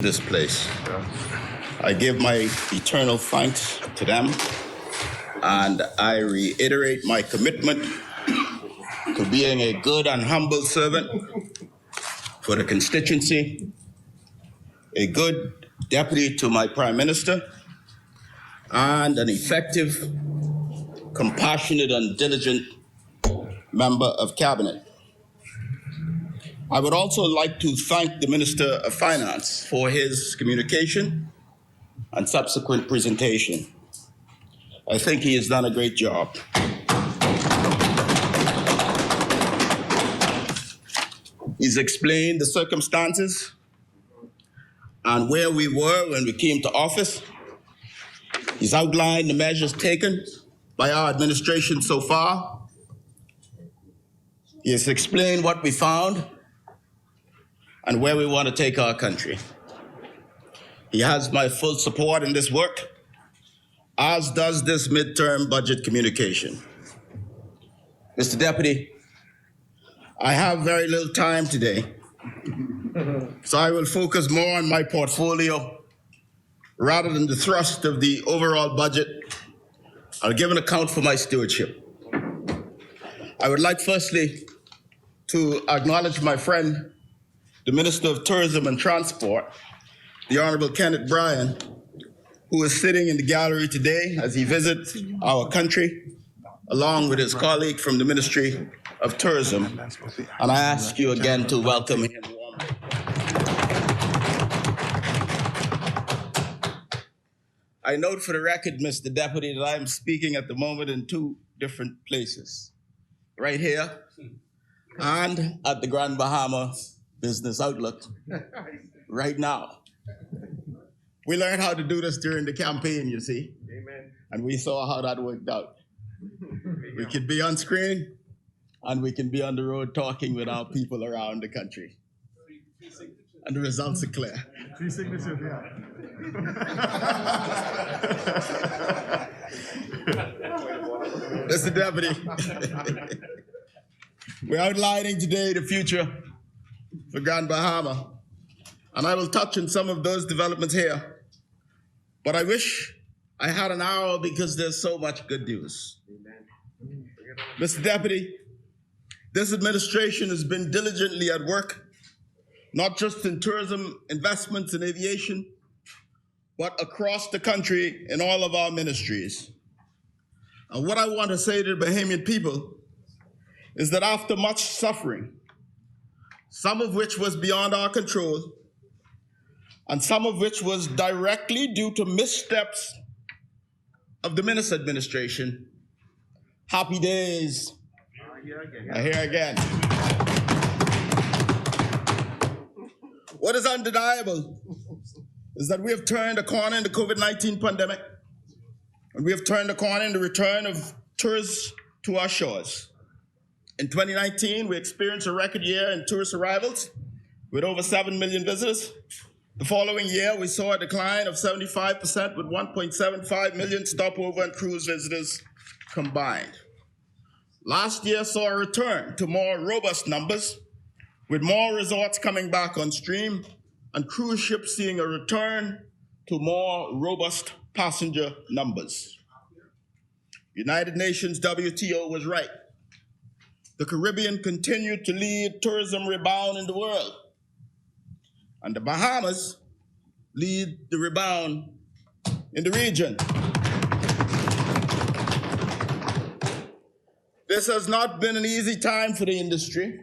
this place. I give my eternal thanks to them, and I reiterate my commitment to being a good and humble servant for the constituency, a good deputy to my Prime Minister, and an effective, compassionate, and diligent member of Cabinet. I would also like to thank the Minister of Finance for his communication and subsequent presentation. I think he has done a great job. He's explained the circumstances and where we were when we came to office. He's outlined the measures taken by our administration so far. He has explained what we found and where we want to take our country. He has my full support in this work, as does this midterm budget communication. Mr. Deputy, I have very little time today, so I will focus more on my portfolio rather than the thrust of the overall budget. I'll give an account for my stewardship. I would like firstly to acknowledge my friend, the Minister of Tourism and Transport, the Honorable Kenneth Bryan, who is sitting in the gallery today as he visits our country, along with his colleague from the Ministry of Tourism. And I ask you again to welcome him warmly. I note for the record, Mr. Deputy, that I am speaking at the moment in two different places, right here and at the Grand Bahamas Business Outlook right now. We learned how to do this during the campaign, you see. Amen. And we saw how that worked out. We could be on screen and we can be on the road talking with our people around the country. And the results are clear. 3 signatures, yeah. Mr. Deputy, we're outlining today the future for Grand Bahama, and I will touch on some of those developments here. But I wish I had an hour because there's so much good news. Amen. Mr. Deputy, this administration has been diligently at work, not just in tourism, investments, and aviation, but across the country in all of our ministries. And what I want to say to the Bahamian people is that after much suffering, some of which was beyond our control, and some of which was directly due to missteps of the Minister administration, happy days are here again. What is undeniable is that we have turned a corner in the COVID-19 pandemic, and we have turned a corner in the return of tourists to our shores. In 2019, we experienced a record year in tourist arrivals with over 7 million visitors. The following year, we saw a decline of 75% with 1.75 million stopover and cruise visitors combined. Last year saw a return to more robust numbers, with more resorts coming back on stream and cruise ships seeing a return to more robust passenger numbers. United Nations WTO was right. The Caribbean continued to lead tourism rebound in the world, and the Bahamas lead the rebound in the region. This has not been an easy time for the industry.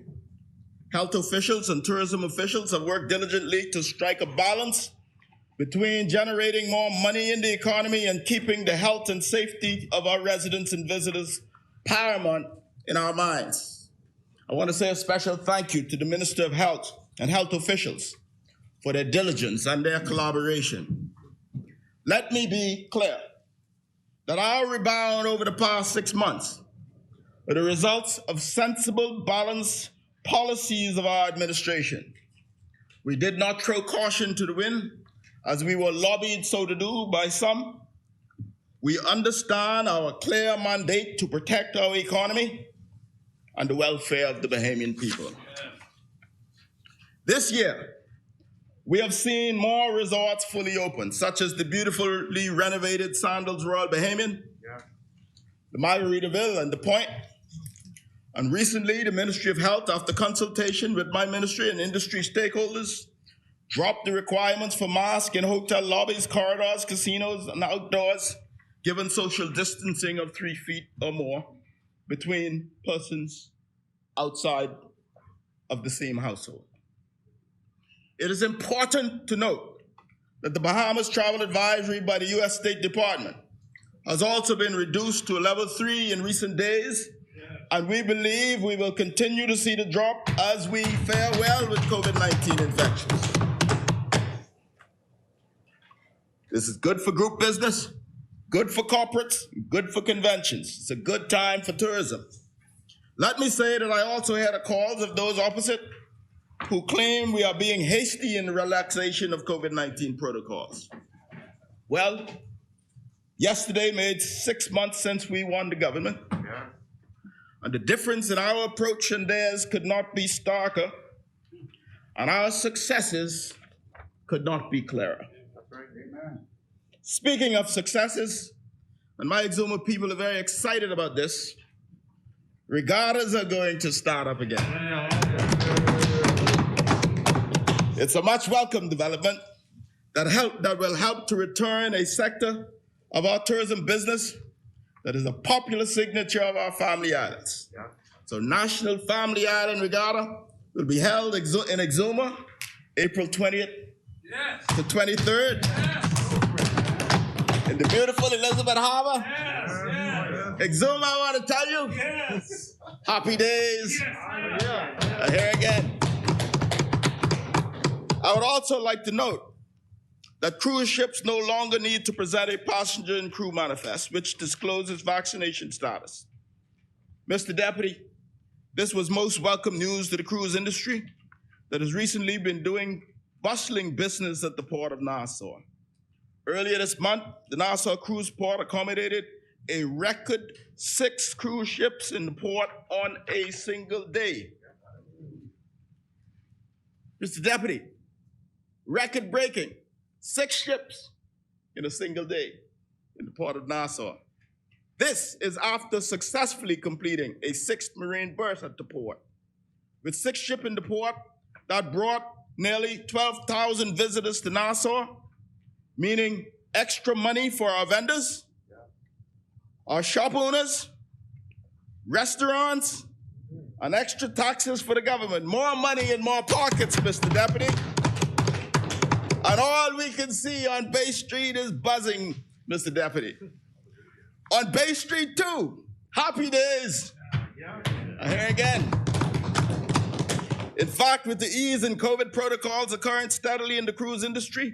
Health officials and tourism officials have worked diligently to strike a balance between generating more money in the economy and keeping the health and safety of our residents and visitors paramount in our minds. I want to say a special thank you to the Minister of Health and health officials for their diligence and their collaboration. Let me be clear that our rebound over the past 6 months are the results of sensible, balanced policies of our administration. We did not throw caution to the wind, as we were lobbied so to do by some. We understand our clear mandate to protect our economy and the welfare of the Bahamian people. This year, We have seen more resorts fully open, such as the beautifully renovated Sandals Royal Bahamian, the Margaritaville, and the Point. And recently, the Ministry of Health, after consultation with my ministry and industry stakeholders, dropped the requirements for masks in hotel lobbies, corridors, casinos, and outdoors, given social distancing of 3 feet or more between persons outside of the same household. It is important to note that the Bahamas travel advisory by the U.S. State Department has also been reduced to a level 3 in recent days, and we believe we will continue to see the drop as we fare well with COVID-19 infections. This is good for group business, good for corporates, good for conventions. It's a good time for tourism. Let me say that I also hear the calls of those opposite who claim we are being hasty in the relaxation of COVID-19 protocols. Well, yesterday made 6 months since we won the government. And the difference in our approach and theirs could not be starker, and our successes could not be clearer. That's right. Amen. Speaking of successes, and my Exuma people are very excited about this, regattas are going to start up again. It's a much welcome development that will help to return a sector of our tourism business that is a popular signature of our family islands. Yeah. So National Family Island Regatta will be held in Exuma, April 20th to 23rd. In the beautiful Elizabeth Harbor. Exuma, I want to tell you, happy days are here again. I would also like to note that cruise ships no longer need to present a passenger and crew manifest, which discloses vaccination status. Mr. Deputy, this was most welcome news to the cruise industry that has recently been doing bustling business at the port of Nassau. Earlier this month, the Nassau Cruise Port accommodated a record 6 cruise ships in the port on a single day. Mr. Deputy, record-breaking, 6 ships in a single day in the port of Nassau. This is after successfully completing a 6th marine berth at the port. With 6 ships in the port, that brought nearly 12,000 visitors to Nassau, meaning extra money for our vendors, our shop owners, restaurants, and extra taxes for the government. More money in more pockets, Mr. Deputy. And all we can see on Bay Street is buzzing, Mr. Deputy. On Bay Street, too, happy days are here again. In fact, with the ease in COVID protocols occurring steadily in the cruise industry,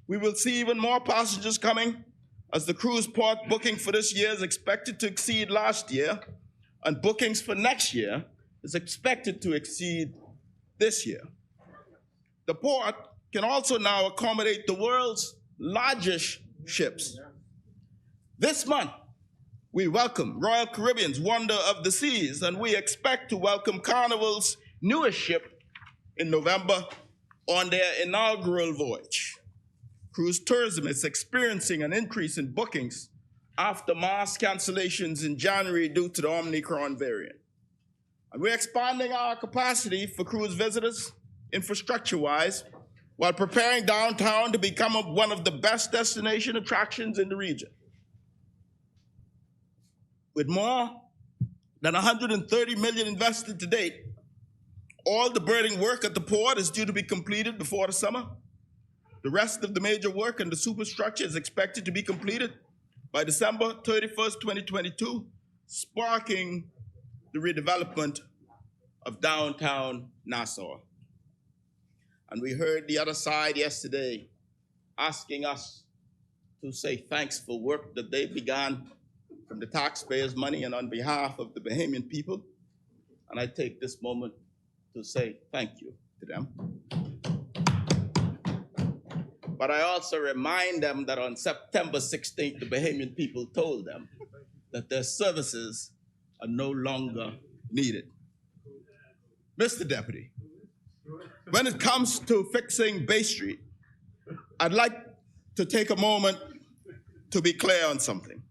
we will see even more passengers coming as the cruise port booking for this year is expected to exceed last year, and bookings for next year is expected to exceed this year. The port can also now accommodate the world's largest ships. This month, we welcome Royal Caribbean's Wonder of the Seas, and we expect to welcome Carnival's newest ship in November on their inaugural voyage. Cruise tourism is experiencing an increase in bookings after mass cancellations in January due to the Omicron variant. And we're expanding our capacity for cruise visitors, infrastructure-wise, while preparing downtown to become one of the best destination attractions in the region. With more than $130 million invested to date, all the berthing work at the port is due to be completed before the summer. The rest of the major work and the superstructure is expected to be completed by December 31st, 2022, sparking the redevelopment of downtown Nassau. And we heard the other side yesterday asking us to say thanks for work that they began from the taxpayers' money and on behalf of the Bahamian people. And I take this moment to say thank you to them. But I also remind them that on September 16th, the Bahamian people told them that their services are no longer needed. Mr. Deputy, When it comes to fixing Bay Street, I'd like to take a moment to be clear on something.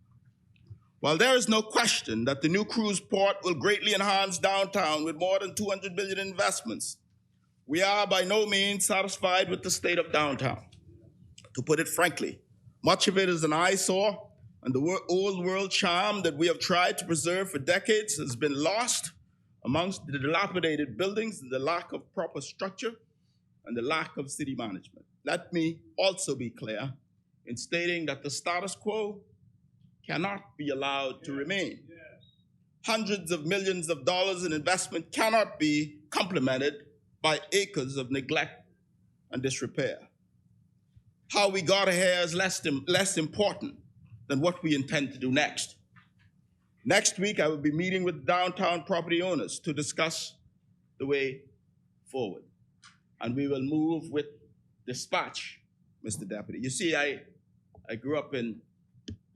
While there is no question that the new cruise port will greatly enhance downtown with more than $200 billion investments, we are by no means satisfied with the state of downtown. To put it frankly, much of it is an eyesore, and the old world charm that we have tried to preserve for decades has been lost amongst the dilapidated buildings and the lack of proper structure and the lack of city management. Let me also be clear in stating that the status quo cannot be allowed to remain. Hundreds of millions of dollars in investment cannot be complemented by acres of neglect and disrepair. How we got here is less important than what we intend to do next. Next week, I will be meeting with downtown property owners to discuss the way forward. And we will move with dispatch, Mr. Deputy. You see, I grew up in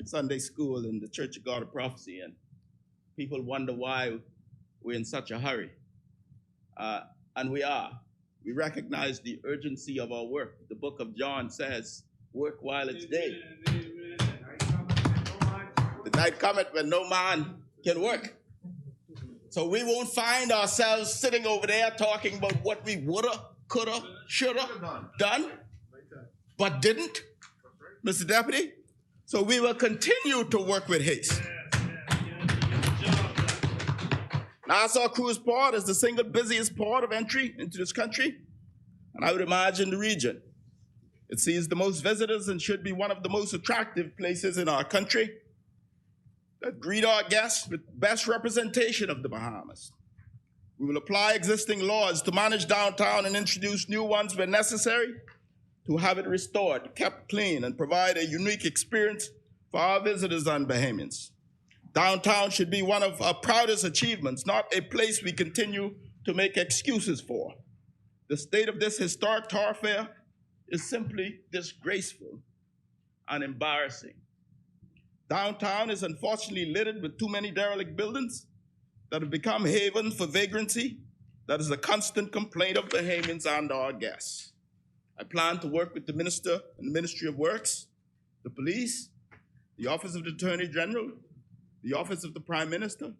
Sunday school in the Church of God of Prophecy, and people wonder why we're in such a hurry. And we are. We recognize the urgency of our work. The book of John says, work while it's day. The night cometh when no man can work. So we won't find ourselves sitting over there talking about what we woulda, coulda, shoulda done, but didn't, Mr. Deputy. So we will continue to work with haste. Nassau Cruise Port is the single busiest port of entry into this country, and I would imagine the region. It sees the most visitors and should be one of the most attractive places in our country that greet our guests with best representation of the Bahamas. We will apply existing laws to manage downtown and introduce new ones where necessary to have it restored, kept clean, and provide a unique experience for our visitors and Bahamians. Downtown should be one of our proudest achievements, not a place we continue to make excuses for. The state of this historic thoroughfare is simply disgraceful and embarrassing. Downtown is unfortunately littered with too many derelict buildings that have become havens for vagrancy. That is a constant complaint of Bahamians and our guests. I plan to work with the Minister and the Ministry of Works, the police, the Office of the Attorney General, the Office of the Prime Minister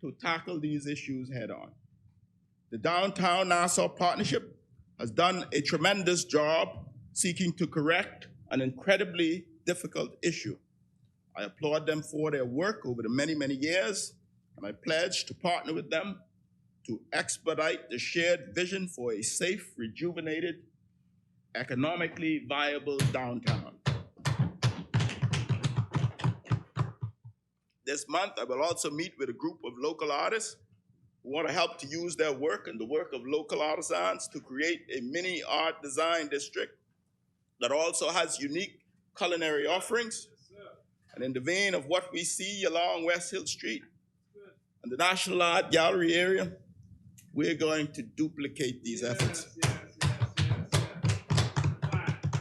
to tackle these issues head on. The Downtown Nassau Partnership has done a tremendous job seeking to correct an incredibly difficult issue. I applaud them for their work over the many, many years, and I pledge to partner with them to expedite the shared vision for a safe, rejuvenated, economically viable downtown. This month, I will also meet with a group of local artists who want to help to use their work and the work of local artisans to create a mini art design district that also has unique culinary offerings. And in the vein of what we see along West Hill Street and the National Art Gallery area, we're going to duplicate these efforts.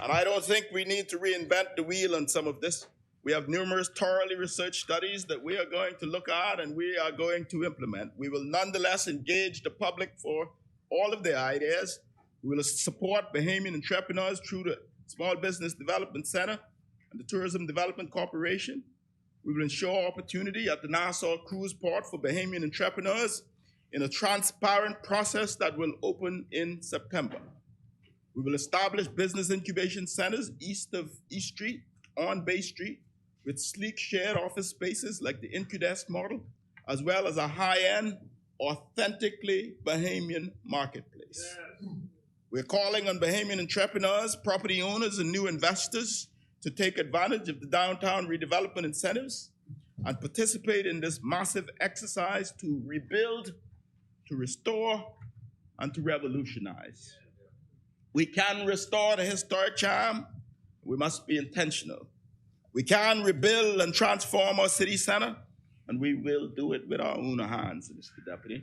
And I don't think we need to reinvent the wheel on some of this. We have numerous thoroughly researched studies that we are going to look at and we are going to implement. We will nonetheless engage the public for all of their ideas. We will support Bahamian entrepreneurs through the Small Business Development Center and the Tourism Development Corporation. We will ensure opportunity at the Nassau Cruise Port for Bahamian entrepreneurs in a transparent process that will open in September. We will establish business incubation centers east of East Street, on Bay Street, with sleek shared office spaces like the Incudesk model, as well as a high-end, authentically Bahamian marketplace. Yes. We're calling on Bahamian entrepreneurs, property owners, and new investors to take advantage of the downtown redevelopment incentives and participate in this massive exercise to rebuild, to restore, and to revolutionize. We can restore the historic charm. We must be intentional. We can rebuild and transform our city center, and we will do it with our own hands, Mr. Deputy.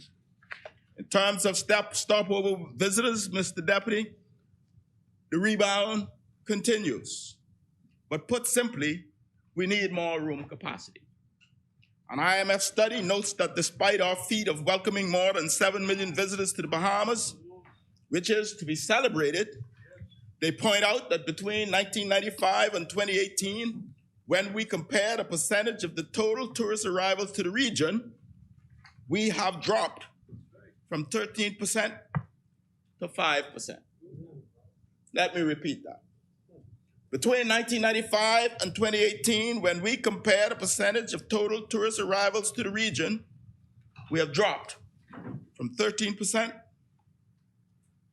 In terms of stopover visitors, Mr. Deputy, the rebound continues. But put simply, we need more room capacity. An IMF study notes that despite our feat of welcoming more than 7 million visitors to the Bahamas, which is to be celebrated. They point out that between 1995 and 2018, when we compare the percentage of the total tourist arrivals to the region, we have dropped from 13% to 5%. Let me repeat that. Between 1995 and 2018, when we compare the percentage of total tourist arrivals to the region, we have dropped from 13%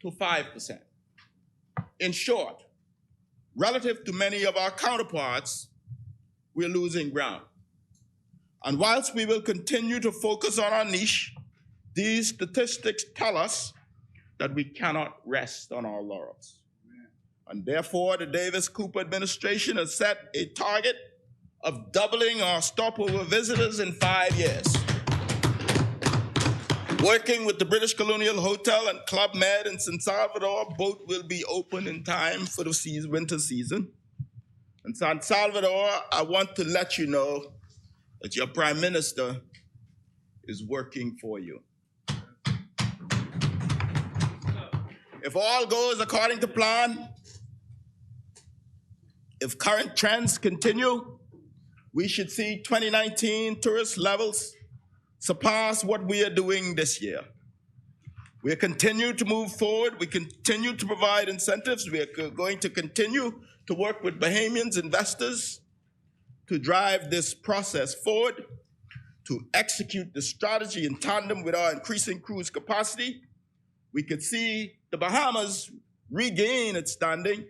to 5%. In short, relative to many of our counterparts, we're losing ground. And whilst we will continue to focus on our niche, these statistics tell us that we cannot rest on our laurels. And therefore, the Davis-Cooper administration has set a target of doubling our stopover visitors in 5 years. Working with the British Colonial Hotel and Club Med in San Salvador, both will be open in time for the winter season. In San Salvador, I want to let you know that your Prime Minister is working for you. If all goes according to plan, if current trends continue, we should see 2019 tourist levels surpass what we are doing this year. We continue to move forward. We continue to provide incentives. We are going to continue to work with Bahamians, investors, to drive this process forward, to execute the strategy in tandem with our increasing cruise capacity. We could see the Bahamas regain its standing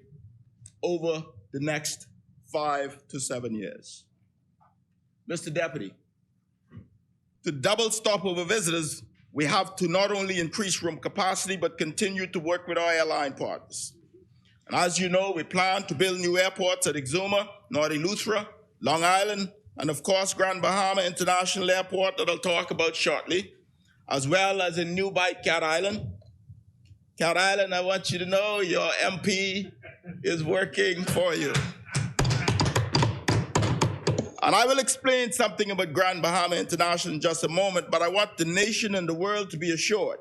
over the next 5 to 7 years. Mr. Deputy, to double stopover visitors, we have to not only increase room capacity, but continue to work with our airline partners. And as you know, we plan to build new airports at Exuma, North Eleuthera, Long Island, and of course, Grand Bahama International Airport that I'll talk about shortly, as well as in New Bight, Cat Island. Cat Island, I want you to know your MP is working for you. And I will explain something about Grand Bahama International in just a moment, but I want the nation and the world to be assured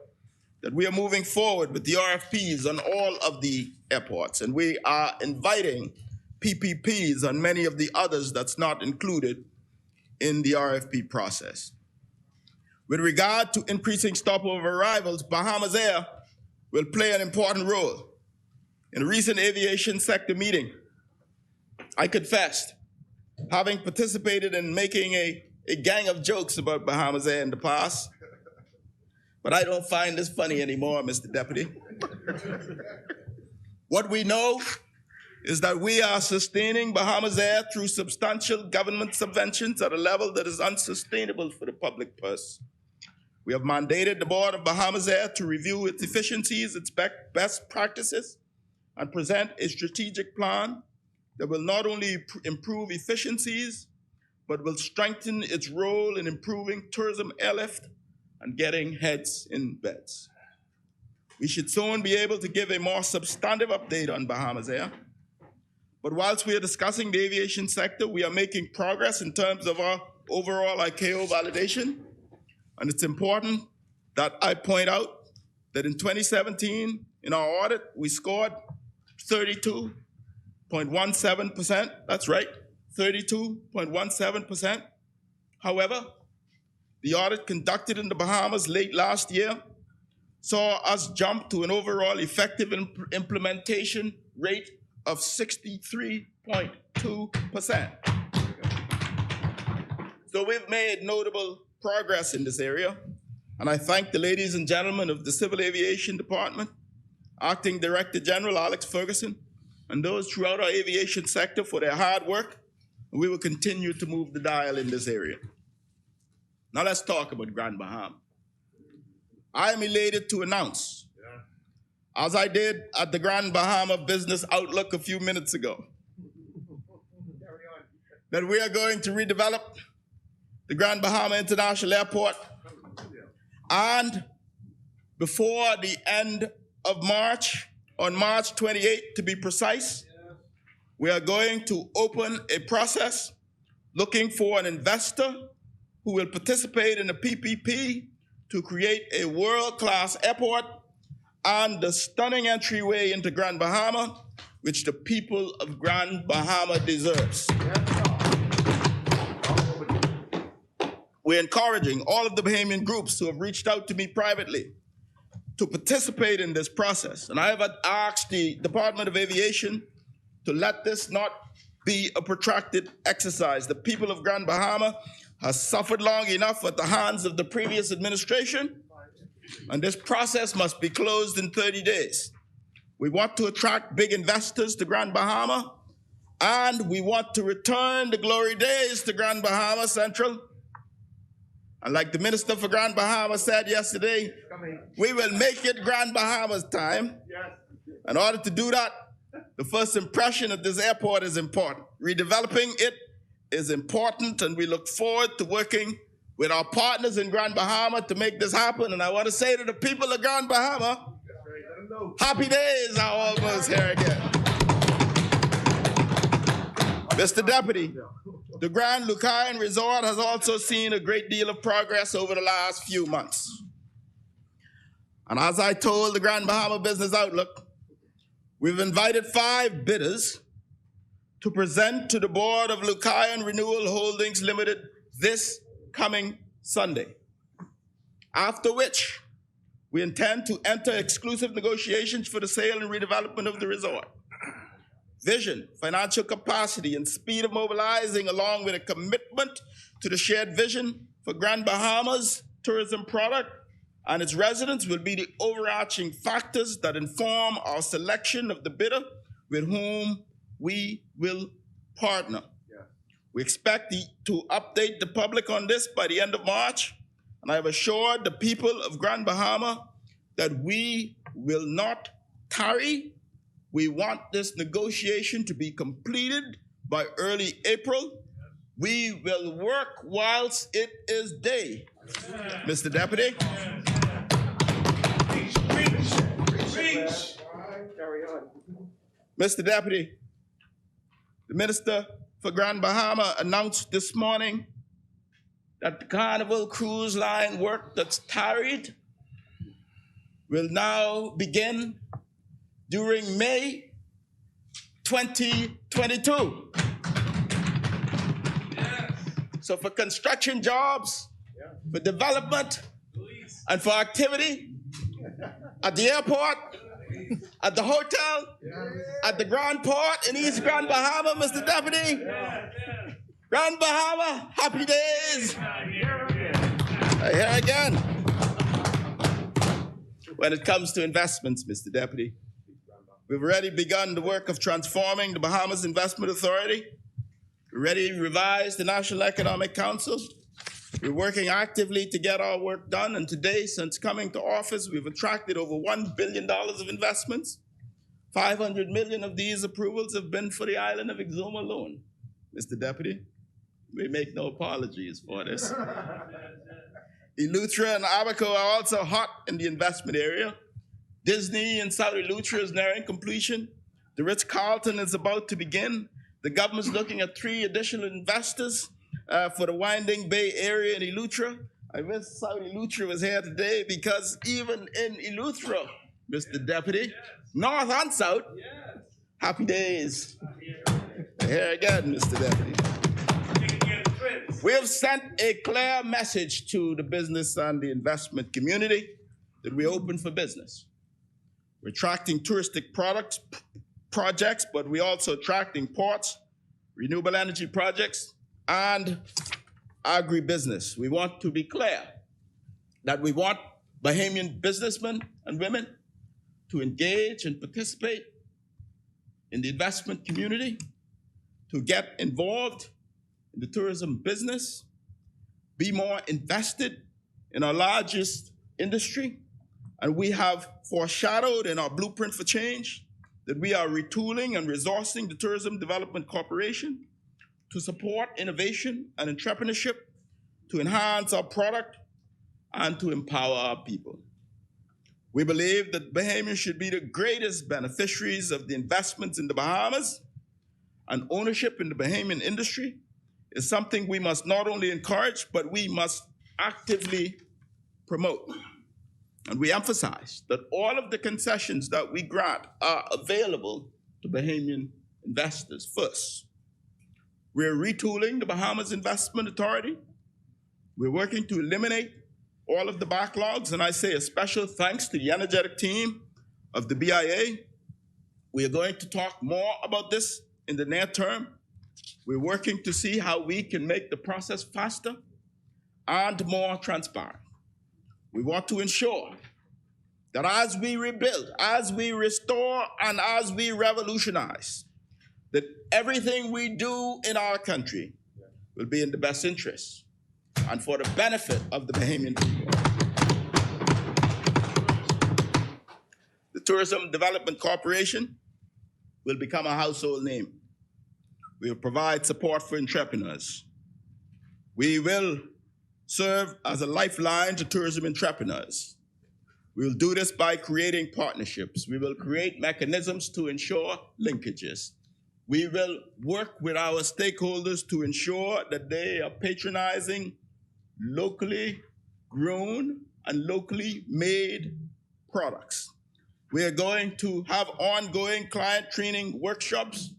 that we are moving forward with the RFPs on all of the airports, and we are inviting PPPs on many of the others that's not included in the RFP process. With regard to increasing stopover arrivals, Bahamas Air will play an important role. In a recent aviation sector meeting, I confessed having participated in making a gang of jokes about Bahamas Air in the past, but I don't find this funny anymore, Mr. Deputy. What we know is that we are sustaining Bahamas Air through substantial government subventions at a level that is unsustainable for the public purse. We have mandated the board of Bahamas Air to review its efficiencies, its best practices, and present a strategic plan that will not only improve efficiencies, but will strengthen its role in improving tourism airlift and getting heads in beds. We should soon be able to give a more substantive update on Bahamas Air. But whilst we are discussing the aviation sector, we are making progress in terms of our overall ICAO validation. And it's important that I point out that in 2017, in our audit, we scored 32.17%. That's right, 32.17%. However, the audit conducted in the Bahamas late last year saw us jump to an overall effective implementation rate of 63.2%. So we've made notable progress in this area, and I thank the ladies and gentlemen of the Civil Aviation Department, Acting Director General Alex Ferguson, and those throughout our aviation sector for their hard work, and we will continue to move the dial in this area. Now let's talk about Grand Bahama. I am elated to announce, as I did at the Grand Bahama Business Outlook a few minutes ago, that we are going to redevelop the Grand Bahama International Airport, and before the end of March, on March 28th to be precise, we are going to open a process looking for an investor who will participate in a PPP to create a world-class airport and the stunning entryway into Grand Bahama, which the people of Grand Bahama deserves. We're encouraging all of the Bahamian groups who have reached out to me privately to participate in this process. And I have asked the Department of Aviation to let this not be a protracted exercise. The people of Grand Bahama has suffered long enough at the hands of the previous administration, and this process must be closed in 30 days. We want to attract big investors to Grand Bahama, and we want to return the glory days to Grand Bahama Central. And like the Minister for Grand Bahama said yesterday, we will make it Grand Bahama's time. In order to do that, the first impression of this airport is important. Redeveloping it is important, and we look forward to working with our partners in Grand Bahama to make this happen. And I want to say to the people of Grand Bahama, happy days are almost here again. Mr. Deputy, the Grand Lucayan Resort has also seen a great deal of progress over the last few months. And as I told the Grand Bahama Business Outlook, we've invited 5 bidders to present to the board of Lucayan Renewal Holdings Limited this coming Sunday, after which we intend to enter exclusive negotiations for the sale and redevelopment of the resort. Vision, financial capacity, and speed of mobilizing, along with a commitment to the shared vision for Grand Bahama's tourism product and its residents, will be the overarching factors that inform our selection of the bidder with whom we will partner. We expect to update the public on this by the end of March, and I have assured the people of Grand Bahama that we will not tarry. We want this negotiation to be completed by early April. We will work whilst it is day. Mr. Deputy. Mr. Deputy, the Minister for Grand Bahama announced this morning that the Carnival Cruise Line work that's tarried will now begin during May 2022. Yes. So for construction jobs, for development, and for activity at the airport, at the hotel, at the Grand Port in East Grand Bahama, Mr. Deputy. Grand Bahama, happy days. Here again. When it comes to investments, Mr. Deputy, we've already begun the work of transforming the Bahamas Investment Authority. We already revised the National Economic Council. We're working actively to get our work done, and today, since coming to office, we've attracted over $1 billion of investments. 500 million of these approvals have been for the island of Exuma alone. Mr. Deputy, we make no apologies for this. Eleuthera and Abaco are also hot in the investment area. Disney in South Eleuthera is nearing completion. The Ritz-Carlton is about to begin. The government's looking at 3 additional investors for the Winding Bay area in Eleuthera. I wish South Eleuthera was here today, because even in Eleuthera, Mr. Deputy, north and south, happy days. Here again, Mr. Deputy. We have sent a clear message to the business and the investment community that we're open for business. We're attracting touristic projects, but we're also attracting ports, renewable energy projects, and agribusiness. We want to be clear that we want Bahamian businessmen and women to engage and participate in the investment community, to get involved in the tourism business, be more invested in our largest industry. And we have foreshadowed in our blueprint for change that we are retooling and resourcing the Tourism Development Corporation to support innovation and entrepreneurship, to enhance our product, and to empower our people. We believe that Bahamians should be the greatest beneficiaries of the investments in the Bahamas, and ownership in the Bahamian industry is something we must not only encourage, but we must actively promote. And we emphasize that all of the concessions that we grant are available to Bahamian investors first. We're retooling the Bahamas Investment Authority. We're working to eliminate all of the backlogs, and I say a special thanks to the energetic team of the BIA. We are going to talk more about this in the near term. We're working to see how we can make the process faster and more transparent. We want to ensure that as we rebuild, as we restore, and as we revolutionize, that everything we do in our country will be in the best interest and for the benefit of the Bahamian people. The Tourism Development Corporation will become a household name. We will provide support for entrepreneurs. We will serve as a lifeline to tourism entrepreneurs. We will do this by creating partnerships. We will create mechanisms to ensure linkages. We will work with our stakeholders to ensure that they are patronizing locally grown and locally made products. We are going to have ongoing client training workshops,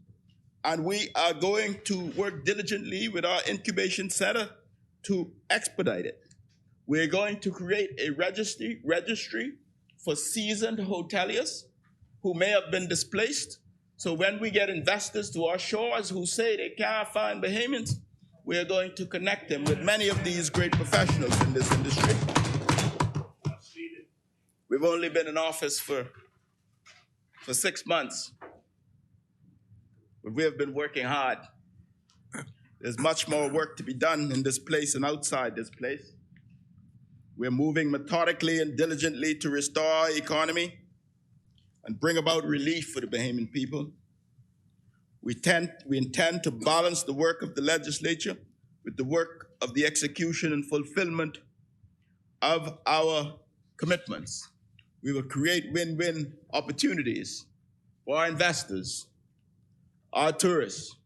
and we are going to work diligently with our incubation center to expedite it. We're going to create a registry for seasoned hoteliers who may have been displaced. So when we get investors to our shores who say they can't find Bahamians, we are going to connect them with many of these great professionals in this industry. We've only been in office for 6 months, but we have been working hard. There's much more work to be done in this place and outside this place. We're moving methodically and diligently to restore our economy and bring about relief for the Bahamian people. We intend to balance the work of the legislature with the work of the execution and fulfillment of our commitments. We will create win-win opportunities for our investors, our tourists,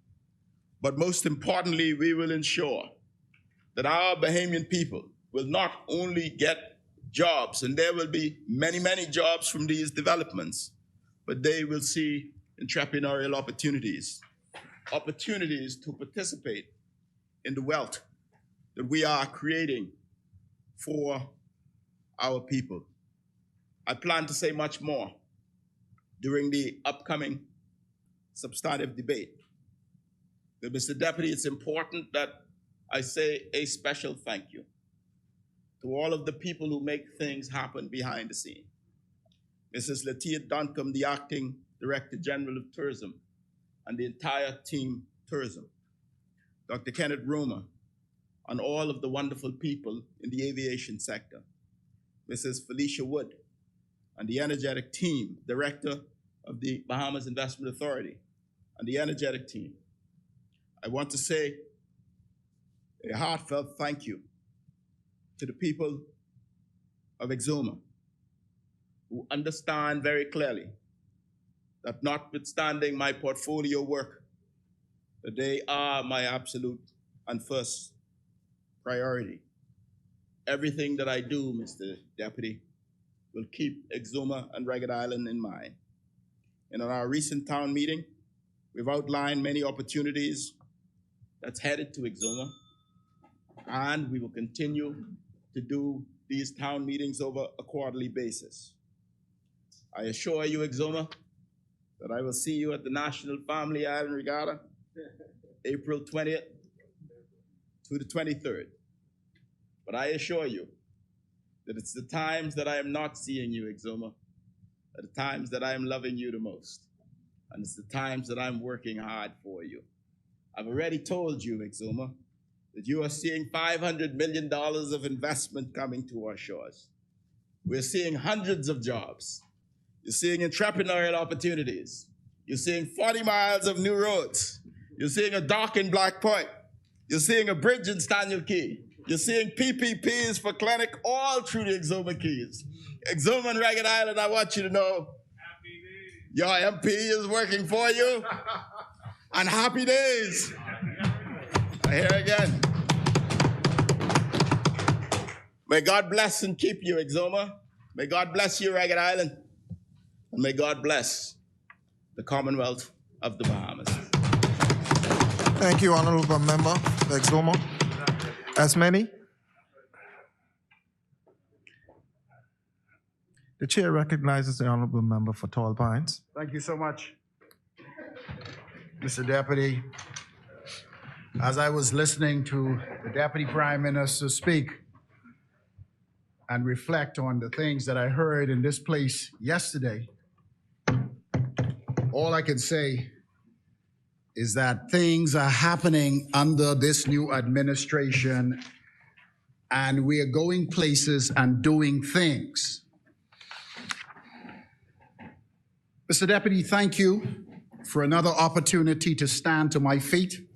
but most importantly, we will ensure that our Bahamian people will not only get jobs, and there will be many, many jobs from these developments, but they will see entrepreneurial opportunities, opportunities to participate in the wealth that we are creating for our people. I plan to say much more during the upcoming substantive debate. But Mr. Deputy, it's important that I say a special thank you to all of the people who make things happen behind the scene. Mrs. Latia Duncombe, the Acting Director General of Tourism, and the entire team tourism. Dr. Kenneth Romer, and all of the wonderful people in the aviation sector. Mrs. Felicia Wood, and the energetic team, Director of the Bahamas Investment Authority, and the energetic team. I want to say a heartfelt thank you to the people of Exuma, who understand very clearly that notwithstanding my portfolio work, that they are my absolute and first priority. Everything that I do, Mr. Deputy, will keep Exuma and Ragged Island in mind. And in our recent town meeting, we've outlined many opportunities that's headed to Exuma, and we will continue to do these town meetings over a quarterly basis. I assure you, Exuma, that I will see you at the National Family Island Regatta, April 20th to the 23rd. But I assure you that it's the times that I am not seeing you, Exuma, are the times that I am loving you the most. And it's the times that I'm working hard for you. I've already told you, Exuma, that you are seeing $500 million of investment coming to our shores. We're seeing hundreds of jobs. You're seeing entrepreneurial opportunities. You're seeing 40 miles of new roads. You're seeing a dock in Black Point. You're seeing a bridge in Staniel Key. You're seeing PPPs for clinic all through the Exuma Keys. Exuma and Ragged Island, I want you to know, your MP is working for you. And happy days. Here again. May God bless and keep you, Exuma. May God bless you, Ragged Island. And may God bless the Commonwealth of the Bahamas. Thank you, Honorable Member Exuma. As many? The chair recognizes the Honorable Member for Tall Pines. Thank you so much, Mr. Deputy. As I was listening to the Deputy Prime Minister speak and reflect on the things that I heard in this place yesterday, all I can say is that things are happening under this new administration, and we are going places and doing things. Mr. Deputy, thank you for another opportunity to stand to my feet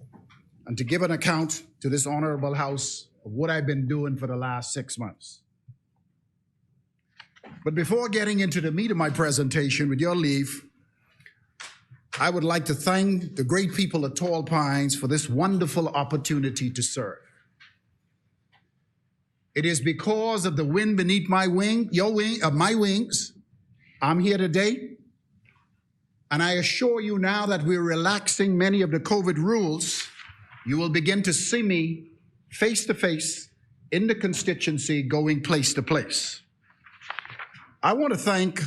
and to give an account to this honorable House of what I've been doing for the last 6 months. But before getting into the meat of my presentation, with your leave, I would like to thank the great people at Tall Pines for this wonderful opportunity to serve. It is because of the wind beneath my wings, I'm here today. And I assure you, now that we're relaxing many of the COVID rules, you will begin to see me face to face in the constituency, going place to place. I want to thank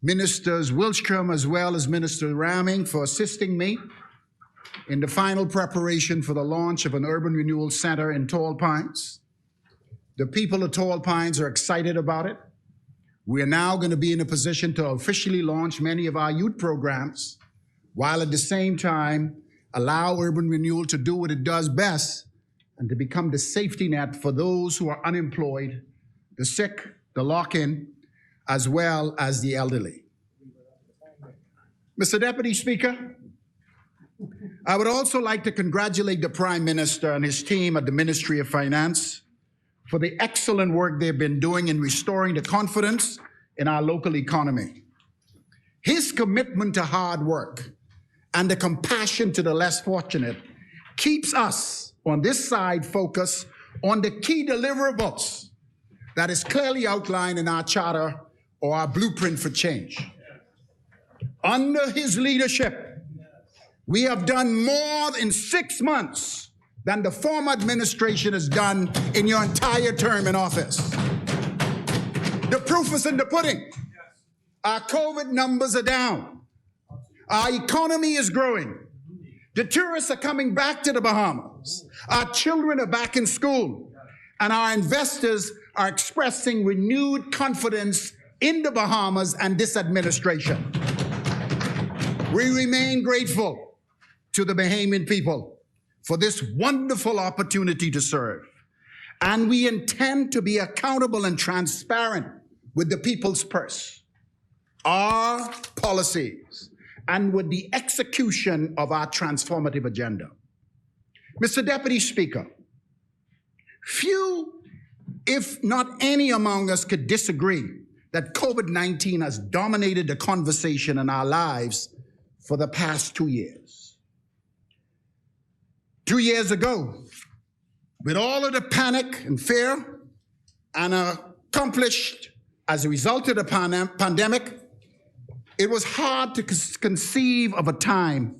Ministers Wilstrom as well as Minister Ramming for assisting me in the final preparation for the launch of an urban renewal center in Tall Pines. The people of Tall Pines are excited about it. We are now going to be in a position to officially launch many of our youth programs, while at the same time allow urban renewal to do what it does best and to become the safety net for those who are unemployed, the sick, the lock-in, as well as the elderly. Mr. Deputy Speaker, I would also like to congratulate the Prime Minister and his team at the Ministry of Finance for the excellent work they've been doing in restoring the confidence in our local economy. His commitment to hard work and the compassion to the less fortunate keeps us on this side focused on the key deliverables that is clearly outlined in our charter or our blueprint for change. Under his leadership, we have done more in 6 months than the former administration has done in your entire term in office. The proof is in the pudding. Our COVID numbers are down. Our economy is growing. The tourists are coming back to the Bahamas. Our children are back in school. And our investors are expressing renewed confidence in the Bahamas and this administration. We remain grateful to the Bahamian people for this wonderful opportunity to serve. And we intend to be accountable and transparent with the people's purse, our policies, and with the execution of our transformative agenda. Mr. Deputy Speaker, few, if not any among us, could disagree that COVID-19 has dominated the conversation in our lives for the past 2 years. 2 years ago, with all of the panic and fear and accomplished as a result of the pandemic, it was hard to conceive of a time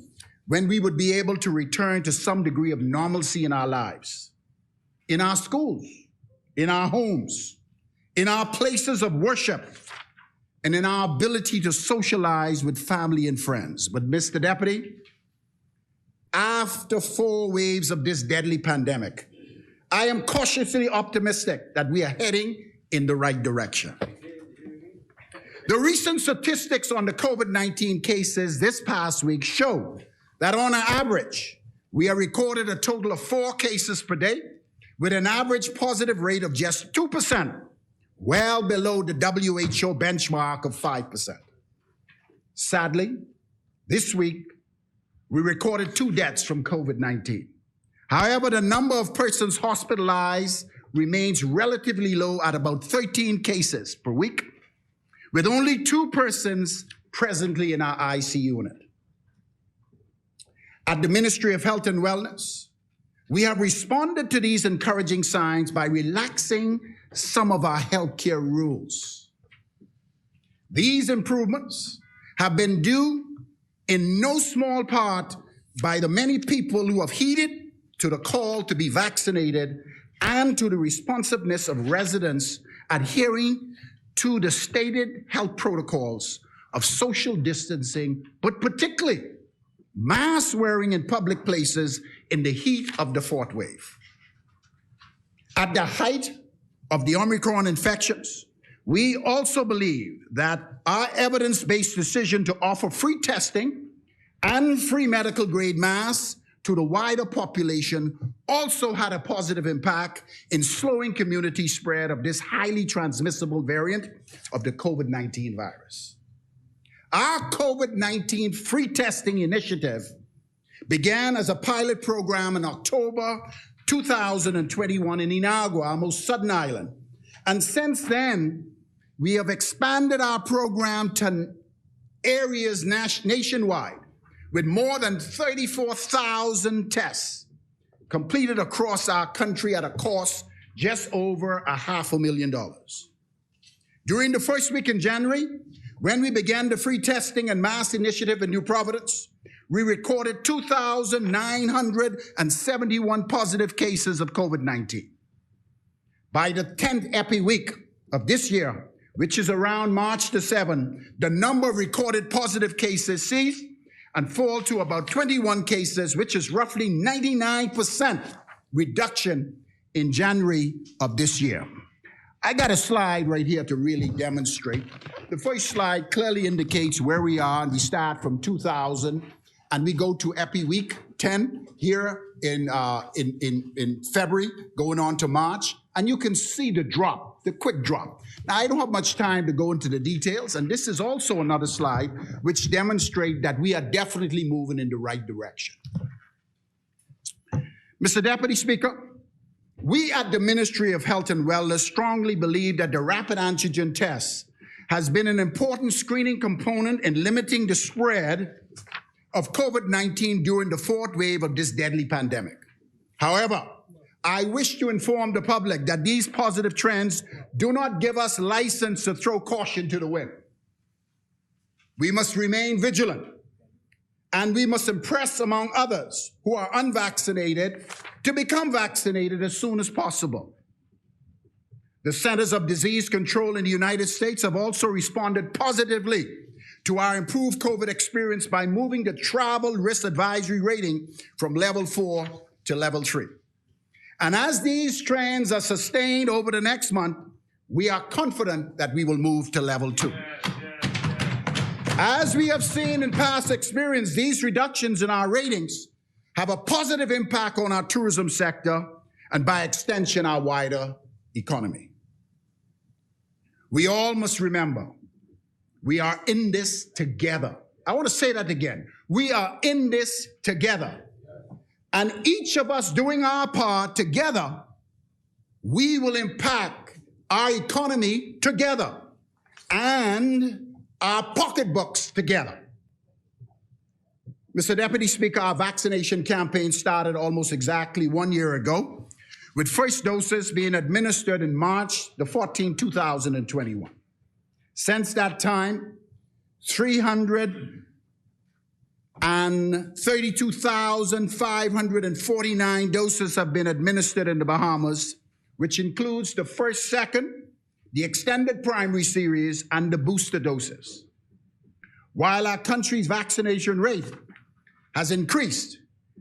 when we would be able to return to some degree of normalcy in our lives, in our schools, in our homes, in our places of worship, and in our ability to socialize with family and friends. But Mr. Deputy, after 4 waves of this deadly pandemic, I am cautiously optimistic that we are heading in the right direction. The recent statistics on the COVID-19 cases this past week show that on an average, we have recorded a total of 4 cases per day with an average positive rate of just 2%, well below the WHO benchmark of 5%. Sadly, this week, we recorded 2 deaths from COVID-19. However, the number of persons hospitalized remains relatively low at about 13 cases per week, with only 2 persons presently in our ICU unit. At the Ministry of Health and Wellness, We have responded to these encouraging signs by relaxing some of our healthcare rules. These improvements have been due in no small part by the many people who have heeded to the call to be vaccinated and to the responsiveness of residents adhering to the stated health protocols of social distancing, but particularly mask wearing in public places in the heat of the fourth wave. At the height of the Omicron infections, we also believe that our evidence-based decision to offer free testing and free medical grade masks to the wider population also had a positive impact in slowing community spread of this highly transmissible variant of the COVID-19 virus. Our COVID-19 free testing initiative began as a pilot program in October 2021 in Inagua, our most southern island. And since then, we have expanded our program to areas nationwide with more than 34,000 tests completed across our country at a cost just over $500,000. During the first week in January, when we began the free testing and mass initiative in New Providence, we recorded 2,971 positive cases of COVID-19. By the 10th epi week of this year, which is around March the 7th, the number of recorded positive cases ceased and fall to about 21 cases, which is roughly 99% reduction in January of this year. I got a slide right here to really demonstrate. The first slide clearly indicates where we are, and we start from 2000, and we go to epi week 10 here in February, going on to March, and you can see the drop, the quick drop. Now, I don't have much time to go into the details, and this is also another slide which demonstrates that we are definitely moving in the right direction. Mr. Deputy Speaker, we at the Ministry of Health and Wellness strongly believe that the rapid antigen test has been an important screening component in limiting the spread of COVID-19 during the fourth wave of this deadly pandemic. However, I wish to inform the public that these positive trends do not give us license to throw caution to the wind. We must remain vigilant, and we must impress among others who are unvaccinated to become vaccinated as soon as possible. The Centers of Disease Control in the United States have also responded positively to our improved COVID experience by moving the travel risk advisory rating from level 4 to level 3. And as these trends are sustained over the next month, we are confident that we will move to level 2. As we have seen in past experience, these reductions in our ratings have a positive impact on our tourism sector and by extension, our wider economy. We all must remember, we are in this together. I want to say that again. We are in this together. And each of us doing our part together, we will impact our economy together and our pocketbooks together. Mr. Deputy Speaker, our vaccination campaign started almost exactly 1 year ago, with first doses being administered in March the 14th, 2021. Since that time, 332,549 doses have been administered in the Bahamas, which includes the first, second, the extended primary series, and the booster doses. While our country's vaccination rate has increased,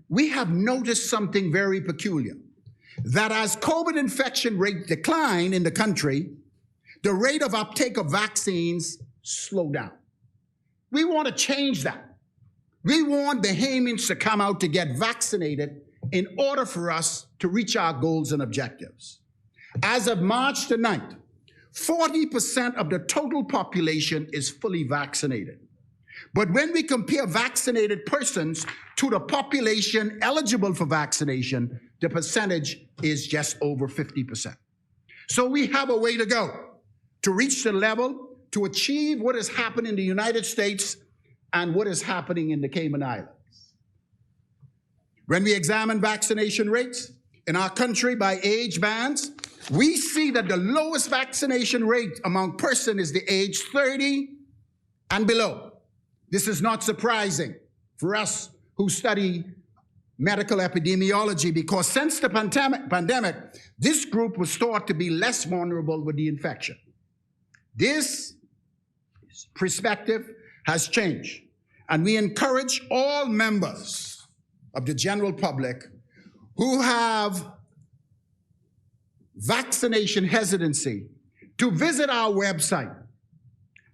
we have noticed something very peculiar, that as COVID infection rate decline in the country, the rate of uptake of vaccines slow down. We want to change that. We want Bahamians to come out to get vaccinated in order for us to reach our goals and objectives. As of March the 9th, 40% of the total population is fully vaccinated. But when we compare vaccinated persons to the population eligible for vaccination, the percentage is just over 50%. So we have a way to go to reach the level to achieve what has happened in the United States and what is happening in the Cayman Islands. When we examine vaccination rates in our country by age bands, we see that the lowest vaccination rate among persons is the age 30 and below. This is not surprising for us who study medical epidemiology, because since the pandemic, this group was thought to be less vulnerable with the infection. This perspective has changed, and we encourage all members of the general public who have vaccination hesitancy to visit our website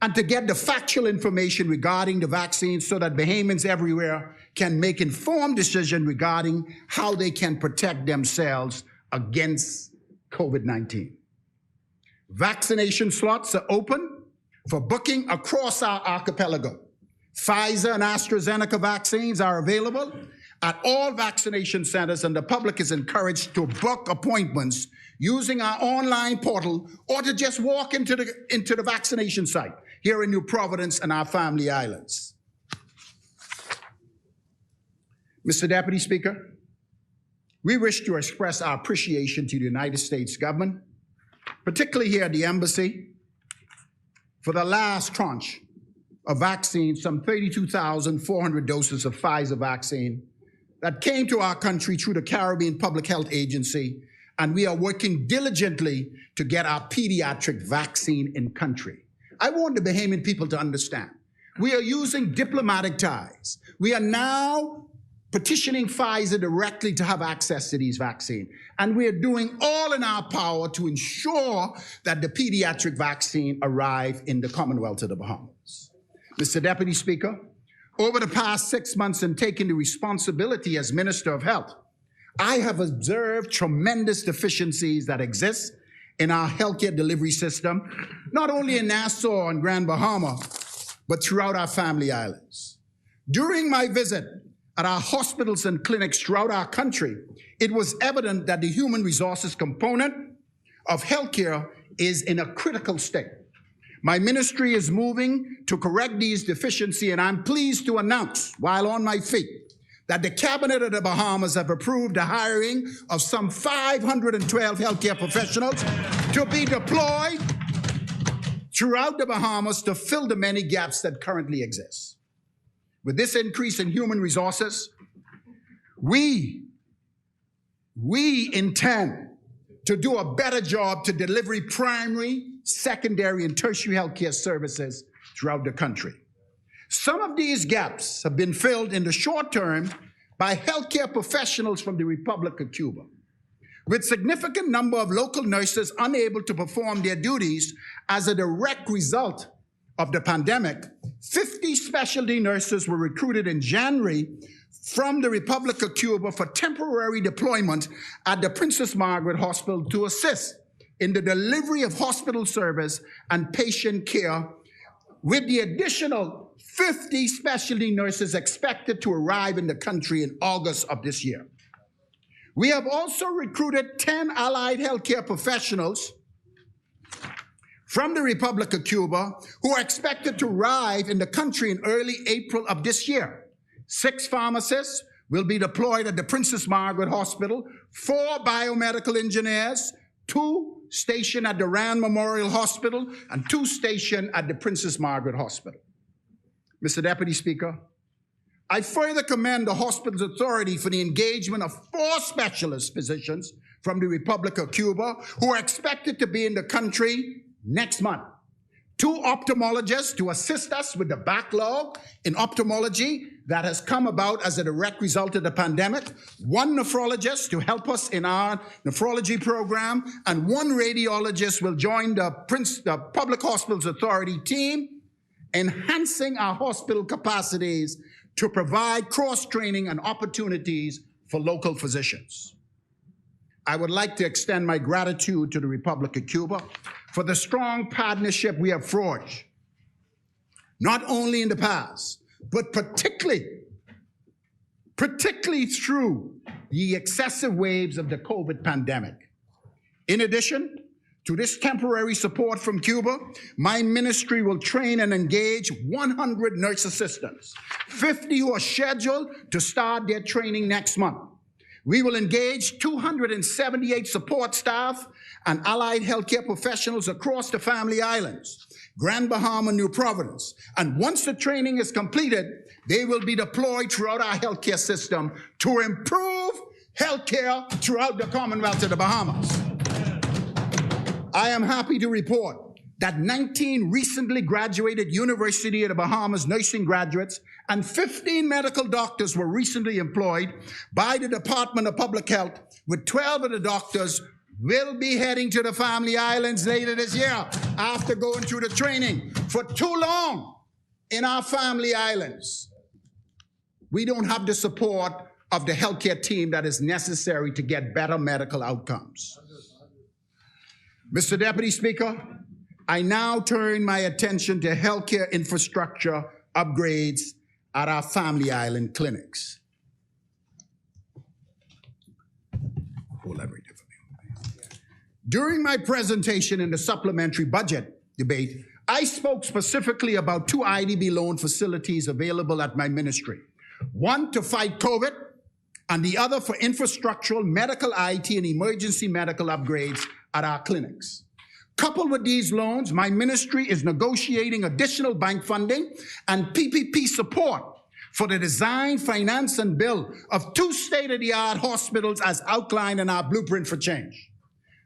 and to get the factual information regarding the vaccine so that Bahamians everywhere can make informed decisions regarding how they can protect themselves against COVID-19. Vaccination slots are open for booking across our archipelago. Pfizer and AstraZeneca vaccines are available at all vaccination centers, and the public is encouraged to book appointments using our online portal or to just walk into the vaccination site here in New Providence and our family islands. Mr. Deputy Speaker, we wish to express our appreciation to the United States government, particularly here at the embassy, for the last tranche of vaccine, some 32,400 doses of Pfizer vaccine that came to our country through the Caribbean Public Health Agency, and we are working diligently to get our pediatric vaccine in country. I want the Bahamian people to understand, we are using diplomatic ties. We are now petitioning Pfizer directly to have access to these vaccines, and we are doing all in our power to ensure that the pediatric vaccine arrive in the Commonwealth of the Bahamas. Mr. Deputy Speaker, over the past 6 months in taking the responsibility as Minister of Health, I have observed tremendous deficiencies that exist in our healthcare delivery system, not only in Nassau and Grand Bahama, but throughout our family islands. During my visit at our hospitals and clinics throughout our country, it was evident that the human resources component of healthcare is in a critical state. My ministry is moving to correct these deficiencies, and I'm pleased to announce, while on my feet, that the Cabinet of the Bahamas have approved the hiring of some 512 healthcare professionals to be deployed throughout the Bahamas to fill the many gaps that currently exist. With this increase in human resources, we intend to do a better job to deliver primary, secondary, and tertiary healthcare services throughout the country. Some of these gaps have been filled in the short term by healthcare professionals from the Republic of Cuba. With significant number of local nurses unable to perform their duties as a direct result of the pandemic, 50 specialty nurses were recruited in January from the Republic of Cuba for temporary deployment at the Princess Margaret Hospital to assist in the delivery of hospital service and patient care, with the additional 50 specialty nurses expected to arrive in the country in August of this year. We have also recruited 10 allied healthcare professionals from the Republic of Cuba who are expected to arrive in the country in early April of this year. 6 pharmacists will be deployed at the Princess Margaret Hospital, 4 biomedical engineers, 2 stationed at the Rand Memorial Hospital, and 2 stationed at the Princess Margaret Hospital. Mr. Deputy Speaker, I further commend the hospital's authority for the engagement of 4 specialist physicians from the Republic of Cuba who are expected to be in the country next month. 2 ophthalmologists to assist us with the backlog in ophthalmology that has come about as a direct result of the pandemic, 1 nephrologist to help us in our nephrology program, and 1 radiologist will join the Public Hospitals Authority team, enhancing our hospital capacities to provide cross-training and opportunities for local physicians. I would like to extend my gratitude to the Republic of Cuba for the strong partnership we have forged, not only in the past, but particularly through the excessive waves of the COVID pandemic. In addition to this temporary support from Cuba, my ministry will train and engage 100 nurse assistants, 50 who are scheduled to start their training next month. We will engage 278 support staff and allied healthcare professionals across the Family Islands, Grand Bahama, New Providence. And once the training is completed, they will be deployed throughout our healthcare system to improve healthcare throughout the Commonwealth of the Bahamas. I am happy to report that 19 recently graduated University of the Bahamas nursing graduates and 15 medical doctors were recently employed by the Department of Public Health, with 12 of the doctors will be heading to the Family Islands later this year after going through the training. For too long in our Family Islands, we don't have the support of the healthcare team that is necessary to get better medical outcomes. Mr. Deputy Speaker, I now turn my attention to healthcare infrastructure upgrades at our Family Island clinics. Hold that right there for me. During my presentation in the supplementary budget debate, I spoke specifically about 2 IDB loan facilities available at my ministry. One to fight COVID, and the other for infrastructural, medical IT, and emergency medical upgrades at our clinics. Coupled with these loans, my ministry is negotiating additional bank funding and PPP support for the design, finance, and build of 2 state-of-the-art hospitals as outlined in our Blueprint for Change.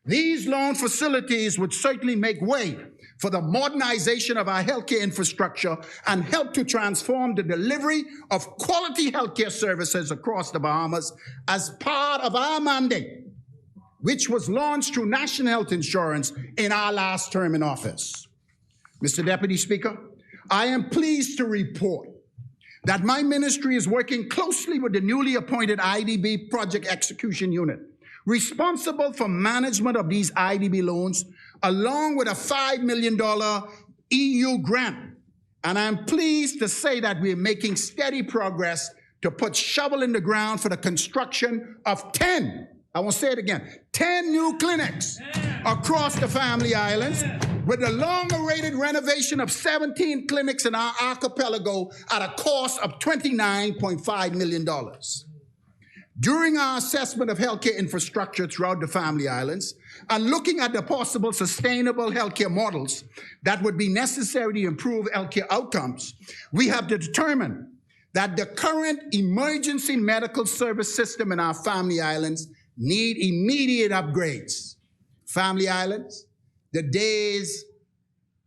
These loan facilities would certainly make way for the modernization of our healthcare infrastructure and help to transform the delivery of quality healthcare services across the Bahamas as part of our mandate, which was launched through National Health Insurance in our last term in office. Mr. Deputy Speaker, I am pleased to report that my ministry is working closely with the newly appointed IDB Project Execution Unit, responsible for management of these IDB loans, along with a $5 million EU grant. And I'm pleased to say that we're making steady progress to put shovel in the ground for the construction of 10, I won't say it again, 10 new clinics across the Family Islands, with the long-awaited renovation of 17 clinics in our archipelago at a cost of $29.5 million. During our assessment of healthcare infrastructure throughout the Family Islands and looking at the possible sustainable healthcare models that would be necessary to improve healthcare outcomes, we have determined that the current emergency medical service system in our Family Islands need immediate upgrades. Family Islands, the days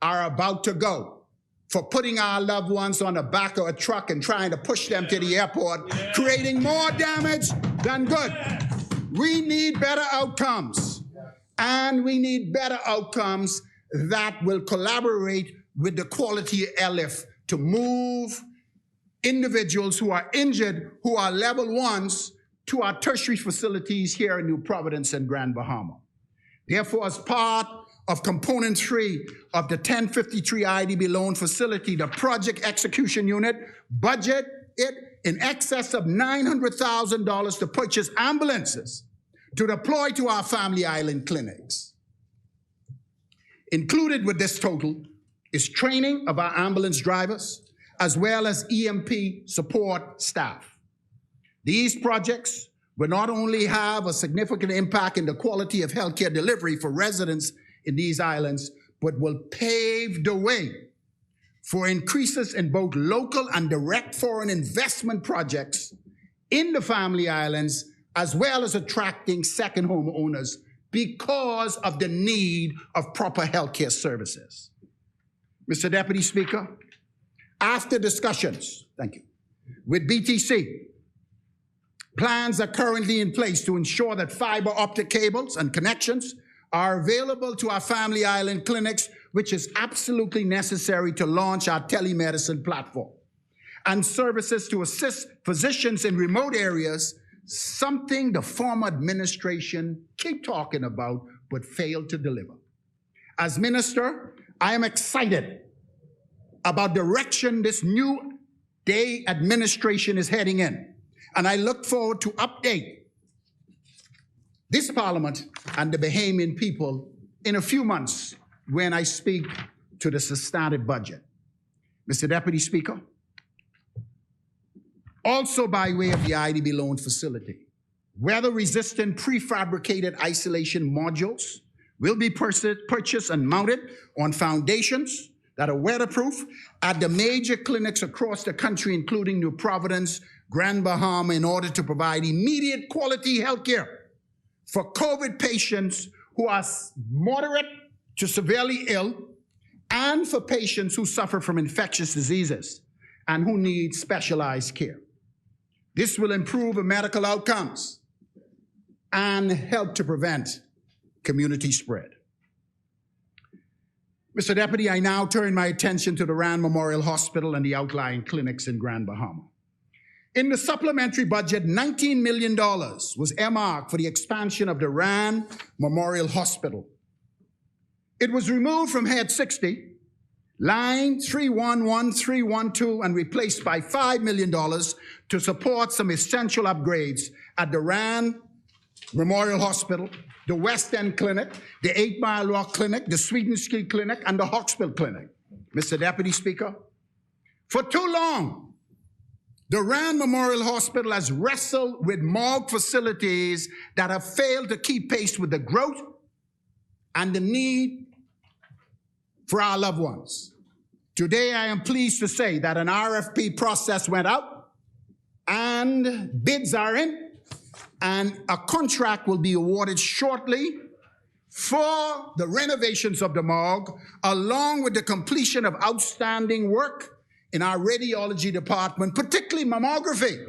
are about to go for putting our loved ones on the back of a truck and trying to push them to the airport, creating more damage than good. We need better outcomes, and we need better outcomes that will collaborate with the quality LF to move individuals who are injured, who are level 1s, to our tertiary facilities here in New Providence and Grand Bahama. Therefore, as part of component 3 of the 1053 IDB loan facility, the Project Execution Unit budget it in excess of $900,000 to purchase ambulances to deploy to our Family Island clinics. Included with this total is training of our ambulance drivers, as well as EMP support staff. These projects will not only have a significant impact in the quality of healthcare delivery for residents in these islands, but will pave the way for increases in both local and direct foreign investment projects in the Family Islands, as well as attracting second home owners because of the need of proper healthcare services. Mr. Deputy Speaker, after discussions, thank you, with BTC, plans are currently in place to ensure that fiber optic cables and connections are available to our Family Island clinics, which is absolutely necessary to launch our telemedicine platform, and services to assist physicians in remote areas, something the former administration keep talking about but failed to deliver. As minister, I am excited about the direction this new day administration is heading in, and I look forward to update this Parliament and the Bahamian people in a few months when I speak to the substantive budget. Mr. Deputy Speaker, also by way of the IDB loan facility, weather-resistant prefabricated isolation modules will be purchased and mounted on foundations that are weatherproof at the major clinics across the country, including New Providence, Grand Bahama, in order to provide immediate quality health care for COVID patients who are moderate to severely ill and for patients who suffer from infectious diseases and who need specialized care. This will improve medical outcomes and help to prevent community spread. Mr. Deputy, I now turn my attention to the Rand Memorial Hospital and the outlying clinics in Grand Bahama. In the supplementary budget, $19 million was earmarked for the expansion of the Rand Memorial Hospital. It was removed from Head 60, line 311312, and replaced by $5 million to support some essential upgrades at the Rand Memorial Hospital, the West End Clinic, the 8 Mile Rock Clinic, the Swedenski Clinic, and the Hawksbill Clinic. Mr. Deputy Speaker, for too long, the Rand Memorial Hospital has wrestled with morgue facilities that have failed to keep pace with the growth and the need for our loved ones. Today, I am pleased to say that an RFP process went out and bids are in, and a contract will be awarded shortly for the renovations of the morgue, along with the completion of outstanding work in our radiology department, particularly mammography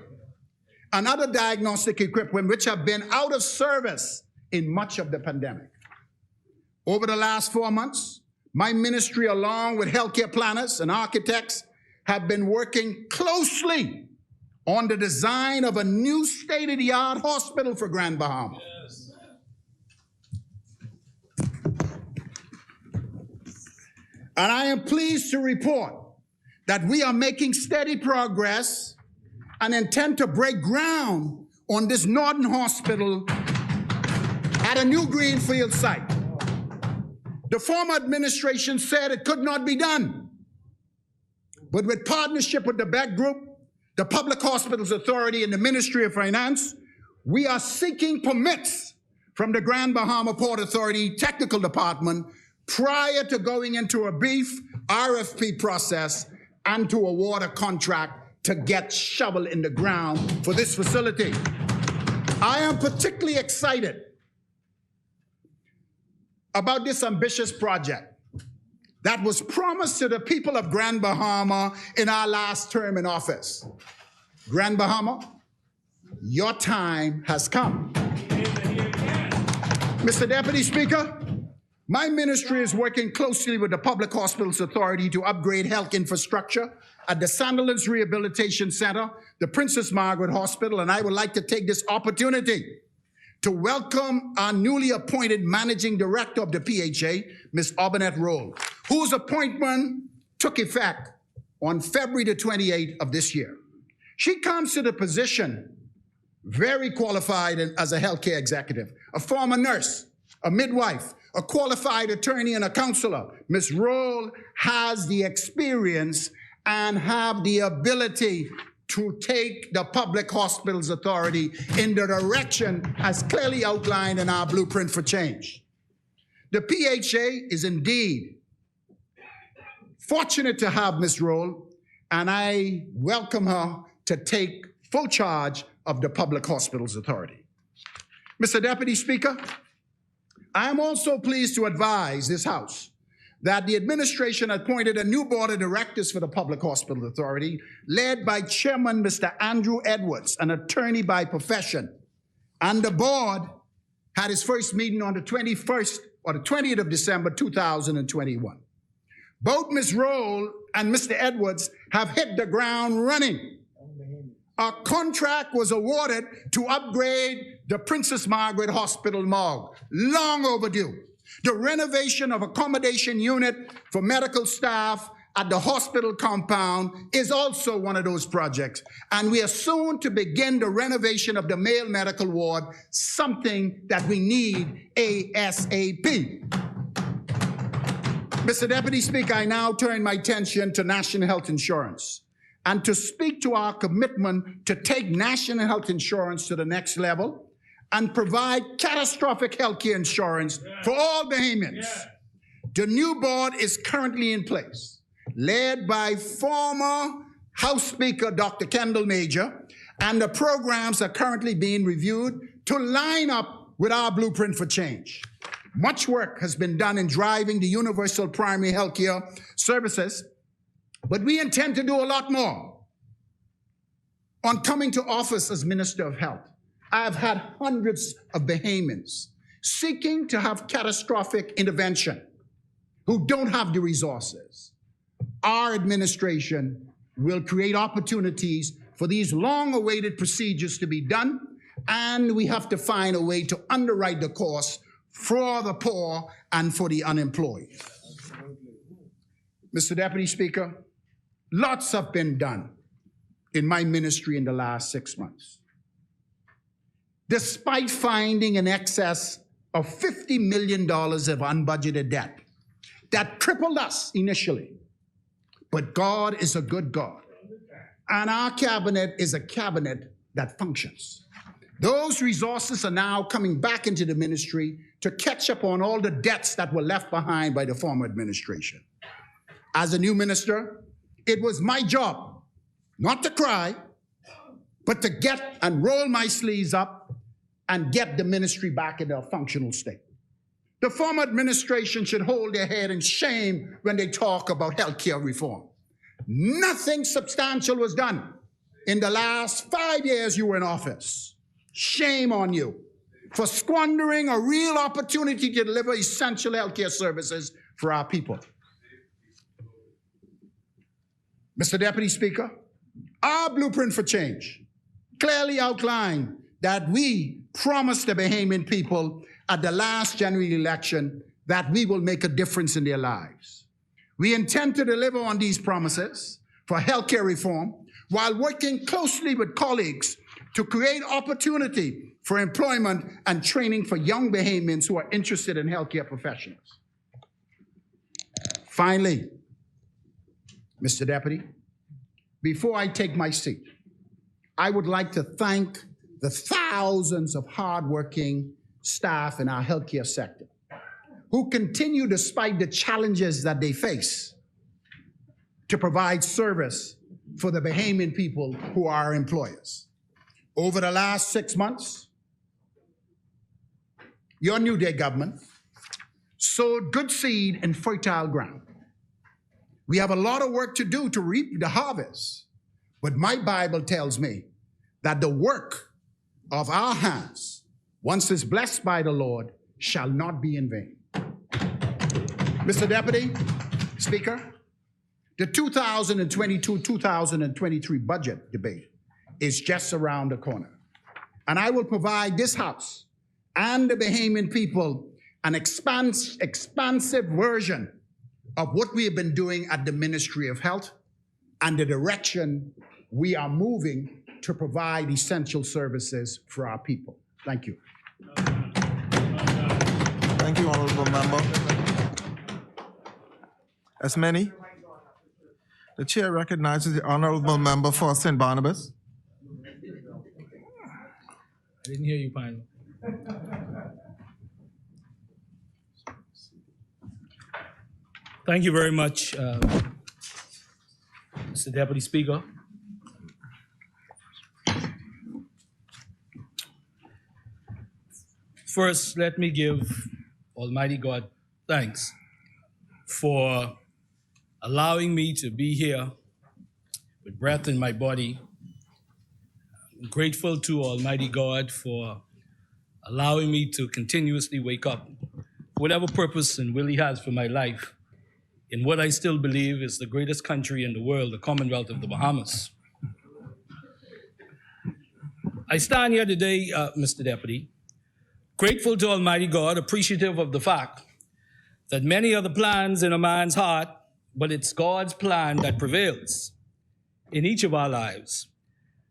and other diagnostic equipment which have been out of service in much of the pandemic. Over the last 4 months, my ministry, along with healthcare planners and architects, have been working closely on the design of a new state-of-the-art hospital for Grand Bahama. Yes. And I am pleased to report that we are making steady progress and intend to break ground on this Northern Hospital at a new greenfield site. The former administration said it could not be done, but with partnership with the Beck Group, the Public Hospitals Authority, and the Ministry of Finance, we are seeking permits from the Grand Bahama Port Authority Technical Department prior to going into a brief RFP process and to award a contract to get shovel in the ground for this facility. I am particularly excited about this ambitious project that was promised to the people of Grand Bahama in our last term in office. Grand Bahama, your time has come. Mr. Deputy Speaker, my ministry is working closely with the Public Hospitals Authority to upgrade health infrastructure at the Sandilands Rehabilitation Center, the Princess Margaret Hospital, and I would like to take this opportunity to welcome our newly appointed Managing Director of the PHA, Ms. Aubenette Roll, whose appointment took effect on February the 28th of this year. She comes to the position very qualified as a healthcare executive, a former nurse, a midwife, a qualified attorney, and a counselor. Ms. Roll has the experience and have the ability to take the Public Hospitals Authority in the direction as clearly outlined in our blueprint for change. The PHA is indeed fortunate to have Ms. Roll, and I welcome her to take full charge of the Public Hospitals Authority. Mr. Deputy Speaker, I am also pleased to advise this House that the administration appointed a new board of directors for the Public Hospital Authority, led by Chairman Mr. Andrew Edwards, an attorney by profession. And the board had its first meeting on the 21st or the 20th of December, 2021. Both Ms. Roll and Mr. Edwards have hit the ground running. A contract was awarded to upgrade the Princess Margaret Hospital morgue, long overdue. The renovation of accommodation unit for medical staff at the hospital compound is also one of those projects. And we are soon to begin the renovation of the male medical ward, something that we need ASAP. Mr. Deputy Speaker, I now turn my attention to national health insurance and to speak to our commitment to take national health insurance to the next level and provide catastrophic health care insurance for all Bahamians. The new board is currently in place, led by former House Speaker Dr. Kendall Major, and the programs are currently being reviewed to line up with our blueprint for change. Much work has been done in driving the universal primary health care services, but we intend to do a lot more. On coming to office as Minister of Health, I have had hundreds of Bahamians seeking to have catastrophic intervention who don't have the resources. Our administration will create opportunities for these long-awaited procedures to be done, and we have to find a way to underwrite the cost for the poor and for the unemployed. Mr. Deputy Speaker, lots have been done in my ministry in the last 6 months. Despite finding in excess of $50 million of unbudgeted debt that crippled us initially, but God is a good God, and our cabinet is a cabinet that functions. Those resources are now coming back into the ministry to catch up on all the debts that were left behind by the former administration. As a new minister, it was my job not to cry, but to get and roll my sleeves up and get the ministry back in a functional state. The former administration should hold their head in shame when they talk about healthcare reform. Nothing substantial was done in the last 5 years you were in office. Shame on you for squandering a real opportunity to deliver essential healthcare services for our people. Mr. Deputy Speaker, our blueprint for change clearly outlined that we promised the Bahamian people at the last general election that we will make a difference in their lives. We intend to deliver on these promises for healthcare reform while working closely with colleagues to create opportunity for employment and training for young Bahamians who are interested in healthcare professionals. Finally, Mr. Deputy, before I take my seat, I would like to thank the thousands of hardworking staff in our healthcare sector who continue, despite the challenges that they face, to provide service for the Bahamian people who are our employers. Over the last 6 months, your New Day government sowed good seed in fertile ground. We have a lot of work to do to reap the harvest, but my Bible tells me that the work of our hands, once it's blessed by the Lord, shall not be in vain. Mr. Deputy Speaker, the 2022-2023 budget debate is just around the corner. And I will provide this House and the Bahamian people an expansive version of what we have been doing at the Ministry of Health and the direction we are moving to provide essential services for our people. Thank you. Thank you, Honorable Member. As many, the Chair recognizes the Honorable Member for St. Barnabas. I didn't hear you, Pine. Thank you very much, Mr. Deputy Speaker. First, let me give Almighty God thanks for allowing me to be here with breath in my body. I'm grateful to Almighty God for allowing me to continuously wake up, whatever purpose and will He has for my life, in what I still believe is the greatest country in the world, the Commonwealth of the Bahamas. I stand here today, Mr. Deputy, grateful to Almighty God, appreciative of the fact that many are the plans in a man's heart, but it's God's plan that prevails in each of our lives.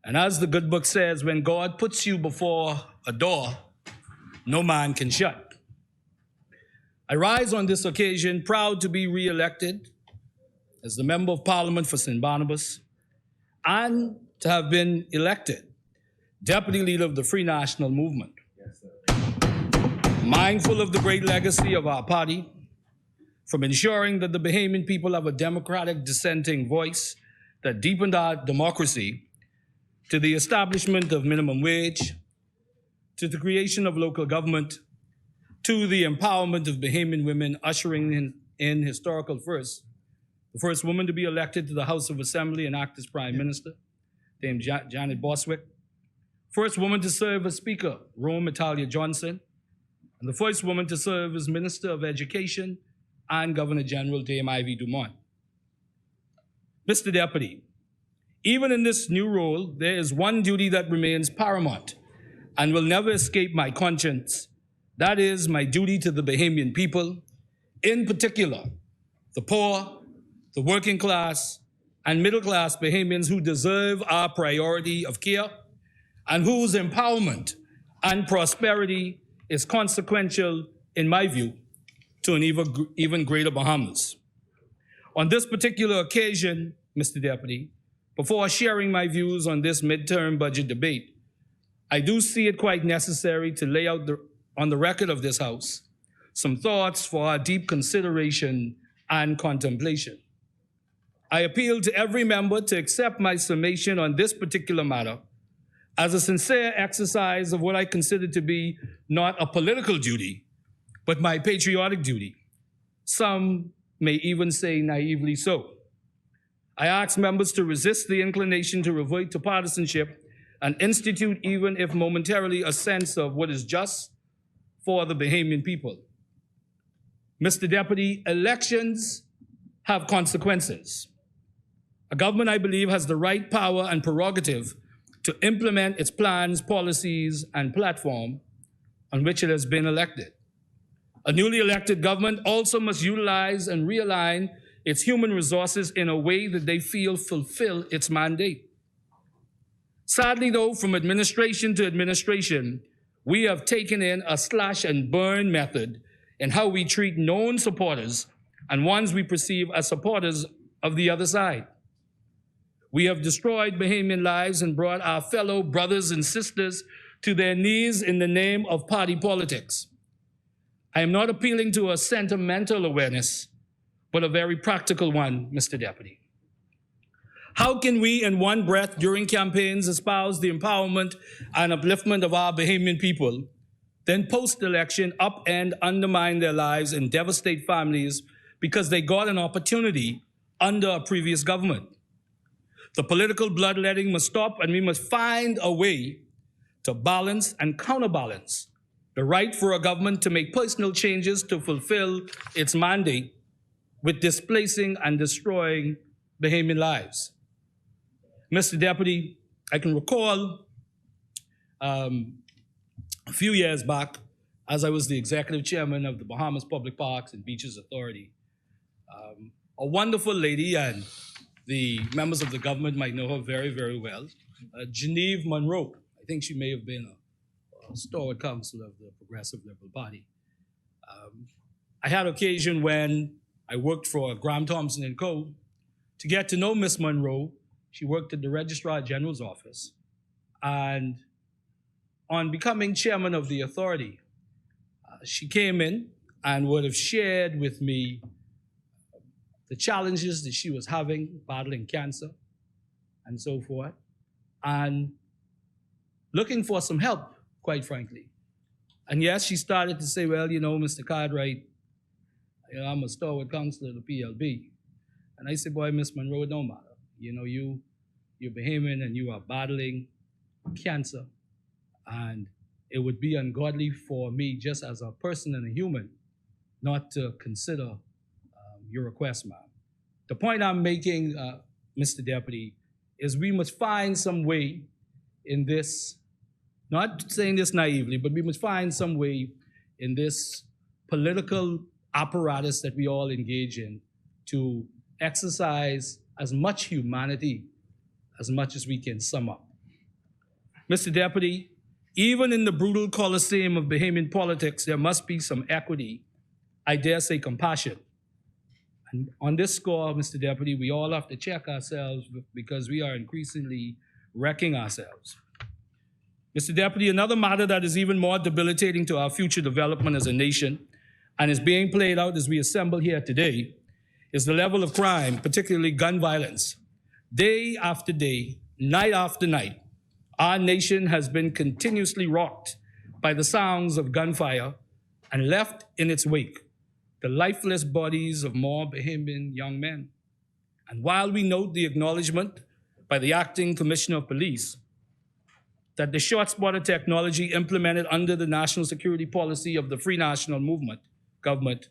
And as the good book says, when God puts you before a door, no man can shut. I rise on this occasion proud to be re-elected as the Member of Parliament for St. Barnabas and to have been elected Deputy Leader of the Free National Movement. Mindful of the great legacy of our party, from ensuring that the Bahamian people have a democratic dissenting voice that deepened our democracy, to the establishment of minimum wage, to the creation of local government, to the empowerment of Bahamian women, ushering in historical first, the first woman to be elected to the House of Assembly and act as Prime Minister, Dame Janet Boswick, first woman to serve as Speaker, Rome Italia Johnson, and the first woman to serve as Minister of Education and Governor General, Dame Ivy Dumont. Mr. Deputy, even in this new role, there is one duty that remains paramount and will never escape my conscience. That is my duty to the Bahamian people, in particular, the poor, the working class, and middle class Bahamians who deserve our priority of care and whose empowerment and prosperity is consequential, in my view, to an even greater Bahamas. On this particular occasion, Mr. Deputy, before sharing my views on this midterm budget debate, I do see it quite necessary to lay out on the record of this House some thoughts for our deep consideration and contemplation. I appeal to every member to accept my summation on this particular matter as a sincere exercise of what I consider to be not a political duty, but my patriotic duty. Some may even say naively so. I ask members to resist the inclination to revert to partisanship and institute, even if momentarily, a sense of what is just for the Bahamian people. Mr. Deputy, elections have consequences. A government, I believe, has the right power and prerogative to implement its plans, policies, and platform on which it has been elected. A newly elected government also must utilize and realign its human resources in a way that they feel fulfill its mandate. Sadly, though, from administration to administration, we have taken in a slash and burn method in how we treat known supporters and ones we perceive as supporters of the other side. We have destroyed Bahamian lives and brought our fellow brothers and sisters to their knees in the name of party politics. I am not appealing to a sentimental awareness, but a very practical one, Mr. Deputy. How can we, in one breath, during campaigns, espouse the empowerment and upliftment of our Bahamian people, then post-election upend, undermine their lives, and devastate families because they got an opportunity under a previous government? The political bloodletting must stop, and we must find a way to balance and counterbalance the right for a government to make personal changes to fulfill its mandate with displacing and destroying Bahamian lives. Mr. Deputy, I can recall a few years back, as I was the executive chairman of the Bahamas Public Parks and Beaches Authority, a wonderful lady, and the members of the government might know her very, very well, Genevieve Monroe. I think she may have been a stalwart councillor of the Progressive Liberal Party. I had occasion when I worked for Graham Thompson & Co. to get to know Miss Monroe. She worked at the Registrar General's office. And on becoming chairman of the authority, she came in and would have shared with me the challenges that she was having, battling cancer and so forth, and looking for some help, quite frankly. And yes, she started to say, well, you know, Mr. Cartwright, I'm a stalwart councillor of the PLB. And I said, boy, Miss Monroe, it don't matter. You know, you're Bahamian and you are battling cancer. And it would be ungodly for me, just as a person and a human, not to consider your request, ma'am. The point I'm making, Mr. Deputy, is we must find some way in this, not saying this naively, but we must find some way in this political apparatus that we all engage in to exercise as much humanity as much as we can sum up. Mr. Deputy, even in the brutal coliseum of Bahamian politics, there must be some equity I dare say compassion. And on this score, Mr. Deputy, we all have to check ourselves because we are increasingly wrecking ourselves. Mr. Deputy, another matter that is even more debilitating to our future development as a nation and is being played out as we assemble here today is the level of crime, particularly gun violence. Day after day, night after night, our nation has been continuously rocked by the sounds of gunfire and left in its wake the lifeless bodies of more Bahamian young men. And while we note the acknowledgement by the acting commissioner of police that the short-spotter technology implemented under the national security policy of the Free National Movement government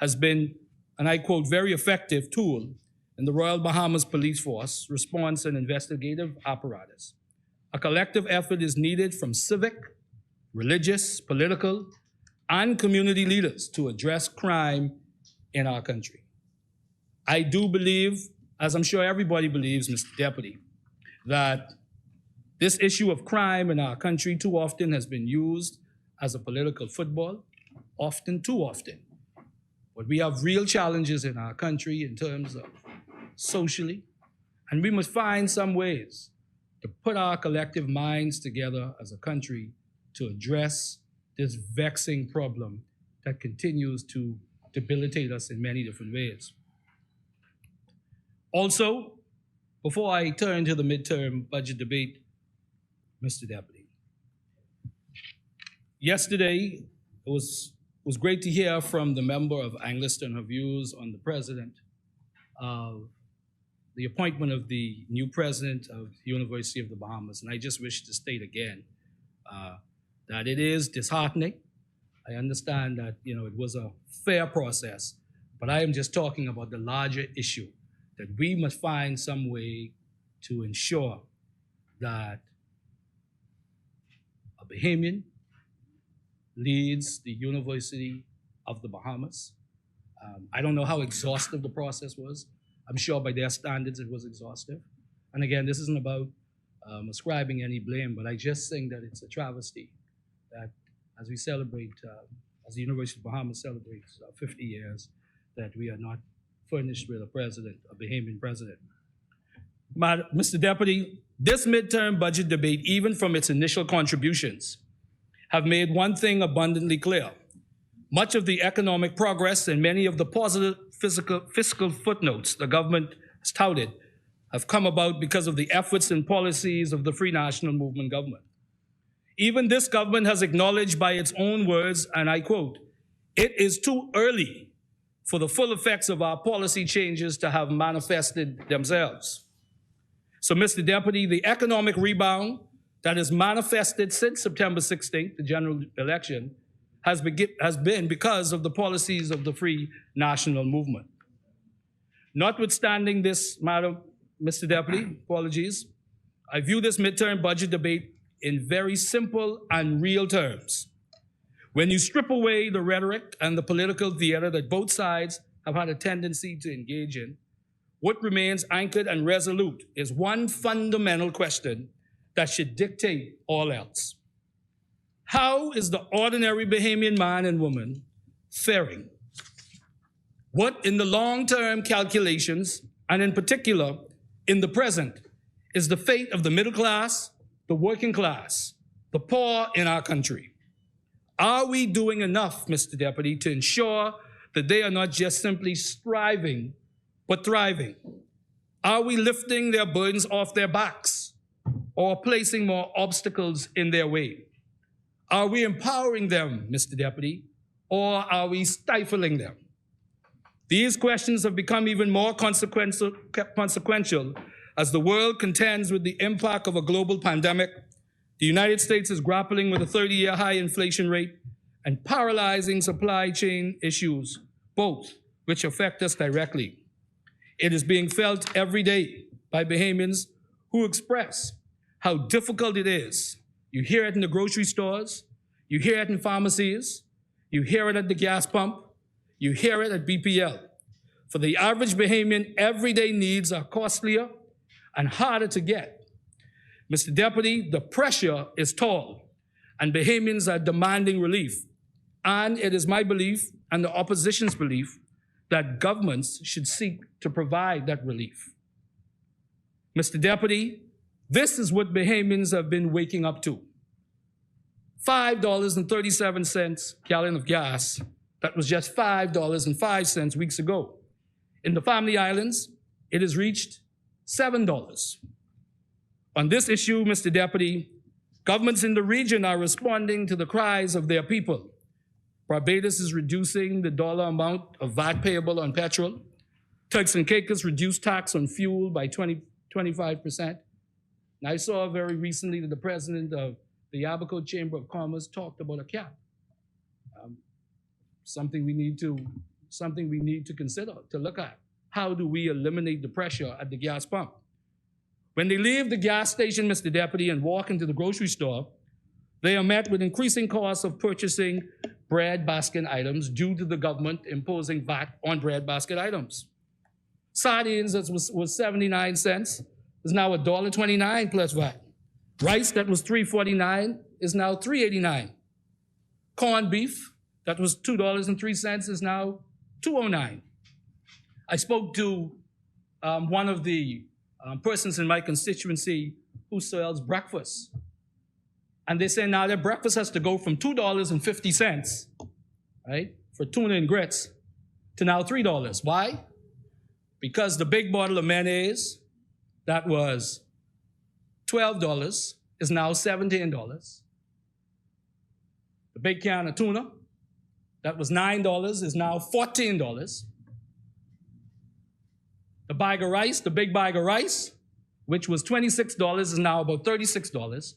has been, and I quote, very effective tool in the Royal Bahamas Police Force response and investigative apparatus. A collective effort is needed from civic, religious, political, and community leaders to address crime in our country. I do believe, as I'm sure everybody believes, Mr. Deputy, that this issue of crime in our country too often has been used as a political football, often too often. But we have real challenges in our country in terms of socially, and we must find some ways to put our collective minds together as a country to address this vexing problem that continues to debilitate us in many different ways. Also, before I turn to the midterm budget debate, Mr. Deputy, yesterday it was great to hear from the member of Angliston her views on the president of the appointment of the new president of the University of the Bahamas. And I just wish to state again that it is disheartening. I understand that it was a fair process, but I am just talking about the larger issue that we must find some way to ensure that a Bahamian leads the University of the Bahamas. I don't know how exhaustive the process was. I'm sure by their standards it was exhaustive. And again, this isn't about ascribing any blame, but I just think that it's a travesty that as we celebrate, as the University of the Bahamas celebrates 50 years, that we are not furnished with a president, a Bahamian president. Mr. Deputy, this midterm budget debate, even from its initial contributions, have made one thing abundantly clear. Much of the economic progress and many of the positive fiscal footnotes the government has touted have come about because of the efforts and policies of the Free National Movement government. Even this government has acknowledged by its own words, and I quote, "It is too early for the full effects of our policy changes to have manifested themselves." So, Mr. Deputy, the economic rebound that has manifested since September 16th, the general election, has been because of the policies of the Free National Movement. Notwithstanding this matter, Mr. Deputy, apologies, I view this midterm budget debate in very simple and real terms. When you strip away the rhetoric and the political theater that both sides have had a tendency to engage in, what remains anchored and resolute is one fundamental question that should dictate all else. How is the ordinary Bahamian man and woman faring? What in the long-term calculations, and in particular in the present, is the fate of the middle class, the working class, the poor in our country? Are we doing enough, Mr. Deputy, to ensure that they are not just simply striving, but thriving? Are we lifting their burdens off their backs or placing more obstacles in their way? Are we empowering them, Mr. Deputy, or are we stifling them? These questions have become even more consequential as the world contends with the impact of a global pandemic. The United States is grappling with a 30-year high inflation rate and paralyzing supply chain issues, both which affect us directly. It is being felt every day by Bahamians who express how difficult it is. You hear it in the grocery stores, you hear it in pharmacies, you hear it at the gas pump, you hear it at BPL. For the average Bahamian, everyday needs are costlier and harder to get. Mr. Deputy, the pressure is tall, and Bahamians are demanding relief. And it is my belief and the opposition's belief that governments should seek to provide that relief. Mr. Deputy, this is what Bahamians have been waking up to. $5.37 gallon of gas. That was just $5.05 weeks ago. In the Family Islands, it has reached $7. On this issue, Mr. Deputy, governments in the region are responding to the cries of their people. Barbados is reducing the dollar amount of VAT payable on petrol. Turks and Caicos reduced tax on fuel by 25%. And I saw very recently that the president of the Abaco Chamber of Commerce talked about a cap. Something we need to consider, to look at. How do we eliminate the pressure at the gas pump? When they leave the gas station, Mr. Deputy, and walk into the grocery store, they are met with increasing costs of purchasing bread basket items due to the government imposing VAT on bread basket items. Sardines that was 79 cents is now $1.29 plus VAT. Rice that was $3.49 is now $3.89. Corned beef that was $2.03 is now $2.09. I spoke to one of the persons in my constituency who sells breakfast. And they say now their breakfast has to go from $2.50, right, for tuna and grits, to now $3. Why? Because the big bottle of mayonnaise that was $12 is now $17. The big can of tuna that was $9 is now $14. The bag of rice, the big bag of rice, which was $26, is now about $36.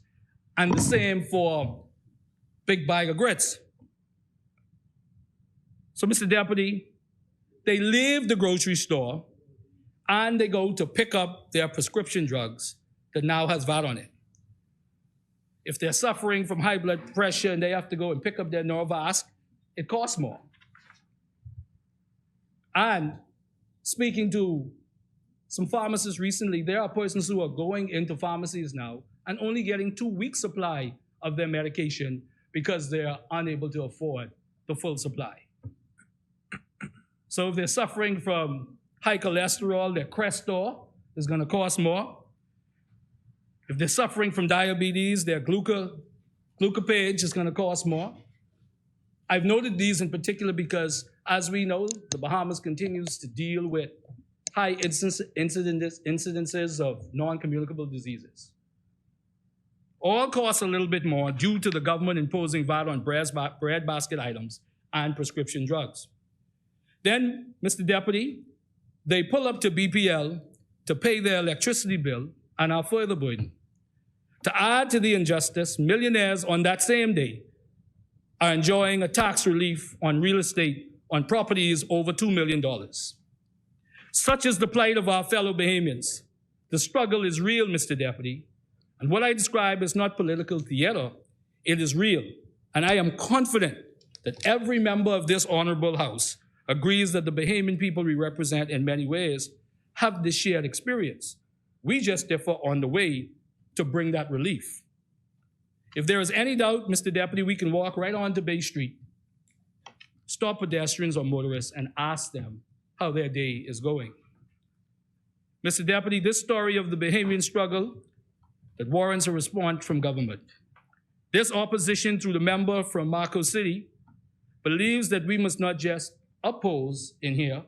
And the same for big bag of grits. So, Mr. Deputy, they leave the grocery store and they go to pick up their prescription drugs that now has VAT on it. If they're suffering from high blood pressure and they have to go and pick up their Norvasc, it costs more. And speaking to some pharmacists recently, there are persons who are going into pharmacies now and only getting 2 weeks' supply of their medication because they are unable to afford the full supply. So if they're suffering from high cholesterol, their Crestor is going to cost more. If they're suffering from diabetes, their glucopage is going to cost more. I've noted these in particular because, as we know, the Bahamas continues to deal with high incidences of non-communicable diseases. All cost a little bit more due to the government imposing VAT on bread basket items and prescription drugs. Then, Mr. Deputy, they pull up to BPL to pay their electricity bill and are further burdened. To add to the injustice, millionaires on that same day are enjoying a tax relief on real estate on properties over $2 million. Such is the plight of our fellow Bahamians. The struggle is real, Mr. Deputy, and what I describe is not political theater, it is real. And I am confident that every member of this honorable House agrees that the Bahamian people we represent in many ways have this shared experience. We just differ on the way to bring that relief. If there is any doubt, Mr. Deputy, we can walk right on to Bay Street, stop pedestrians or motorists, and ask them how their day is going. Mr. Deputy, this story of the Bahamian struggle that warrants a response from government. This opposition through the member from Marco City believes that we must not just oppose in here,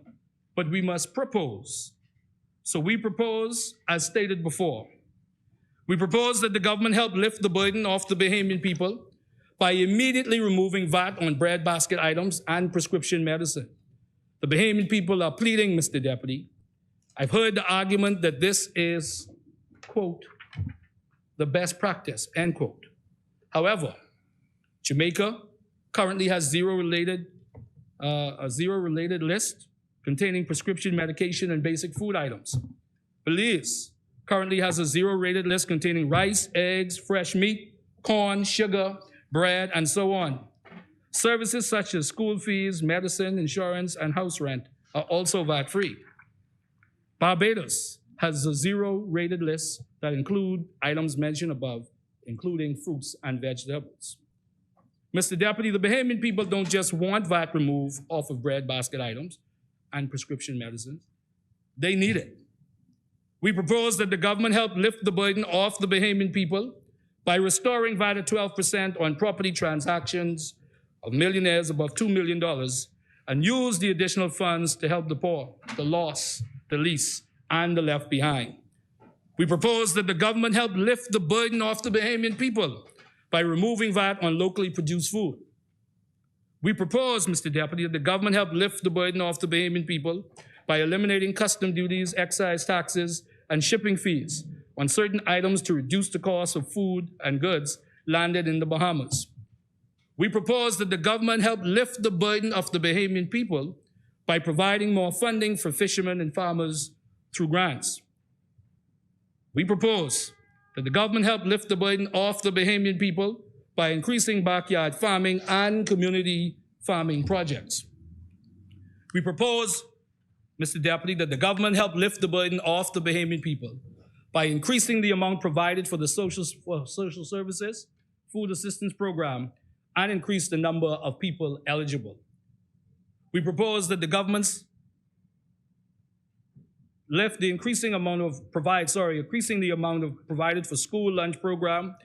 but we must propose. So we propose, as stated before, we propose that the government help lift the burden off the Bahamian people by immediately removing VAT on bread basket items and prescription medicine. The Bahamian people are pleading, Mr. Deputy. I've heard the argument that this is, quote, the best practice, end quote. However, Jamaica currently has a zero-related list containing prescription medication and basic food items. Belize currently has a zero-rated list containing rice, eggs, fresh meat, corn, sugar, bread, and so on. Services such as school fees, medicine, insurance, and house rent are also VAT-free. Barbados has a zero-rated list that include items mentioned above, including fruits and vegetables. Mr. Deputy, the Bahamian people don't just want VAT removed off of bread basket items and prescription medicines. They need it. We propose that the government help lift the burden off the Bahamian people by restoring VAT at 12% on property transactions of millionaires above $2 million and use the additional funds to help the poor, the lost, the least, and the left behind. We propose that the government help lift the burden off the Bahamian people by removing VAT on locally produced food. We propose, Mr. Deputy, that the government help lift the burden off the Bahamian people by eliminating custom duties, excise taxes, and shipping fees on certain items to reduce the cost of food and goods landed in the Bahamas. We propose that the government help lift the burden of the Bahamian people by providing more funding for fishermen and farmers through grants. We propose that the government help lift the burden off the Bahamian people by increasing backyard farming and community farming projects. We propose, Mr. Deputy, that the government help lift the burden off the Bahamian people by increasing the amount provided for the social services, food assistance program, and increase the number of people eligible. We propose that the governments lift the increasing the amount provided for school lunch program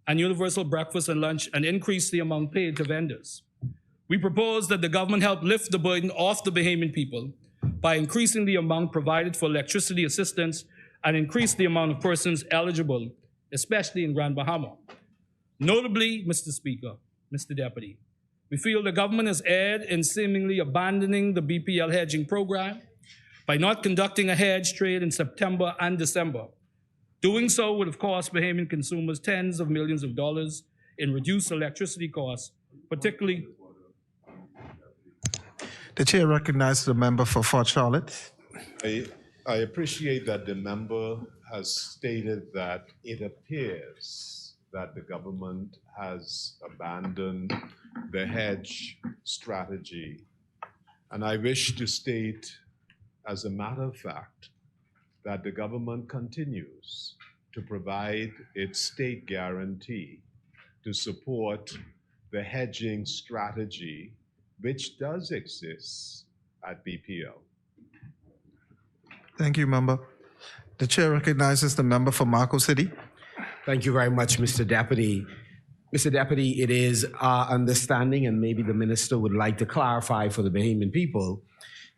and universal breakfast and lunch, and increase the amount paid to vendors. We propose that the government help lift the burden off the Bahamian people by increasing the amount provided for electricity assistance and increase the amount of persons eligible, especially in Grand Bahama. Notably, Mr. Speaker, Mr. Deputy, we feel the government has erred in seemingly abandoning the BPL hedging program by not conducting a hedge trade in September and December. Doing so would have cost Bahamian consumers tens of millions of dollars in reduced electricity costs, particularly. The chair recognizes the member for Fort Charlotte. I appreciate that the member has stated that it appears that the government has abandoned the hedge strategy. And I wish to state, as a matter of fact, that the government continues to provide its state guarantee to support the hedging strategy which does exist at BPL. Thank you, member. The chair recognizes the member for Marco City. Thank you very much, Mr. Deputy. Mr. Deputy, it is our understanding, and maybe the minister would like to clarify for the Bahamian people,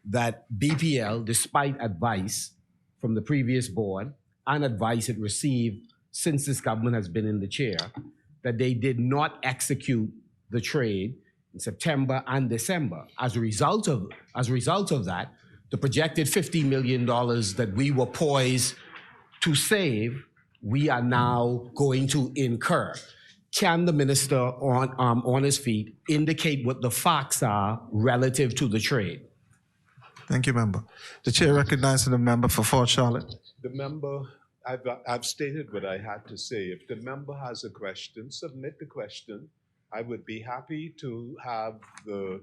that BPL, despite advice from the previous board and advice it received since this government has been in the chair, that they did not execute the trade in September and December. As a result of that, the projected $50 million that we were poised to save, we are now going to incur. Can the minister on his feet indicate what the facts are relative to the trade? Thank you, member. The chair recognizes the member for Fort Charlotte. The member, I've stated what I had to say. If the member has a question, submit the question. I would be happy to have the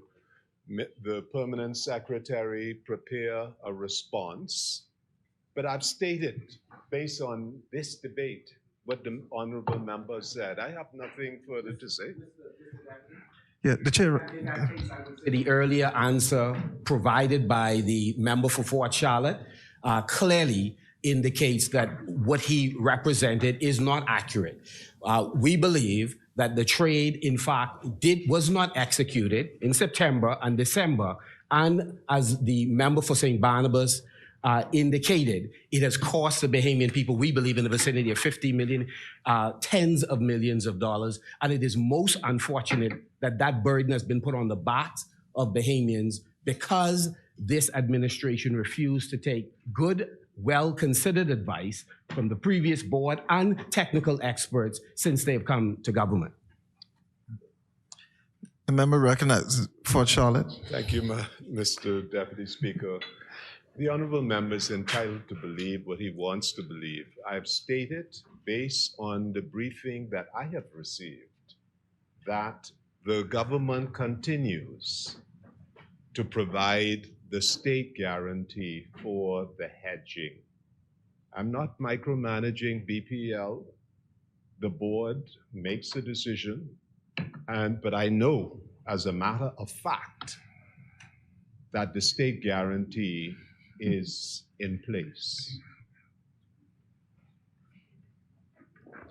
permanent secretary prepare a response. But I've stated, based on this debate, what the honorable member said. I have nothing further to say. Yeah, the chair. The earlier answer provided by the member for Fort Charlotte clearly indicates that what he represented is not accurate. We believe that the trade, in fact, was not executed in September and December, and as the member for St. Barnabas indicated, it has cost the Bahamian people, we believe, in the vicinity of 50 million, tens of millions of dollars, and it is most unfortunate that that burden has been put on the backs of Bahamians because this administration refused to take good, well-considered advice from the previous board and technical experts since they've come to government. The member recognizes Fort Charlotte. Thank you, Mr. Deputy Speaker. The honorable member is entitled to believe what he wants to believe. I've stated, based on the briefing that I have received, that the government continues to provide the state guarantee for the hedging. I'm not micromanaging BPL. the board makes a decision, but I know as a matter of fact that the state guarantee is in place.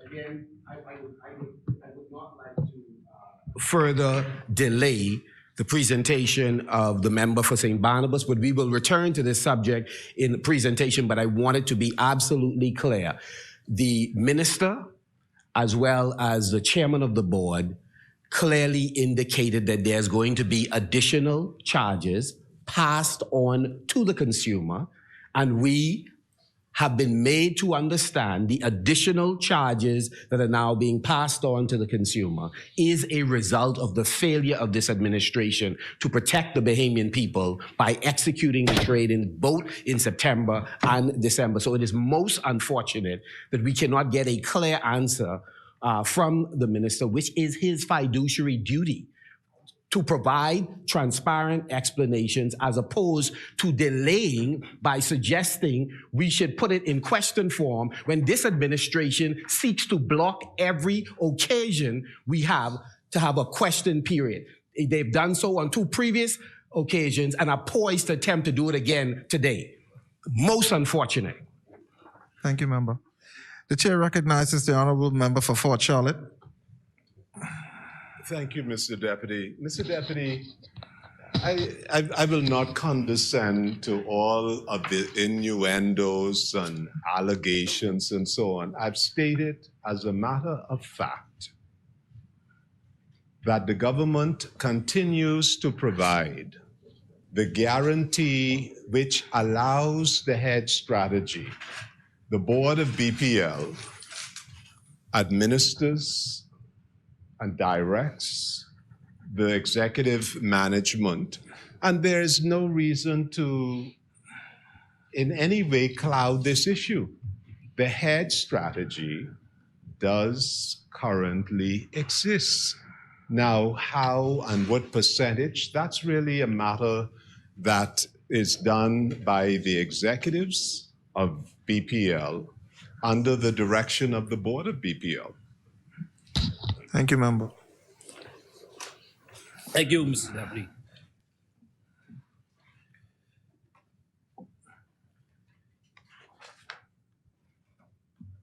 Again, I would not like to further delay the presentation of the member for St. Barnabas, but we will return to this subject in the presentation, but I wanted to be absolutely clear. The minister, as well as the chairman of the board, clearly indicated that there's going to be additional charges passed on to the consumer, and we have been made to understand the additional charges that are now being passed on to the consumer is a result of the failure of this administration to protect the Bahamian people by executing the trade-in both in September and December. So it is most unfortunate that we cannot get a clear answer from the minister, which is his fiduciary duty, to provide transparent explanations as opposed to delaying by suggesting we should put it in question form when this administration seeks to block every occasion we have to have a question period. They've done so on 2 previous occasions and are poised to attempt to do it again today. Most unfortunate. Thank you, member. The chair recognizes the honorable member for Fort Charlotte. Thank you, Mr. Deputy. Mr. Deputy, I will not condescend to all of the innuendos and allegations and so on. I've stated as a matter of fact that the government continues to provide the guarantee which allows the hedge strategy. The board of BPL administers and directs the executive management. And there is no reason to in any way cloud this issue. The hedge strategy does currently exist. Now, how and what percentage, that's really a matter that is done by the executives of BPL under the direction of the board of BPL. Thank you, member. Thank you, Mr. Deputy.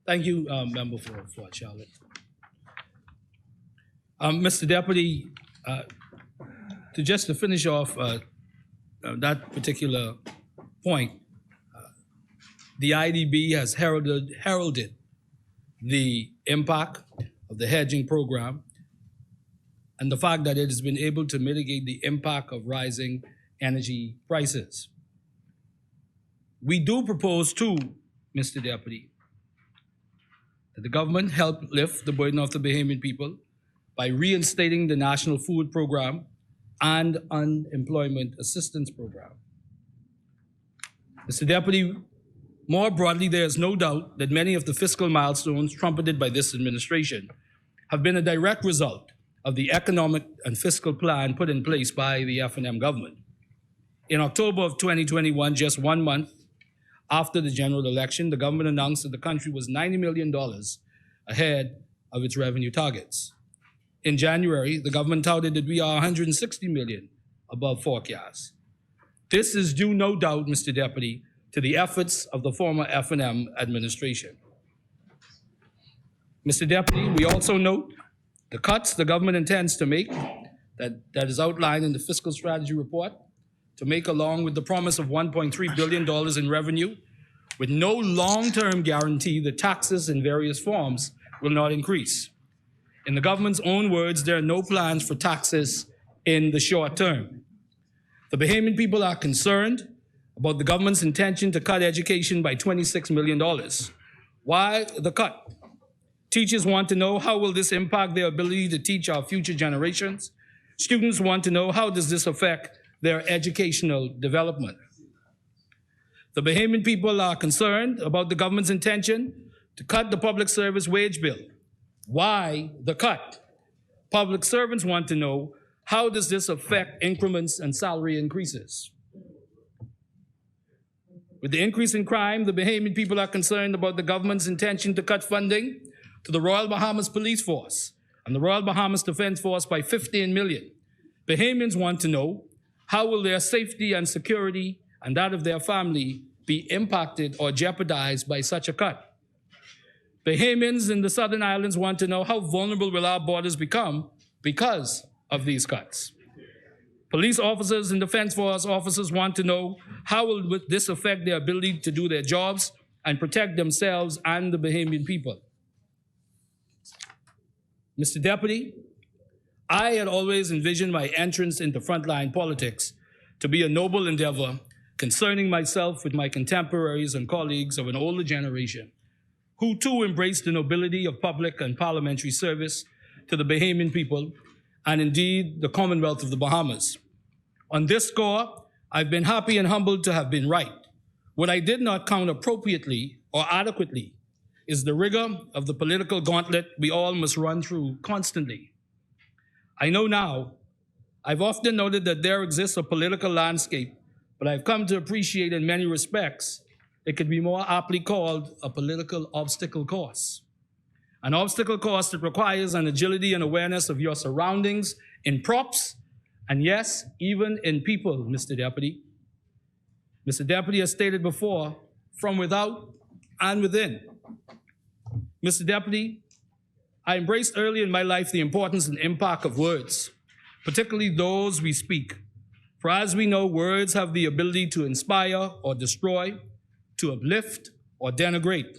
Thank you, member for Fort Charlotte. Mr. Deputy, to finish off that particular point, the IDB has heralded the impact of the hedging program and the fact that it has been able to mitigate the impact of rising energy prices. We do propose too, Mr. Deputy, that the government help lift the burden of the Bahamian people by reinstating the National Food Program and Unemployment Assistance Program. Mr. Deputy, more broadly, there is no doubt that many of the fiscal milestones trumpeted by this administration have been a direct result of the economic and fiscal plan put in place by the F&M government. In October of 2021, just 1 month after the general election, the government announced that the country was $90 million ahead of its revenue targets. In January, the government touted that we are $160 million above forecast. This is due, no doubt, Mr. Deputy, to the efforts of the former F&M administration. Mr. Deputy, we also note the cuts the government intends to make that is outlined in the fiscal strategy report to make, along with the promise of $1.3 billion in revenue, with no long-term guarantee that taxes in various forms will not increase. In the government's own words, there are no plans for taxes in the short term. The Bahamian people are concerned about the government's intention to cut education by $26 million. Why the cut? Teachers want to know, how will this impact their ability to teach our future generations? Students want to know, how does this affect their educational development? The Bahamian people are concerned about the government's intention to cut the public service wage bill. Why the cut? Public servants want to know, how does this affect increments and salary increases? With the increase in crime, the Bahamian people are concerned about the government's intention to cut funding to the Royal Bahamas Police Force and the Royal Bahamas Defense Force by $15 million. Bahamians want to know, how will their safety and security and that of their family be impacted or jeopardized by such a cut? Bahamians in the Southern Islands want to know, how vulnerable will our borders become because of these cuts? Police officers and Defense Force officers want to know, how will this affect their ability to do their jobs and protect themselves and the Bahamian people? Mr. Deputy, I had always envisioned my entrance into frontline politics to be a noble endeavor, concerning myself with my contemporaries and colleagues of an older generation, who too embraced the nobility of public and parliamentary service to the Bahamian people, and indeed the Commonwealth of the Bahamas. On this score, I've been happy and humbled to have been right. What I did not count appropriately or adequately is the rigor of the political gauntlet we all must run through constantly. I know now, I've often noted that there exists a political landscape, but I've come to appreciate in many respects it could be more aptly called a political obstacle course. An obstacle course that requires an agility and awareness of your surroundings in props, and yes, even in people, Mr. Deputy. Mr. Deputy, as stated before, from without and within. Mr. Deputy, I embraced early in my life the importance and impact of words, particularly those we speak. For as we know, words have the ability to inspire or destroy, to uplift or denigrate.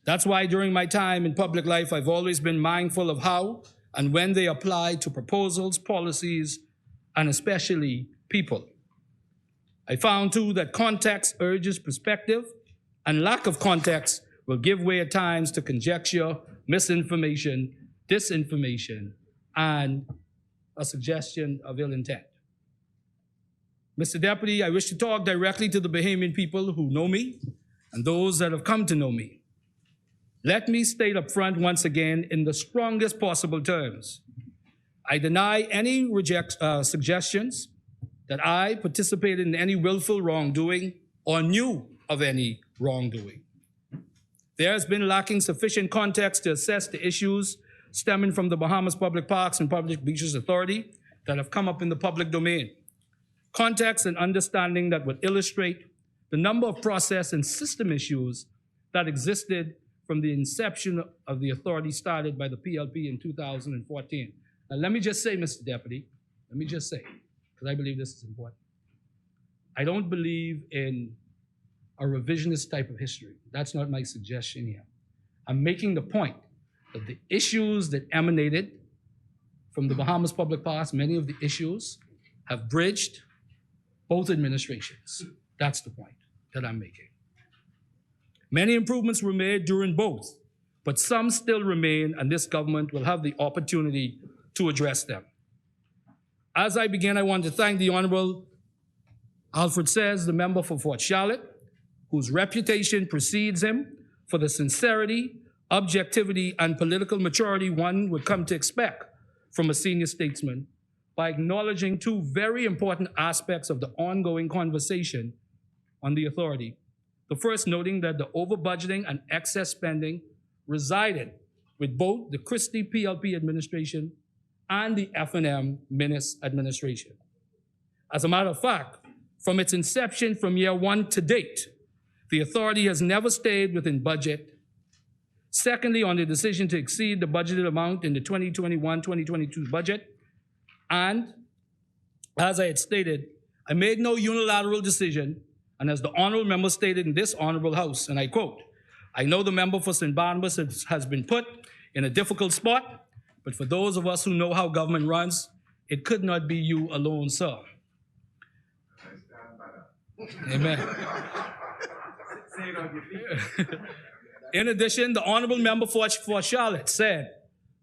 That's why during my time in public life, I've always been mindful of how and when they apply to proposals, policies, and especially people. I found too that context urges perspective, and lack of context will give way at times to conjecture, misinformation, disinformation, and a suggestion of ill intent. Mr. Deputy, I wish to talk directly to the Bahamian people who know me and those that have come to know me. Let me state up front once again in the strongest possible terms, I deny any suggestions that I participated in any willful wrongdoing or knew of any wrongdoing. There has been lacking sufficient context to assess the issues stemming from the Bahamas Public Parks and Public Beaches Authority that have come up in the public domain. Context and understanding that would illustrate the number of process and system issues that existed from the inception of the authority started by the PLP in 2014. Now, let me just say, Mr. Deputy, because I believe this is important. I don't believe in a revisionist type of history. That's not my suggestion here. I'm making the point that the issues that emanated from the Bahamas Public Parks, many of the issues have bridged both administrations. That's the point that I'm making. Many improvements were made during both, but some still remain, and this government will have the opportunity to address them. As I begin, I want to thank the Honorable Alfred Says, the member for Fort Charlotte, whose reputation precedes him for the sincerity, objectivity, and political maturity one would come to expect from a senior statesman, by acknowledging two very important aspects of the ongoing conversation on the authority. The first noting that the over-budgeting and excess spending resided with both the Christie PLP administration and the F&M Minnis administration. As a matter of fact, from its inception from year one to date, the authority has never stayed within budget. Secondly, on the decision to exceed the budgeted amount in the 2021-2022 budget, and as I had stated, I made no unilateral decision, and as the honorable member stated in this honorable house, and I quote, I know the member for St. Barnabas has been put in a difficult spot, but for those of us who know how government runs, it could not be you alone, sir. Amen. In addition, the honorable member for Charlotte said,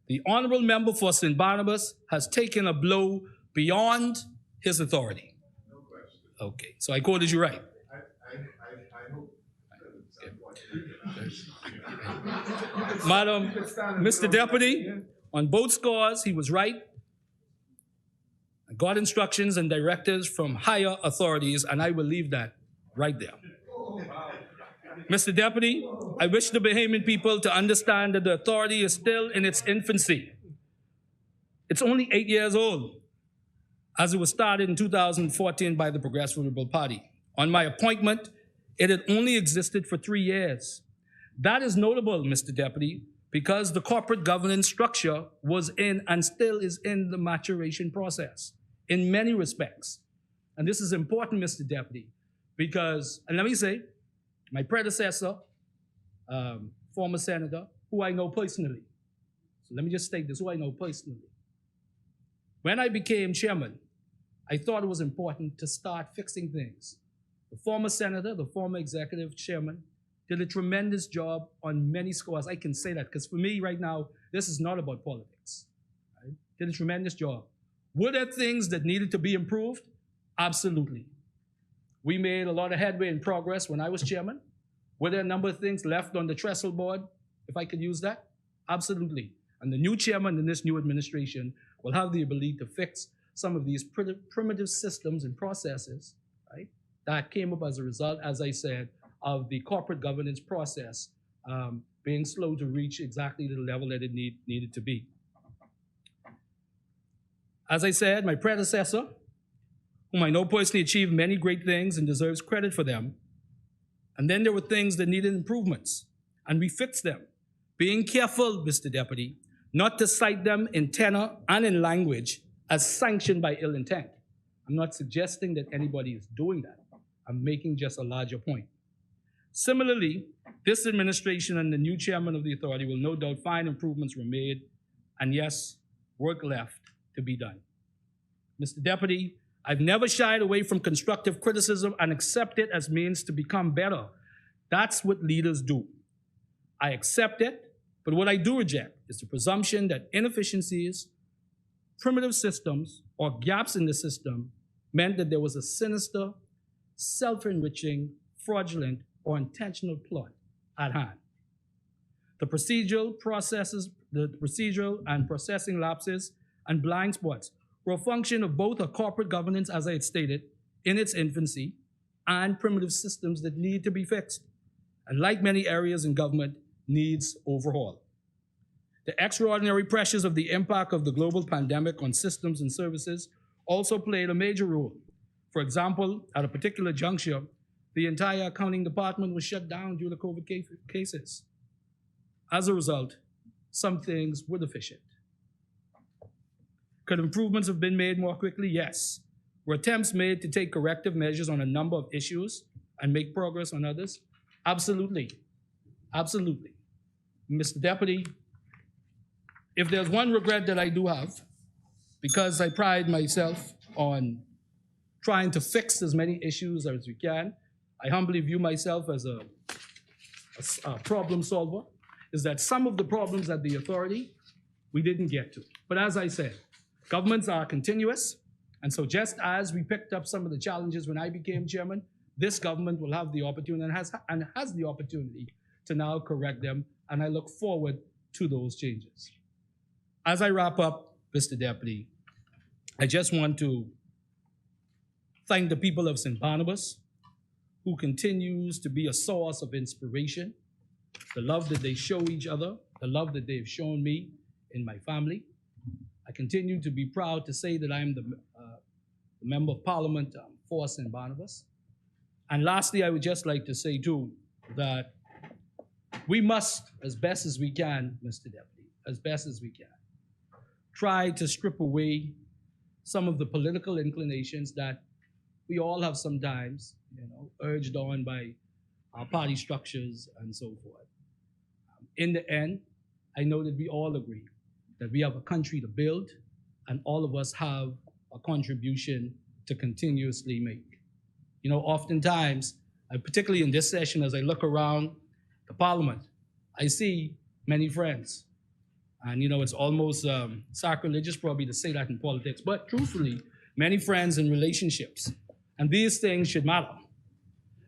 the honorable member for St. Barnabas has taken a blow beyond his authority. No question. Okay, so I quoted you right. I hope. Madam, Mr. Deputy, on both scores, he was right. I got instructions and directives from higher authorities, and I will leave that right there. Mr. Deputy, I wish the Bahamian people to understand that the authority is still in its infancy. It's only 8 years old, as it was started in 2014 by the Progressive Liberal Party. On my appointment, it had only existed for 3 years. That is notable, Mr. Deputy, because the corporate governance structure was in and still is in the maturation process in many respects. And this is important, Mr. Deputy, because, and let me say, my predecessor, former senator, who I know personally, so let me just state this, who I know personally. When I became chairman, I thought it was important to start fixing things. The former senator, the former executive chairman, did a tremendous job on many scores. I can say that because for me right now, this is not about politics. Right? Did a tremendous job. Were there things that needed to be improved? Absolutely. We made a lot of headway and progress when I was chairman. Were there a number of things left on the trestle board, if I could use that? Absolutely. And the new chairman in this new administration will have the ability to fix some of these primitive systems and processes, right, that came up as a result, as I said, of the corporate governance process being slow to reach exactly the level that it needed to be. As I said, my predecessor, whom I know personally, achieved many great things and deserves credit for them. And then there were things that needed improvements, and we fixed them. Being careful, Mr. Deputy, not to cite them in tenor and in language as sanctioned by ill intent. I'm not suggesting that anybody is doing that. I'm making just a larger point. Similarly, this administration and the new chairman of the authority will no doubt find improvements were made, and yes, work left to be done. Mr. Deputy, I've never shied away from constructive criticism and accept it as means to become better. That's what leaders do. I accept it, but what I do reject is the presumption that inefficiencies, primitive systems, or gaps in the system meant that there was a sinister, self-enriching, fraudulent, or intentional plot at hand. The procedural and processing lapses and blind spots were a function of both a corporate governance, as I had stated, in its infancy, and primitive systems that need to be fixed, and like many areas in government, needs overhaul. The extraordinary pressures of the impact of the global pandemic on systems and services also played a major role. For example, at a particular juncture, the entire accounting department was shut down due to COVID cases. As a result, some things were deficient. Could improvements have been made more quickly? Yes. Were attempts made to take corrective measures on a number of issues and make progress on others? Absolutely. Absolutely. Mr. Deputy, if there's one regret that I do have, because I pride myself on trying to fix as many issues as we can, I humbly view myself as a problem solver, is that some of the problems at the authority we didn't get to. But as I said, governments are continuous, and so just as we picked up some of the challenges when I became chairman, this government will have the opportunity and has the opportunity to now correct them, and I look forward to those changes. As I wrap up, Mr. Deputy, I just want to thank the people of St. Barnabas, who continues to be a source of inspiration, the love that they show each other, the love that they've shown me in my family. I continue to be proud to say that I'm the Member of Parliament for St. Barnabas. And lastly, I would just like to say too, that we must, as best as we can, Mr. Deputy, as best as we can, try to strip away some of the political inclinations that we all have sometimes, urged on by our party structures and so forth. In the end, I know that we all agree that we have a country to build, and all of us have a contribution to continuously make. Oftentimes, particularly in this session, as I look around the Parliament, I see many friends. And it's almost sacrilegious probably to say that in politics, but truthfully, many friends and relationships. And these things should matter.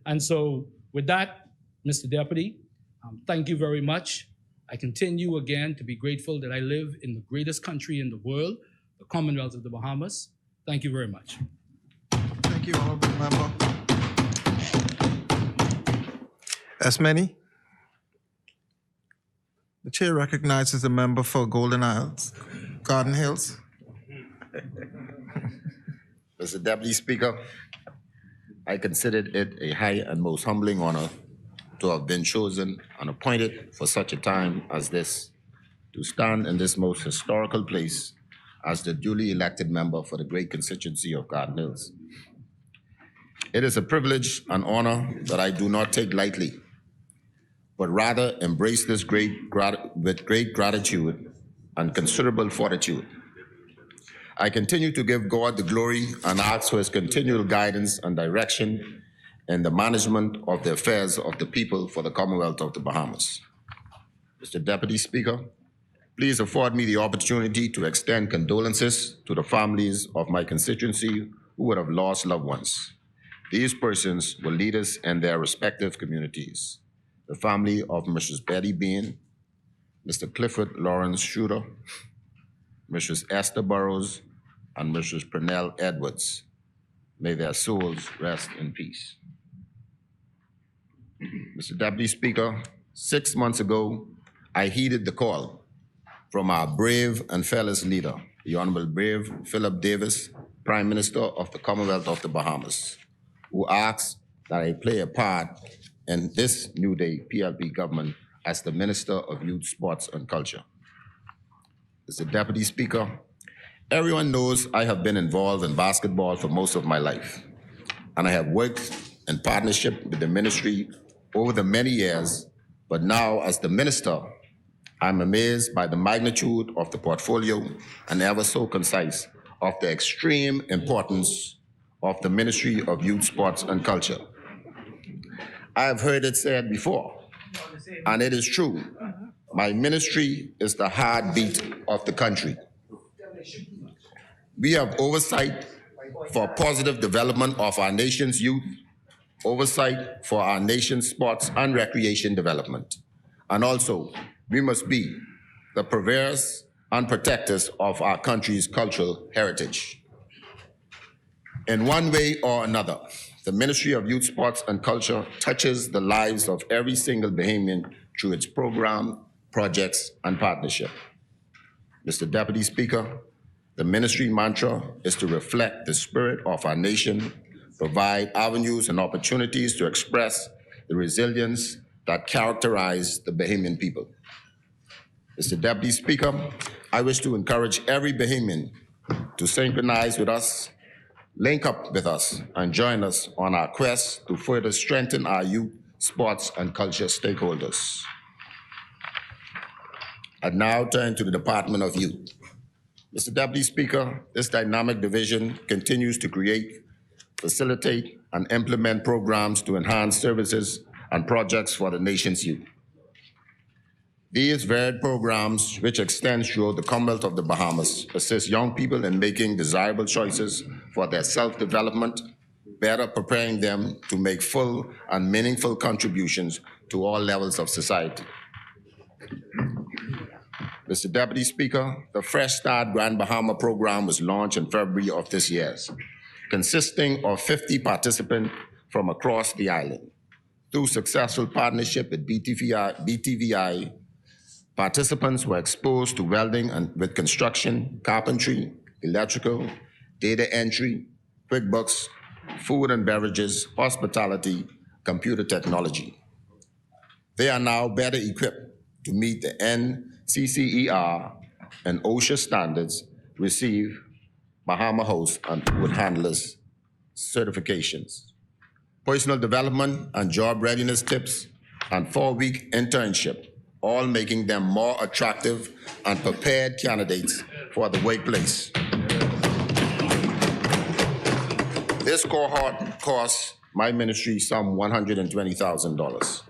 And so with that, Mr. Deputy, thank you very much. I continue again to be grateful that I live in the greatest country in the world, the Commonwealth of the Bahamas. Thank you very much. Thank you, Honorable Member. As many? The chair recognizes the member for Golden Isles, Garden Hills. Mr. Deputy Speaker, I considered it a high and most humbling honor to have been chosen and appointed for such a time as this to stand in this most historical place as the duly elected member for the great constituency of Garden Hills. It is a privilege and honor that I do not take lightly, but rather embrace this with great gratitude and considerable fortitude. I continue to give God the glory and ask for his continual guidance and direction in the management of the affairs of the people for the Commonwealth of the Bahamas. Mr. Deputy Speaker, please afford me the opportunity to extend condolences to the families of my constituency who would have lost loved ones. These persons were leaders in their respective communities. The family of Mrs. Betty Bean, Mr. Clifford Lawrence Shooter, Mrs. Esther Burrows, and Mrs. Pernell Edwards. May their souls rest in peace. Mr. Deputy Speaker, 6 months ago, I heeded the call from our brave and fearless leader, the Honorable Brave Philip Davis, Prime Minister of the Commonwealth of the Bahamas, who asked that I play a part in this new day PLP government as the Minister of Youth, Sports and Culture. Mr. Deputy Speaker, everyone knows I have been involved in basketball for most of my life, and I have worked in partnership with the ministry over the many years, but now as the minister, I'm amazed by the magnitude of the portfolio and ever so concise of the extreme importance of the Ministry of Youth, Sports and Culture. I have heard it said before, and it is true. My ministry is the heartbeat of the country. We have oversight for positive development of our nation's youth, oversight for our nation's sports and recreation development. And also, we must be the purveyors and protectors of our country's cultural heritage. In one way or another, the Ministry of Youth, Sports and Culture touches the lives of every single Bahamian through its program, projects, and partnership. Mr. Deputy Speaker, the ministry mantra is to reflect the spirit of our nation, provide avenues and opportunities to express the resilience that characterize the Bahamian people. Mr. Deputy Speaker, I wish to encourage every Bahamian to synchronize with us, link up with us, and join us on our quest to further strengthen our youth, sports, and culture stakeholders. I now turn to the Department of Youth. Mr. Deputy Speaker, this dynamic division continues to create, facilitate, and implement programs to enhance services and projects for the nation's youth. These varied programs, which extend throughout the Commonwealth of the Bahamas, assist young people in making desirable choices for their self-development, better preparing them to make full and meaningful contributions to all levels of society. Mr. Deputy Speaker, the Fresh Start Grand Bahama program was launched in February of this year, consisting of 50 participants from across the island. Through successful partnership with BTVI, participants were exposed to welding and with construction, carpentry, electrical, data entry, QuickBooks, food and beverages, hospitality, computer technology. They are now better equipped to meet the NCCER and OSHA standards, receive Bahama Host and Wood Handlers certifications, personal development and job readiness tips, and 4-week internship, all making them more attractive and prepared candidates for the workplace. This cohort costs my ministry some $120,000.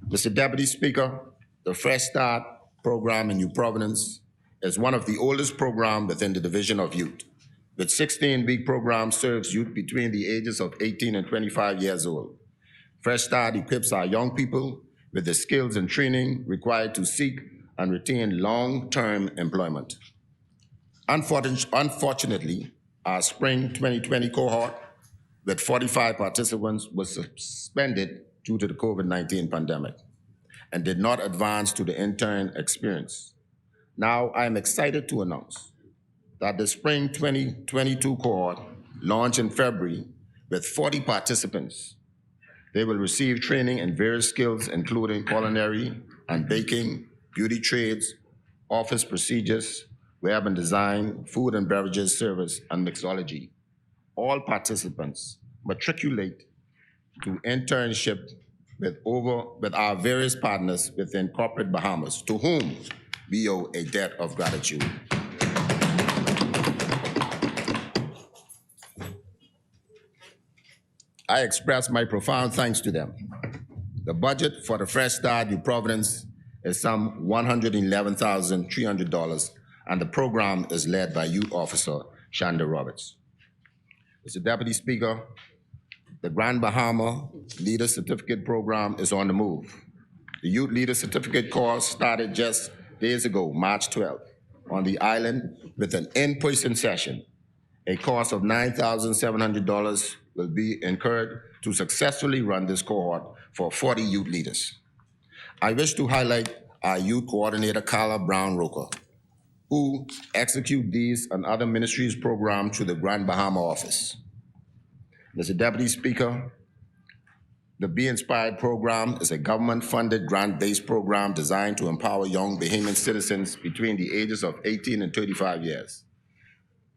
Mr. Deputy Speaker, the Fresh Start program in New Providence is one of the oldest programs within the Division of Youth. The 16-week program serves youth between the ages of 18 and 25 years old. Fresh Start equips our young people with the skills and training required to seek and retain long-term employment. Unfortunately, our spring 2020 cohort with 45 participants was suspended due to the COVID-19 pandemic. and did not advance to the intern experience. Now, I am excited to announce that the spring 2022 cohort launched in February with 40 participants. They will receive training in various skills, including culinary and baking, beauty trades, office procedures, web and design, food and beverages service, and mixology. All participants matriculate to internship with our various partners within corporate Bahamas, to whom we owe a debt of gratitude. I express my profound thanks to them. The budget for the Fresh Start U Providence is some $111,300, and the program is led by Youth Officer Shonda Roberts. Mr. Deputy Speaker, the Grand Bahama Leader Certificate Program is on the move. The Youth Leader Certificate course started just days ago, March 12th, on the island with an in-person session. A cost of $9,700 will be incurred to successfully run this cohort for 40 youth leaders. I wish to highlight our youth coordinator, Carla Brown-Roker, who execute these and other ministries programs through the Grand Bahama office. Mr. Deputy Speaker, the Be Inspired program is a government-funded grant-based program designed to empower young Bahamian citizens between the ages of 18 and 35 years.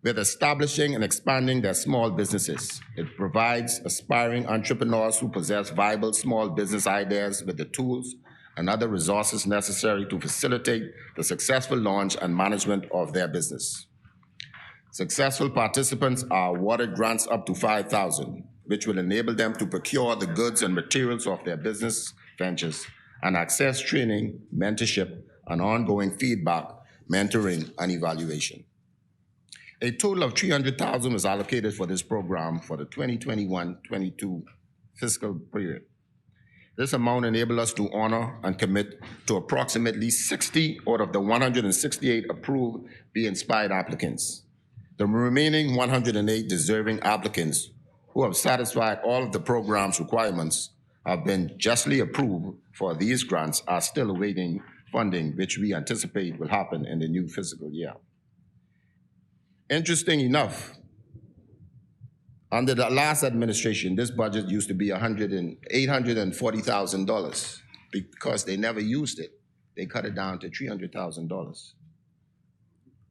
With establishing and expanding their small businesses, it provides aspiring entrepreneurs who possess viable small business ideas with the tools and other resources necessary to facilitate the successful launch and management of their business. Successful participants are awarded grants up to $5,000, which will enable them to procure the goods and materials of their business ventures and access training, mentorship, and ongoing feedback, mentoring, and evaluation. A total of $300,000 was allocated for this program for the 2021-22 fiscal period. This amount enabled us to honor and commit to approximately 60 out of the 168 approved Be Inspired applicants. The remaining 108 deserving applicants who have satisfied all of the program's requirements have been justly approved for these grants are still awaiting funding, which we anticipate will happen in the new fiscal year. Interesting enough, under the last administration, this budget used to be $840,000 because they never used it. They cut it down to $300,000.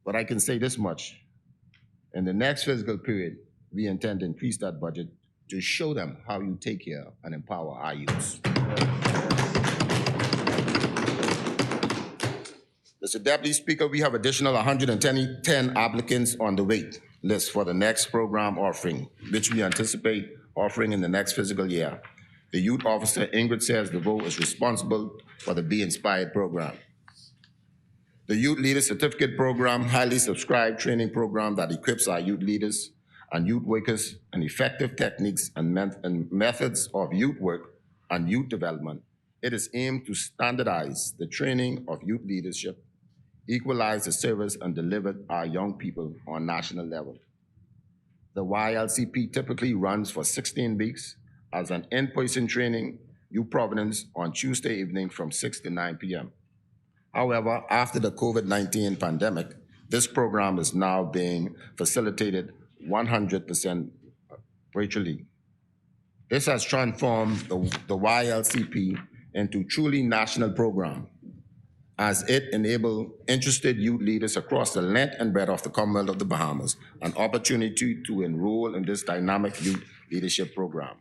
But I can say this much. In the next fiscal period, we intend to increase that budget to show them how you take care and empower our youth. Mr. Deputy Speaker, we have additional 110 applicants on the wait list for the next program offering, which we anticipate offering in the next fiscal year. The youth officer, Ingrid Says DeVoe, is responsible for the Be Inspired program. The Youth Leader Certificate Program, highly subscribed training program that equips our youth leaders and youth workers in effective techniques and methods of youth work and youth development. It is aimed to standardize the training of youth leadership, equalize the service, and deliver our young people on national level. The YLCP typically runs for 16 weeks as an in-person training, U Providence, on Tuesday evening from 6 to 9 p.m. However, after the COVID-19 pandemic, this program is now being facilitated 100% virtually. This has transformed the YLCP into a truly national program, as it enables interested youth leaders across the length and breadth of the Commonwealth of the Bahamas an opportunity to enroll in this dynamic youth leadership program.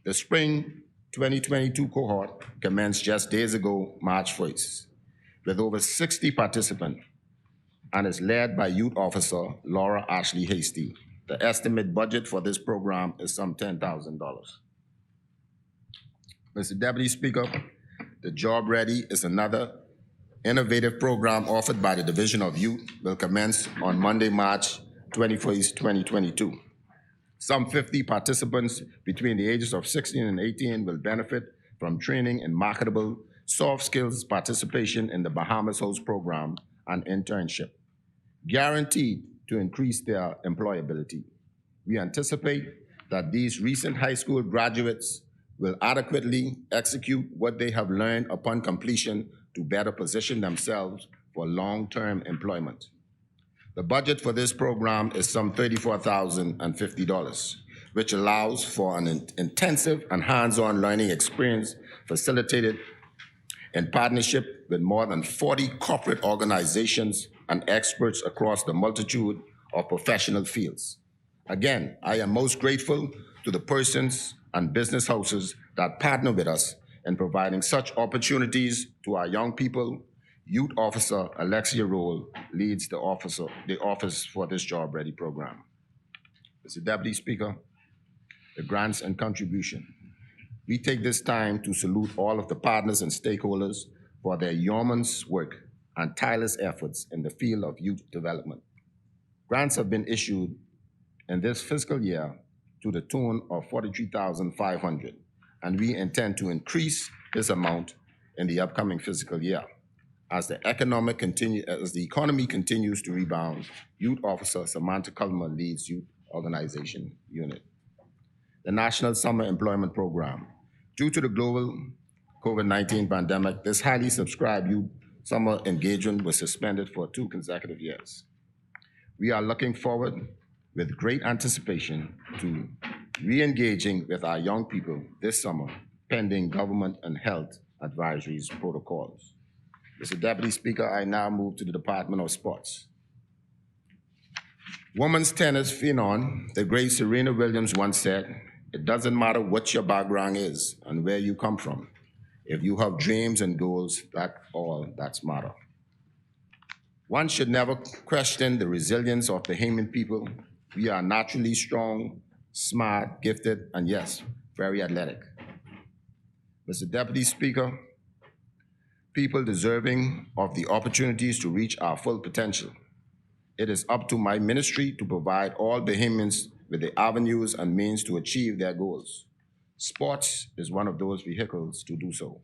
The spring 2022 cohort commenced just days ago, March 1st, with over 60 participants, and is led by Youth Officer Laura Ashley Hasty. The estimate budget for this program is some $10,000. Mr. Deputy Speaker, the Job Ready is another innovative program offered by the Division of Youth, will commence on Monday, March 21st, 2022. Some 50 participants between the ages of 16 and 18 will benefit from training in marketable soft skills participation in the Bahamas Host program and internship, guaranteed to increase their employability. We anticipate that these recent high school graduates will adequately execute what they have learned upon completion to better position themselves for long-term employment. The budget for this program is some $34,050, which allows for an intensive and hands-on learning experience facilitated in partnership with more than 40 corporate organizations and experts across the multitude of professional fields. Again, I am most grateful to the persons and business houses that partner with us in providing such opportunities to our young people. Youth Officer Alexia Roll leads the Office for this Job Ready program. Mr. Deputy Speaker, the grants and contribution. We take this time to salute all of the partners and stakeholders for their yeoman's work and tireless efforts in the field of youth development. Grants have been issued in this fiscal year to the tune of $43,500, and we intend to increase this amount in the upcoming fiscal year. As the economy continues to rebound, Youth Officer Samantha Culmer leads Youth Organization Unit. The National Summer Employment Program. Due to the global COVID-19 pandemic, this highly subscribed youth summer engagement was suspended for 2 consecutive years. We are looking forward with great anticipation to re-engaging with our young people this summer, pending government and health advisories protocols. Mr. Deputy Speaker, I now move to the Department of Sports. Women's tennis phenom, the great Serena Williams once said, "It doesn't matter what your background is and where you come from. If you have dreams and goals, that's all that matters." One should never question the resilience of Bahamian people. We are naturally strong, smart, gifted, and yes, very athletic. Mr. Deputy Speaker, people deserving of the opportunities to reach our full potential. It is up to my ministry to provide all Bahamians with the avenues and means to achieve their goals. Sports is one of those vehicles to do so.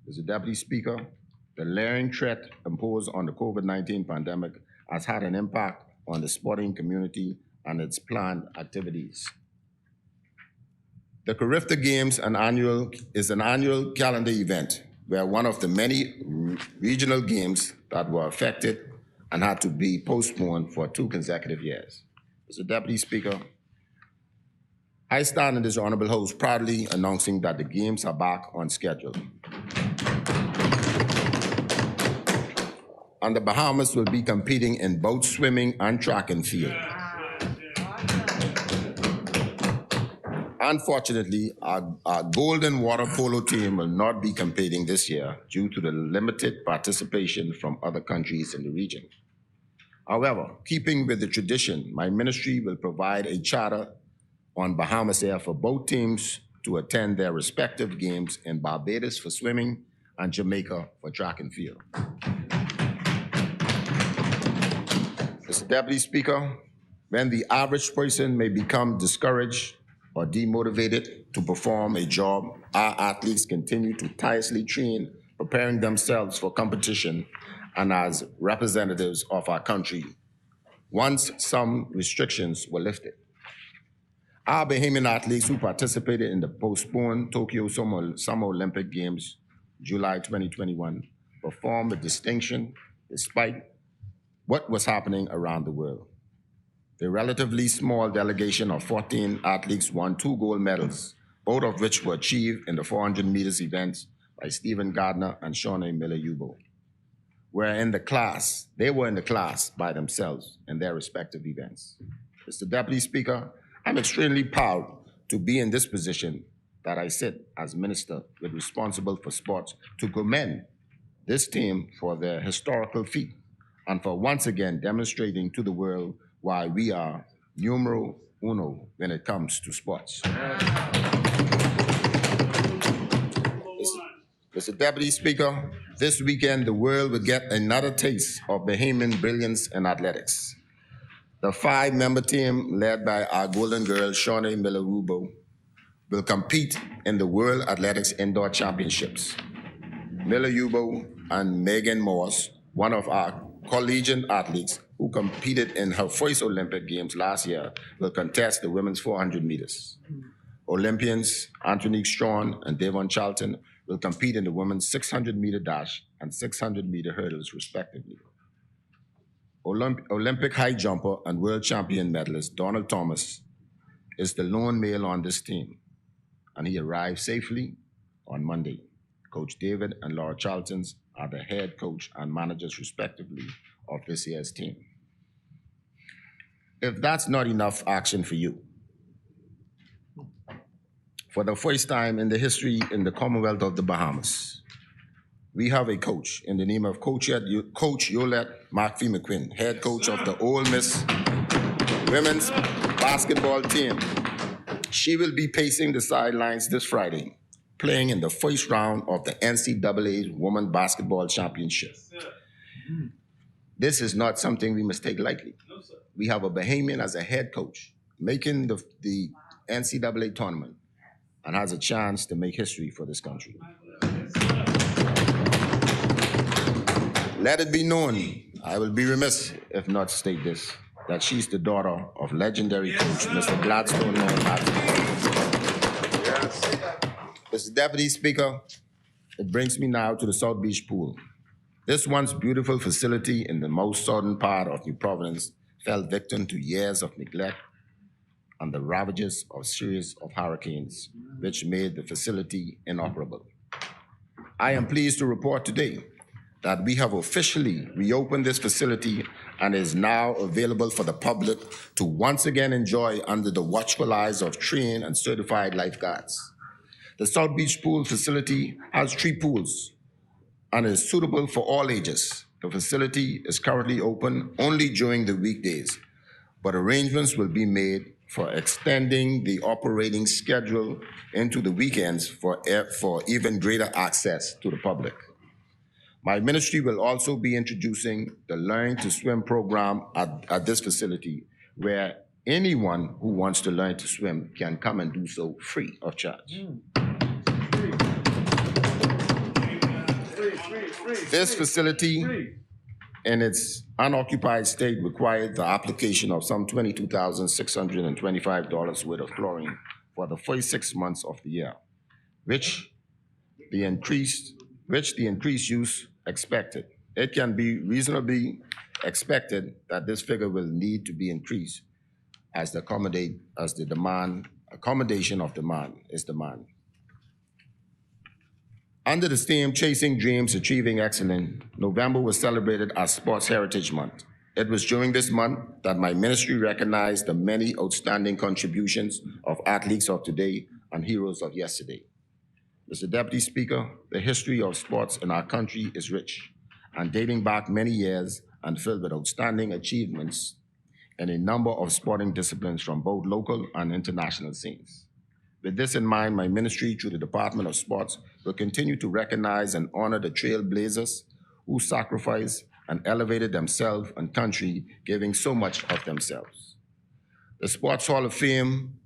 Mr. Deputy Speaker, the layering threat imposed on the COVID-19 pandemic has had an impact on the sporting community and its planned activities. The Carifta Games is an annual calendar event where one of the many regional games that were affected and had to be postponed for 2 consecutive years. Mr. Deputy Speaker, I stand in this honorable house proudly announcing that the games are back on schedule. And the Bahamas will be competing in both swimming and track and field. Unfortunately, our golden water polo team will not be competing this year due to the limited participation from other countries in the region. However, keeping with the tradition, my ministry will provide a charter on Bahamas Air for both teams to attend their respective games in Barbados for swimming and Jamaica for track and field. Mr. Deputy Speaker, when the average person may become discouraged or demotivated to perform a job, our athletes continue to tirelessly train, preparing themselves for competition and as representatives of our country, once some restrictions were lifted. Our Bahamian athletes who participated in the postponed Tokyo Summer Olympic Games, July 2021, performed with distinction despite what was happening around the world. The relatively small delegation of 14 athletes won 2 gold medals, both of which were achieved in the 400 meters events by Stephen Gardner and Shawnee Miller-Ubo. They were in the class by themselves in their respective events. Mr. Deputy Speaker, I'm extremely proud to be in this position that I sit as minister with responsible for sports to commend this team for their historical feat and for once again demonstrating to the world why we are numero uno when it comes to sports. Mr. Deputy Speaker, this weekend the world will get another taste of Bahamian brilliance in athletics. The 5-member team led by our golden girl, Shawnee Miller-Ubo, will compete in the World Athletics Indoor Championships. Miller-Ubo and Megan Morse, one of our collegiate athletes who competed in her first Olympic Games last year, will contest the women's 400 meters. Olympians Anthony Strawn and Devon Charlton will compete in the women's 600-meter dash and 600-meter hurdles, respectively. Olympic high jumper and world champion medalist Donald Thomas is the lone male on this team, and he arrived safely on Monday. Coach David and Laura Charltons are the head coach and managers, respectively, of this year's team. If that's not enough action for you, for the first time in the history in the Commonwealth of the Bahamas, we have a coach in the name of Coach Yolette McPhee McQuinn, head coach of the Ole Miss women's basketball team. She will be pacing the sidelines this Friday, playing in the first round of the NCAA Women's Basketball Championship. This is not something we must take lightly. We have a Bahamian as a head coach, making the NCAA tournament, and has a chance to make history for this country. Let it be known, I will be remiss if not state this, that she's the daughter of legendary coach, Mr. Gladstone. Mr. Deputy Speaker, it brings me now to the South Beach Pool. This once beautiful facility in the most southern part of New Providence fell victim to years of neglect and the ravages of a series of hurricanes, which made the facility inoperable. I am pleased to report today that we have officially reopened this facility and is now available for the public to once again enjoy under the watchful eyes of trained and certified lifeguards. The South Beach Pool facility has 3 pools and is suitable for all ages. The facility is currently open only during the weekdays, but arrangements will be made for extending the operating schedule into the weekends for even greater access to the public. My ministry will also be introducing the Learn to Swim program at this facility, where anyone who wants to learn to swim can come and do so free of charge. This facility, in its unoccupied state, required the application of some $22,625 worth of chlorine for the first 6 months of the year, which the increased use expected. It can be reasonably expected that this figure will need to be increased as the accommodation of demand is demand. Under the theme Chasing Dreams, Achieving Excellence, November was celebrated as Sports Heritage Month. It was during this month that my ministry recognized the many outstanding contributions of athletes of today and heroes of yesterday. Mr. Deputy Speaker, the history of sports in our country is rich and dating back many years and filled with outstanding achievements in a number of sporting disciplines from both local and international scenes. With this in mind, my ministry, through the Department of Sports, will continue to recognize and honor the trailblazers who sacrificed and elevated themselves and country, giving so much of themselves. The Sports Hall of Fame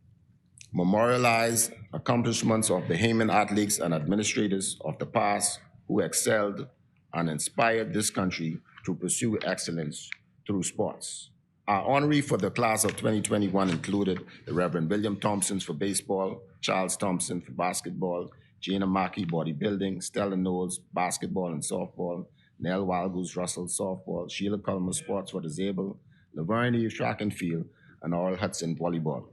memorialize accomplishments of Bahamian athletes and administrators of the past who excelled and inspired this country to pursue excellence through sports. Our honoree for the class of 2021 included the Reverend William Thompson for baseball, Charles Thompson for basketball, Gina Mackey bodybuilding, Stella Knowles basketball and softball, Nell Walgoose Russell softball, Sheila Culmer sports for disabled, Laverne Eve track and field, and Oral Hudson volleyball.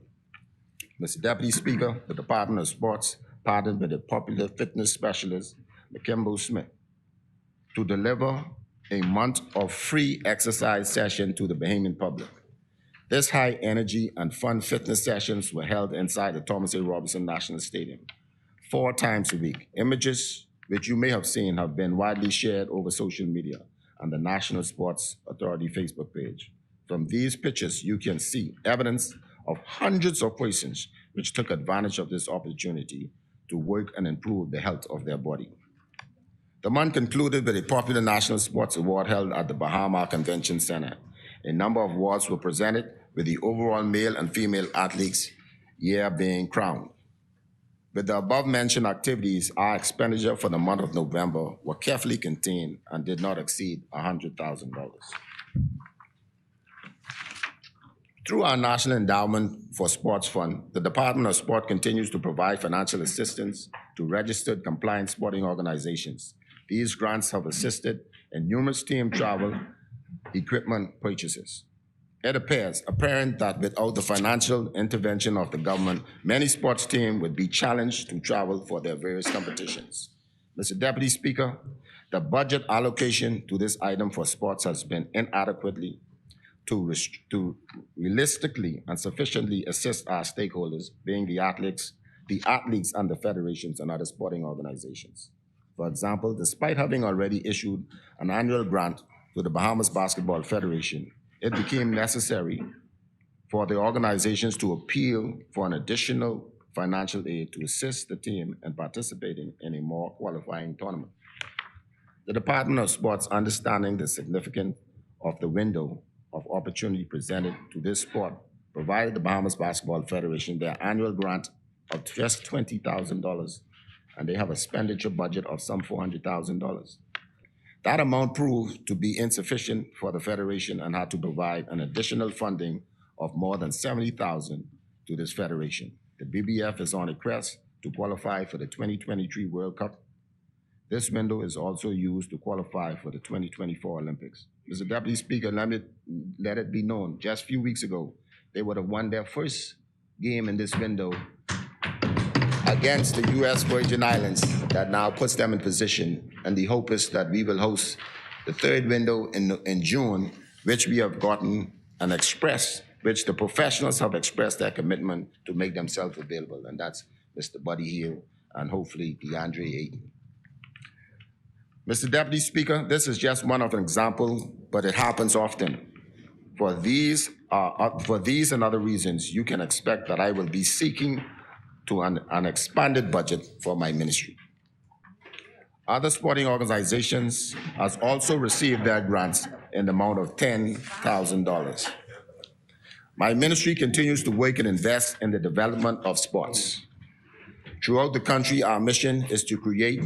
Mr. Deputy Speaker, the Department of Sports partnered with the popular fitness specialist, McKimbo Smith, to deliver a month of free exercise session to the Bahamian public. This high energy and fun fitness sessions were held inside the Thomas A. Robinson National Stadium 4 times a week. Images, which you may have seen, have been widely shared over social media and the National Sports Authority Facebook page. From these pictures, you can see evidence of hundreds of persons which took advantage of this opportunity to work and improve the health of their body. The month concluded with a popular National Sports Award held at the Bahama Convention Center. A number of awards were presented, with the overall male and female athletes year being crowned. With the above-mentioned activities, our expenditure for the month of November were carefully contained and did not exceed $100,000. Through our National Endowment for Sports Fund, the Department of Sport continues to provide financial assistance to registered compliant sporting organizations. These grants have assisted in numerous team travel equipment purchases. It appears apparent that without the financial intervention of the government, many sports teams would be challenged to travel for their various competitions. Mr. Deputy Speaker, the budget allocation to this item for sports has been inadequately to realistically and sufficiently assist our stakeholders, being the athletes and the federations and other sporting organizations. For example, despite having already issued an annual grant to the Bahamas Basketball Federation, it became necessary for the organizations to appeal for an additional financial aid to assist the team in participating in a more qualifying tournament. The Department of Sports, understanding the significance of the window of opportunity presented to this sport, provided the Bahamas Basketball Federation their annual grant of just $20,000, and they have a expenditure budget of some $400,000. That amount proved to be insufficient for the Federation and had to provide an additional funding of more than $70,000 to this Federation. The BBF is on a quest to qualify for the 2023 World Cup. This window is also used to qualify for the 2024 Olympics. Mr. Deputy Speaker, let it be known, just a few weeks ago, they would have won their first game in this window against the U.S. Virgin Islands. That now puts them in position, and the hope is that we will host the third window in June, which we have gotten and expressed, which the professionals have expressed their commitment to make themselves available, and that's Mr. Buddy Hill and hopefully DeAndre Ayton. Mr. Deputy Speaker, this is just one of an example, but it happens often. For these and other reasons, you can expect that I will be seeking to an expanded budget for my ministry. Other sporting organizations has also received their grants in the amount of $10,000. My ministry continues to work and invest in the development of sports. Throughout the country, our mission is to create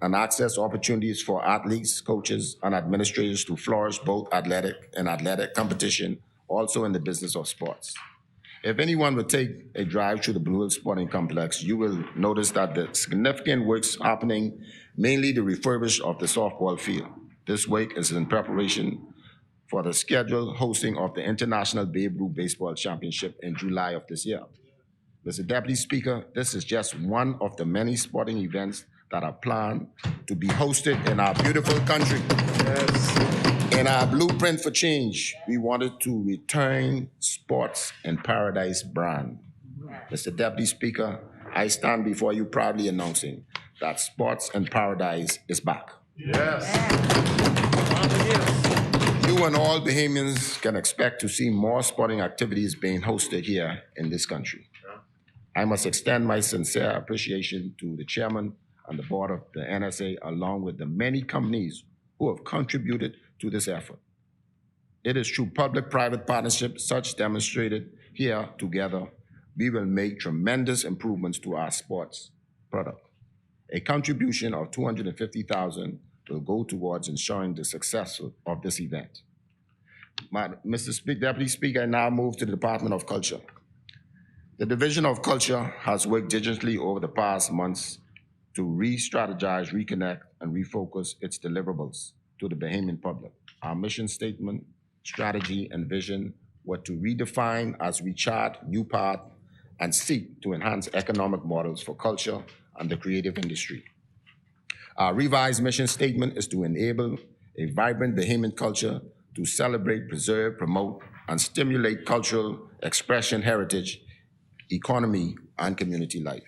and access opportunities for athletes, coaches, and administrators to flourish both athletic competition, also in the business of sports. If anyone would take a drive through the Blue Hill Sporting Complex, you will notice that the significant works happening, mainly the refurbish of the softball field. This work is in preparation for the scheduled hosting of the International Babe Ruth Baseball Championship in July of this year. Mr. Deputy Speaker, this is just one of the many sporting events that are planned to be hosted in our beautiful country. Yes. In our blueprint for change, we wanted to return sports in paradise brand. Mr. Deputy Speaker, I stand before you proudly announcing that sports in paradise is back. Yes. You and all Bahamians can expect to see more sporting activities being hosted here in this country. I must extend my sincere appreciation to the chairman and the board of the NSA, along with the many companies who have contributed to this effort. It is through public-private partnership, such demonstrated here together, we will make tremendous improvements to our sports product. A contribution of $250,000 will go towards ensuring the success of this event. Mr. Deputy Speaker, I now move to the Department of Culture. The Division of Culture has worked diligently over the past months to re-strategize, reconnect, and refocus its deliverables to the Bahamian public. Our mission statement, strategy, and vision were to redefine as we chart new path and seek to enhance economic models for culture and the creative industry. Our revised mission statement is to enable a vibrant Bahamian culture to celebrate, preserve, promote, and stimulate cultural expression, heritage, economy, and community life.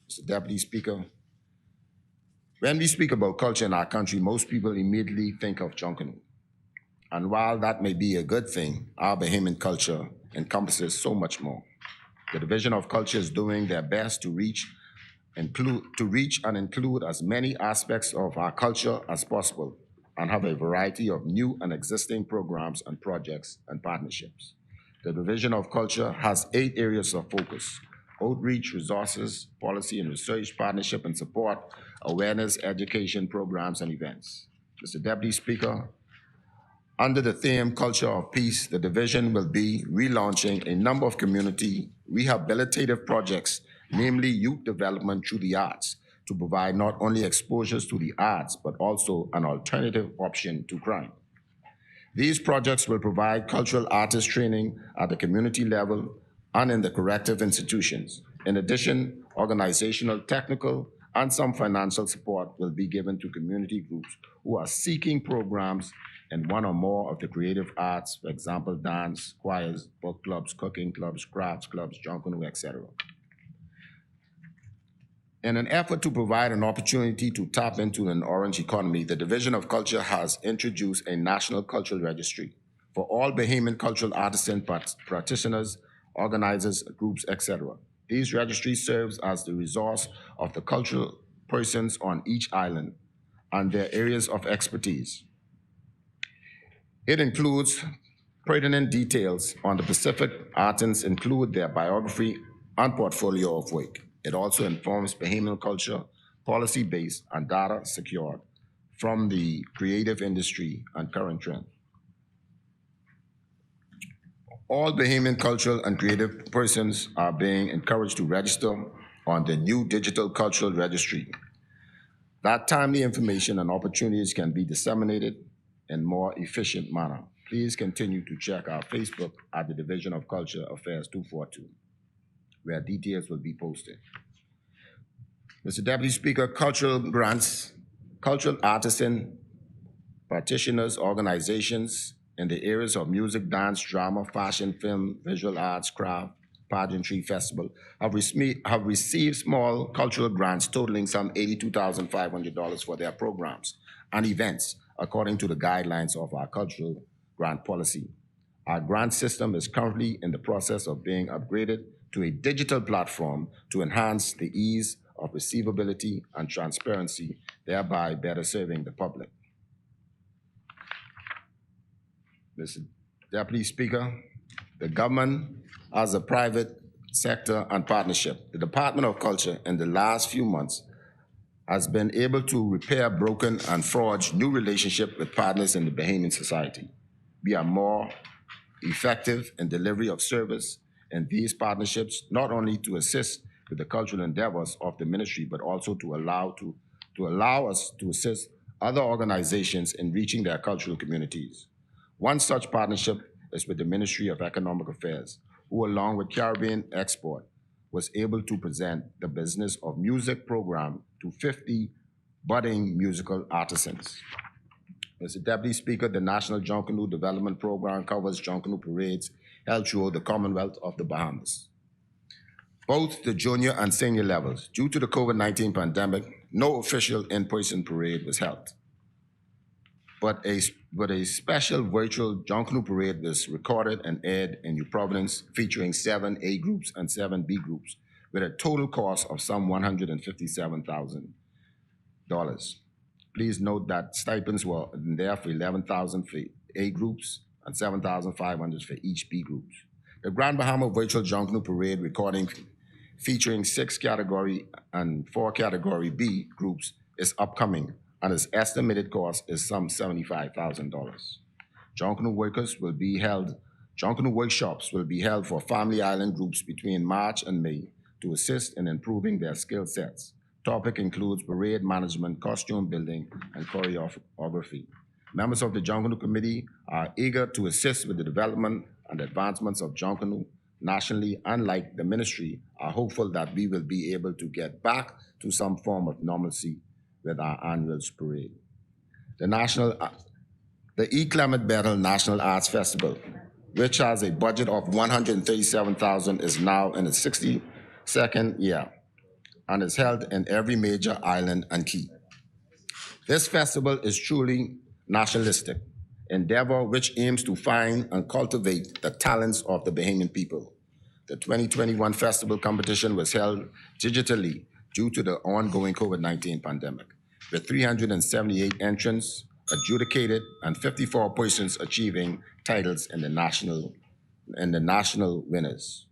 Mr. Deputy Speaker, when we speak about culture in our country, most people immediately think of Junkanoo. And while that may be a good thing, our Bahamian culture encompasses so much more. The Division of Culture is doing their best to reach and include as many aspects of our culture as possible and have a variety of new and existing programs and projects and partnerships. The Division of Culture has 8 areas of focus: outreach, resources, policy and research, partnership and support, awareness, education, programs, and events. Mr. Deputy Speaker, under the theme Culture of Peace, the division will be relaunching a number of community rehabilitative projects, namely youth development through the arts, to provide not only exposures to the arts, but also an alternative option to crime. These projects will provide cultural artist training at the community level and in the corrective institutions. In addition, organizational, technical, and some financial support will be given to community groups who are seeking programs in one or more of the creative arts, for example, dance, choirs, book clubs, cooking clubs, crafts clubs, junkanoo, etc. In an effort to provide an opportunity to tap into an orange economy, the Division of Culture has introduced a national cultural registry for all Bahamian cultural artisan practitioners, organizers, groups, etc. These registries serves as the resource of the cultural persons on each island and their areas of expertise. It includes pertinent details on the Pacific artisans, include their biography and portfolio of work. It also informs Bahamian culture, policy-based and data secured from the creative industry and current trend. All Bahamian cultural and creative persons are being encouraged to register on the new digital cultural registry. That timely information and opportunities can be disseminated in more efficient manner. Please continue to check our Facebook at the Division of Culture Affairs 242, where details will be posted. Mr. Deputy Speaker, cultural grants, cultural artisan, practitioners, organizations in the areas of music, dance, drama, fashion, film, visual arts, craft, pageantry, festival, have received small cultural grants totaling some $82,500 for their programs and events, according to the guidelines of our cultural grant policy. Our grant system is currently in the process of being upgraded to a digital platform to enhance the ease of receivability and transparency, thereby better serving the public. Mr. Deputy Speaker, the government as a private sector and partnership, the Department of Culture in the last few months has been able to repair broken and forge new relationships with partners in the Bahamian society. We are more effective in delivery of service in these partnerships, not only to assist with the cultural endeavors of the ministry, but also to allow us to assist other organizations in reaching their cultural communities. One such partnership is with the Ministry of Economic Affairs, who along with Caribbean Export was able to present the business of music program to 50 budding musical artisans. Mr. Deputy Speaker, the National Junkanoo Development Program covers junkanoo parades held throughout the Commonwealth of the Bahamas. Both the junior and senior levels, due to the COVID-19 pandemic, no official in-person parade was held. But a special virtual junkanoo parade was recorded and aired in New Providence, featuring 7 A groups and 7 B groups, with a total cost of some $157,000. Please note that stipends were there for $11,000 for A groups and $7,500 for each B groups. The Grand Bahama Virtual Junkanoo Parade recording featuring 6 Category and 4 Category B groups is upcoming, and its estimated cost is some $75,000. Junkanoo workshops will be held for Family Island groups between March and May to assist in improving their skill sets. Topic includes parade management, costume building, and choreography. Members of the Junkanoo Committee are eager to assist with the development and advancements of Junkanoo nationally, and like the ministry, are hopeful that we will be able to get back to some form of normalcy with our annual parade. The E. Clement Battle National Arts Festival, which has a budget of $137,000, is now in its 62nd year and is held in every major island and key. This festival is truly nationalistic endeavor which aims to find and cultivate the talents of the Bahamian people. The 2021 festival competition was held digitally due to the ongoing COVID-19 pandemic, with 378 entrants adjudicated and 54 persons achieving titles in the national winners.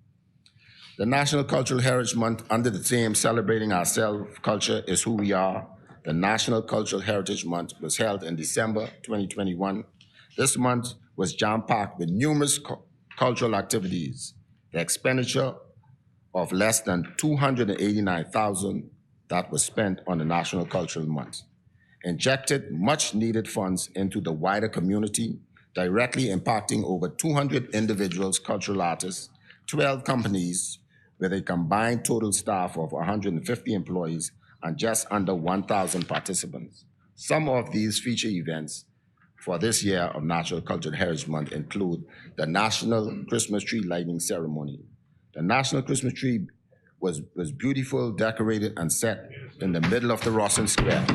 The National Cultural Heritage Month, under the theme Celebrating Ourselves, Culture is Who We Are. The National Cultural Heritage Month was held in December 2021. This month was jam-packed with numerous cultural activities. The expenditure of less than $289,000 that was spent on the National Cultural Month, injected much-needed funds into the wider community, directly impacting over 200 individuals, cultural artists, 12 companies with a combined total staff of 150 employees and just under 1,000 participants. Some of these feature events for this year of National Cultural Heritage Month include the National Christmas Tree Lighting Ceremony. The National Christmas Tree was beautiful, decorated, and set in the middle of the Rawson Square.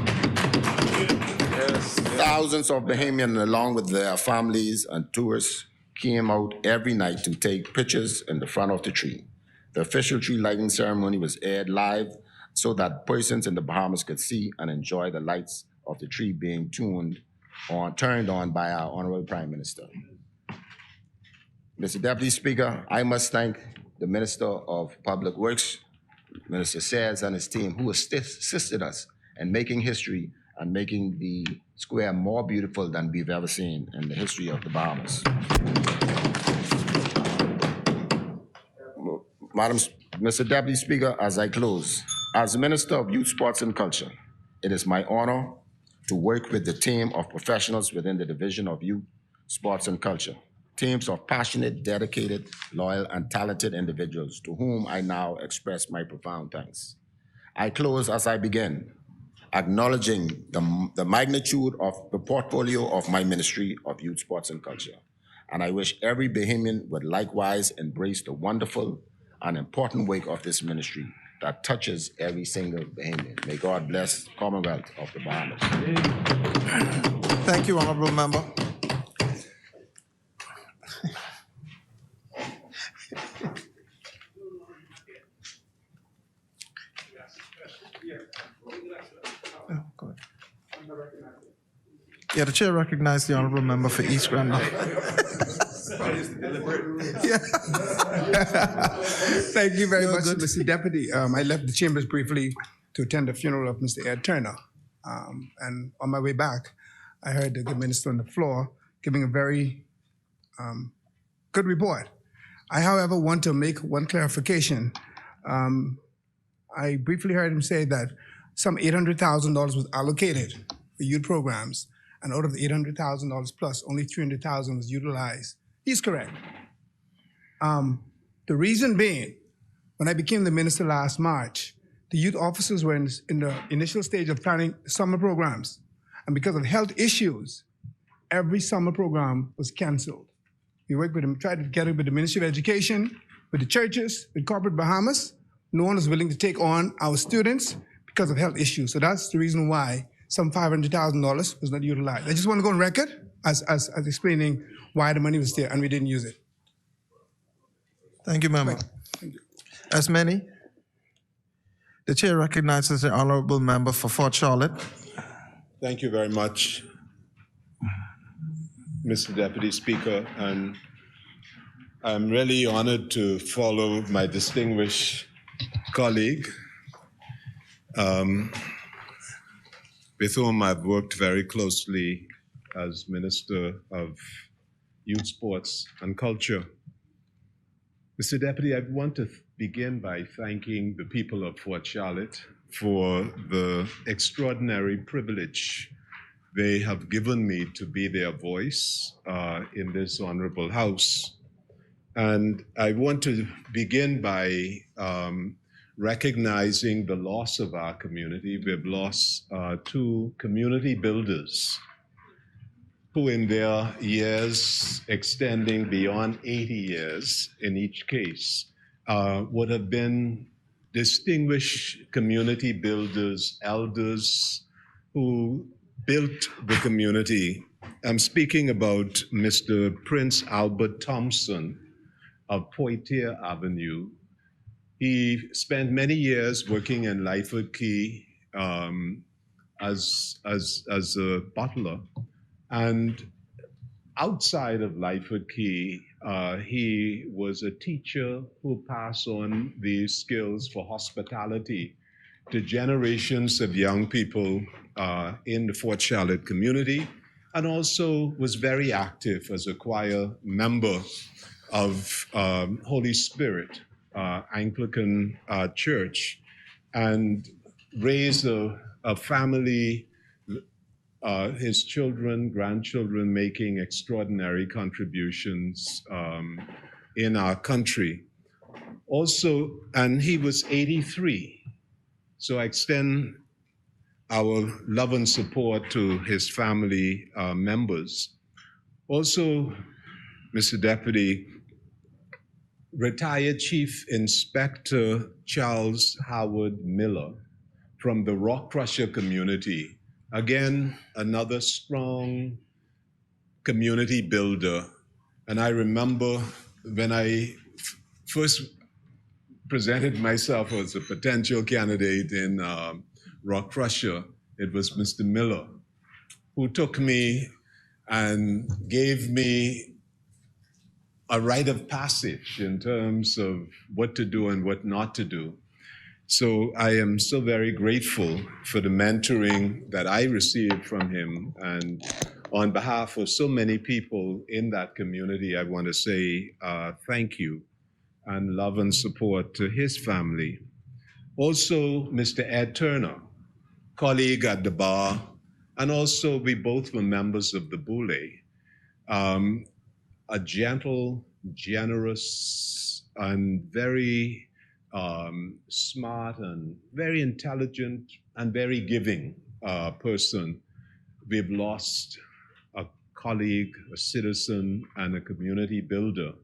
Thousands of Bahamians, along with their families and tourists, came out every night to take pictures in the front of the tree. The official tree lighting ceremony was aired live so that persons in the Bahamas could see and enjoy the lights of the tree being turned on by our Honorable Prime Minister. Mr. Deputy Speaker, I must thank the Minister of Public Works, Minister Sayers, and his team, who assisted us in making history and making the square more beautiful than we've ever seen in the history of the Bahamas. Mr. Deputy Speaker, as I close, as Minister of Youth, Sports and Culture, it is my honor to work with the team of professionals within the Division of Youth, Sports and Culture, teams of passionate, dedicated, loyal, and talented individuals to whom I now express my profound thanks. I close as I begin, acknowledging the magnitude of the portfolio of my Ministry of Youth, Sports and Culture. And I wish every Bahamian would likewise embrace the wonderful and important work of this ministry that touches every single Bahamian. May God bless the Commonwealth of the Bahamas. Thank you, Honorable Member. Oh, good. Yeah, the chair recognizes the Honorable Member for East Grand Bahamas. Yeah. Thank you very much, Mr. Deputy. I left the chambers briefly to attend the funeral of Mr. Ed Turner. And on my way back, I heard the minister on the floor giving a very good report. I, however, want to make one clarification. I briefly heard him say that some $800,000 was allocated for youth programs, and out of the $800,000 plus, only $300,000 was utilized. He's correct. The reason being, when I became the minister last March, the youth officers were in the initial stage of planning summer programs. And because of health issues, every summer program was canceled. We worked with them, tried to get it with the Ministry of Education, with the churches, with corporate Bahamas. No one was willing to take on our students because of health issues. So that's the reason why some $500,000 was not utilized. I just want to go on record as explaining why the money was there and we didn't use it. Thank you, Member. Thank you. As many, the chair recognizes the Honorable Member for Fort Charlotte. Thank you very much, Mr. Deputy Speaker, and I'm really honored to follow my distinguished colleague, with whom I've worked very closely as Minister of Youth, Sports and Culture. Mr. Deputy, I want to begin by thanking the people of Fort Charlotte for the extraordinary privilege they have given me to be their voice in this honorable house. And I want to begin by recognizing the loss of our community. We've lost two community builders who in their years extending beyond 80 years in each case would have been distinguished community builders, elders who built the community. I'm speaking about Mr. Prince Albert Thompson of Poitiers Avenue. He spent many years working in Lyford Key as a butler. And outside of Lyford Key, he was a teacher who passed on these skills for hospitality to generations of young people in the Fort Charlotte community, and also was very active as a choir member of Holy Spirit Anglican church and raise a family, his children, grandchildren making extraordinary contributions in our country. Also, and he was 83. So I extend our love and support to his family members. Also, Mr. Deputy, retired Chief Inspector Charles Howard Miller from the Rock Crusher community. Again, another strong community builder. And I remember when I first presented myself as a potential candidate in Rock Crusher, it was Mr. Miller who took me and gave me a rite of passage in terms of what to do and what not to do. So I am so very grateful for the mentoring that I received from him. And on behalf of so many people in that community, I want to say thank you and love and support to his family. Also, Mr. Ed Turner, colleague at the bar, and also we both were members of the Boule. A gentle, generous, and very smart and very intelligent and very giving person. We've lost a colleague, a citizen, and a community builder.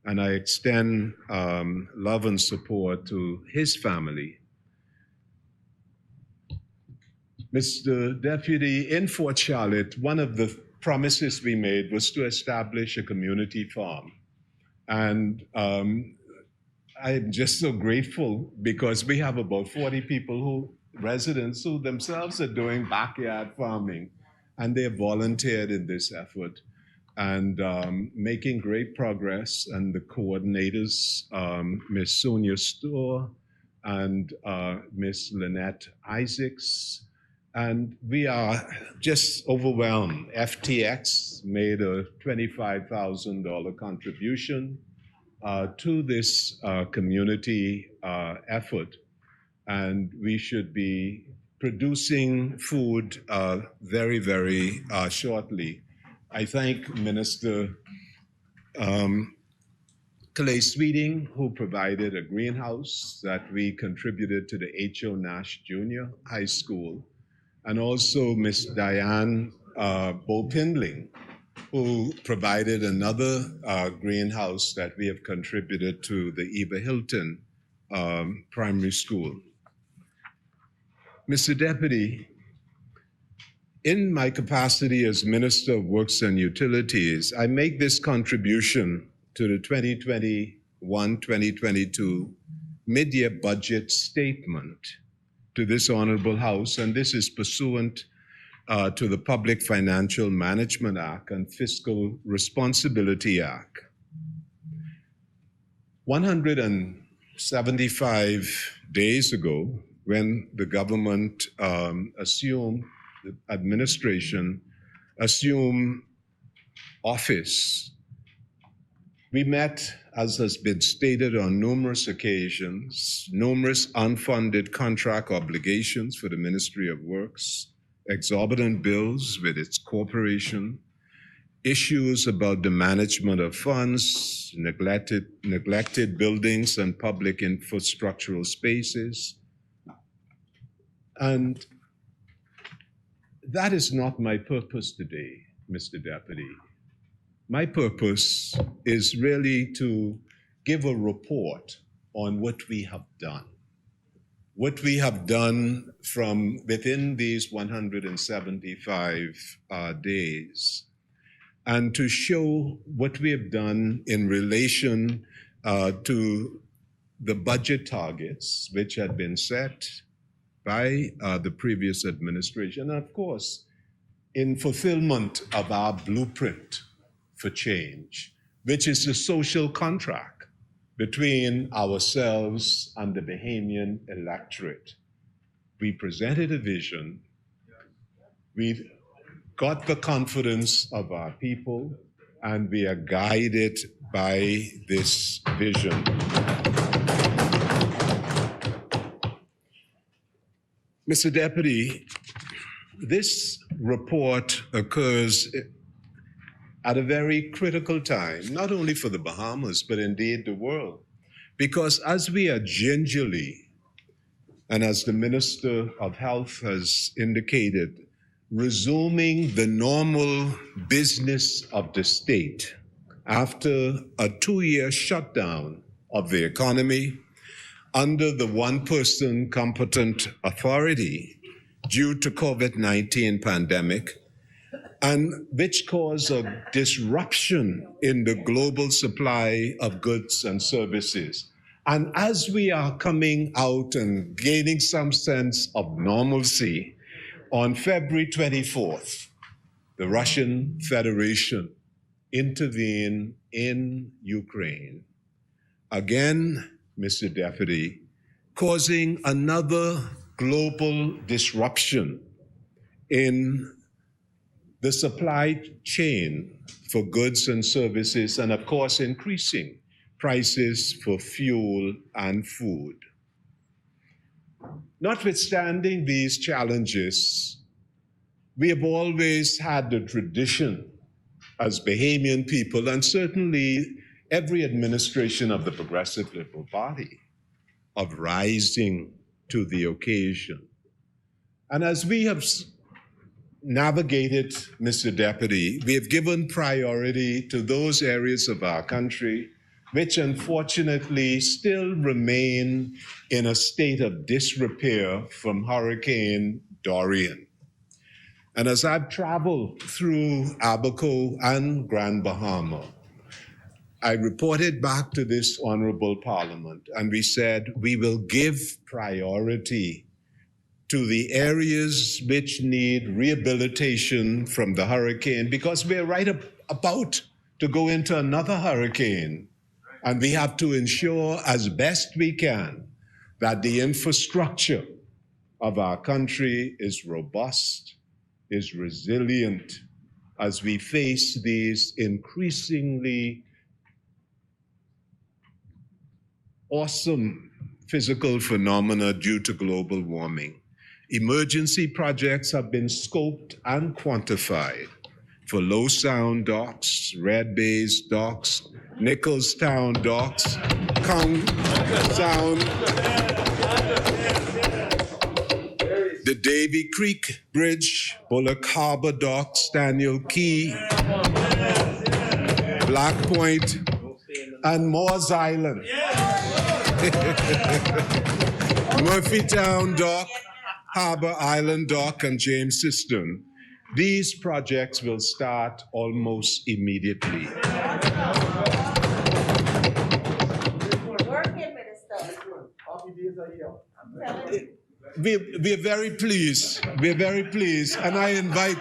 And I extend love and support to his family. Mr. Deputy, in Fort Charlotte, one of the promises we made was to establish a community farm. And I'm just so grateful because we have about 40 people residents who themselves are doing backyard farming, and they have volunteered in this effort and making great progress. And the coordinators, Ms. Sonia Storr and Ms. Lynette Isaacs, and we are just overwhelmed. FTX made a $25,000 contribution to this community effort, and we should be producing food very, very shortly. I thank Minister Clay Sweeting, who provided a greenhouse that we contributed to the H.O. Nash Junior High School, and also Ms. Diane Bopindling, who provided another greenhouse that we have contributed to the Eva Hilton Primary School. Mr. Deputy, in my capacity as Minister of Works and Utilities, I make this contribution to the 2021-2022 mid-year budget statement to this Honorable House, and this is pursuant to the Public Financial Management Act and Fiscal Responsibility Act. 175 days ago, when the government assumed, the administration assumed office, we met, as has been stated on numerous occasions, numerous unfunded contract obligations for the Ministry of Works, exorbitant bills with its corporation, issues about the management of funds, neglected buildings and public infrastructural spaces. And that is not my purpose today, Mr. Deputy. My purpose is really to give a report on what we have done. What we have done from within these 175 days, and to show what we have done in relation to the budget targets which had been set by the previous administration, and of course, in fulfillment of our blueprint for change, which is the social contract between ourselves and the Bahamian electorate. We presented a vision. We've got the confidence of our people, and we are guided by this vision. Mr. Deputy, this report occurs at a very critical time, not only for the Bahamas, but indeed the world. Because as we are gingerly, and as the Minister of Health has indicated, resuming the normal business of the state after a 2-year shutdown of the economy under the one-person competent authority due to COVID-19 pandemic, and which caused a disruption in the global supply of goods and services. And as we are coming out and gaining some sense of normalcy, on February 24th, the Russian Federation intervened in Ukraine. Again, Mr. Deputy, causing another global disruption in the supply chain for goods and services, and of course, increasing prices for fuel and food. Notwithstanding these challenges, we have always had the tradition as Bahamian people, and certainly every administration of the Progressive Liberal Party, of rising to the occasion. And as we have navigated, Mr. Deputy, we have given priority to those areas of our country which unfortunately still remain in a state of disrepair from Hurricane Dorian. And as I've traveled through Abaco and Grand Bahama, I reported back to this honorable parliament, and we said we will give priority to the areas which need rehabilitation from the hurricane, because we're right about to go into another hurricane, and we have to ensure as best we can that the infrastructure of our country is robust, is resilient, as we face these increasingly awesome physical phenomena due to global warming. Emergency projects have been scoped and quantified for Low Sound docks, Red Bays docks, Nicholstown docks, Kong Sound, the Davy Creek Bridge, Bullock Harbor docks, Daniel Key, Black Point, and Moores Island. Murphytown Dock, Harbor Island Dock, and James Cistern. These projects will start almost immediately. We're very pleased. We're very pleased. And I invite,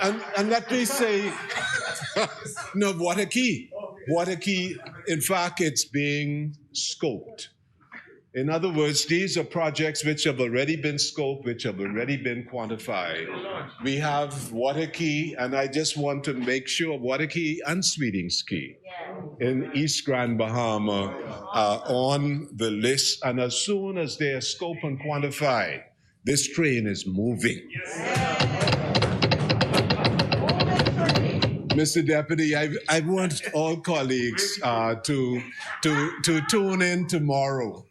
and let me say, no, what a key. What a key. In fact, it's being scoped. In other words, these are projects which have already been scoped, which have already been quantified. We have Waterkey, and I just want to make sure Waterkey and Sweetings Key in East Grand Bahama are on the list. And as soon as they are scoped and quantified, this train is moving. Mr. Deputy, I want all colleagues to tune in tomorrow,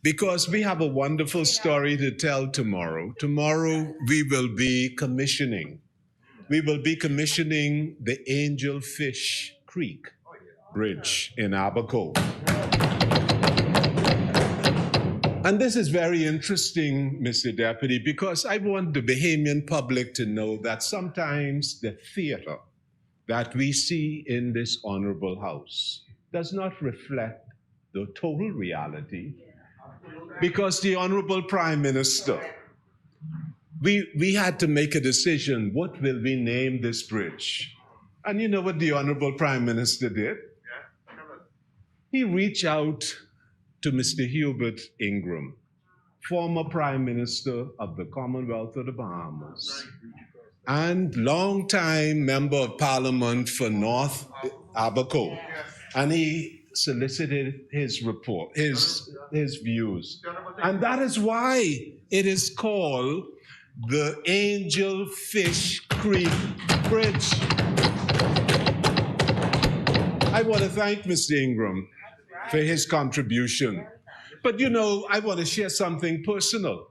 because we have a wonderful story to tell tomorrow. Tomorrow we will be commissioning. We will be commissioning the Angelfish Creek Bridge in Abaco. And this is very interesting, Mr. Deputy, because I want the Bahamian public to know that sometimes the theater that we see in this honorable house does not reflect the total reality. Because the Honorable Prime Minister, we had to make a decision, what will we name this bridge? And you know what the Honorable Prime Minister did? He reached out to Mr. Hubert Ingram, former Prime Minister of the Commonwealth of the Bahamas, and longtime Member of Parliament for North Abaco. And he solicited his report, his views. And that is why it is called the Angel Fish Creek Bridge. I want to thank Mr. Ingram for his contribution. But you know, I want to share something personal.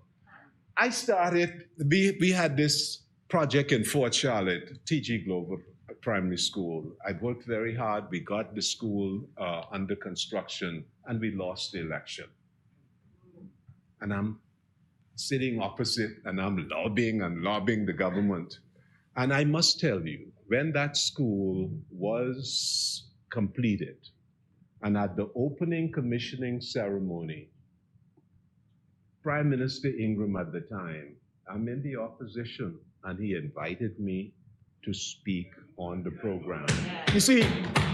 I started, we had this project in Fort Charlotte, T.G. Glover Primary School. I worked very hard. We got the school under construction, and we lost the election. And I'm sitting opposite, and I'm lobbying the government. And I must tell you, when that school was completed, and at the opening commissioning ceremony, Prime Minister Ingram at the time, I'm in the opposition, and he invited me to speak on the program. You see,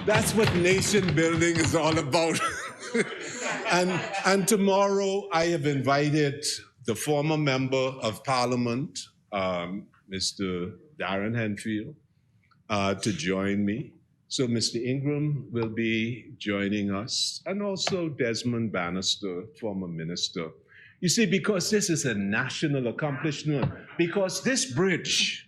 that's what nation building is all about. and tomorrow I have invited the former member of Parliament, Mr. Darren Henfield, to join me. So Mr. Ingram will be joining us, and also Desmond Bannister, former minister. You see, because this is a national accomplishment, because this bridge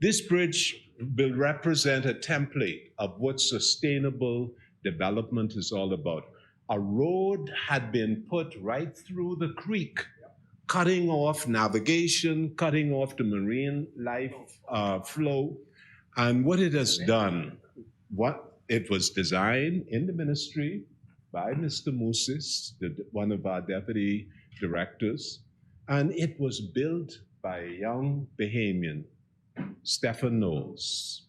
will represent a template of what sustainable development is all about. A road had been put right through the creek, cutting off navigation, cutting off the marine life flow. And what it has done, it was designed in the ministry by Mr. Mousis, one of our deputy directors, and it was built by a young Bahamian, Stephen Knowles.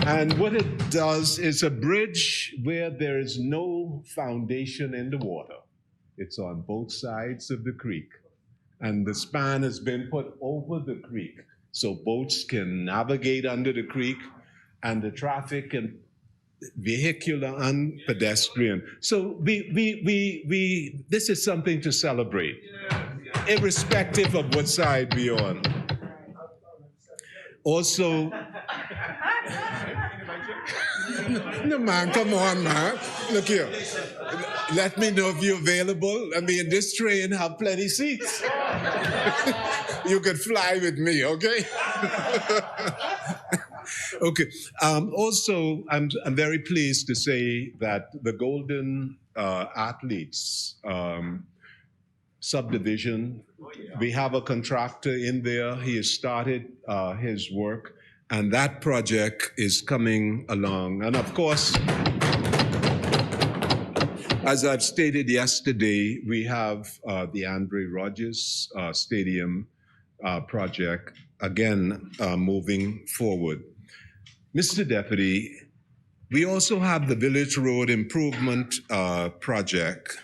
And what it does is a bridge where there is no foundation in the water. It's on both sides of the creek. And the span has been put over the creek so boats can navigate under the creek, and the traffic and vehicular and pedestrian. So this is something to celebrate, irrespective of what side we're on. Also, no man, come on, man. Look here. Let me know if you're available. I mean, this train have plenty seats. You could fly with me, okay? Okay. Also, I'm very pleased to say that the Golden Athletes subdivision, we have a contractor in there. He has started his work, and that project is coming along. And of course, as I've stated yesterday, we have the Andre Rogers Stadium project, again, moving forward. Mr. Deputy, we also have the Village Road Improvement Project.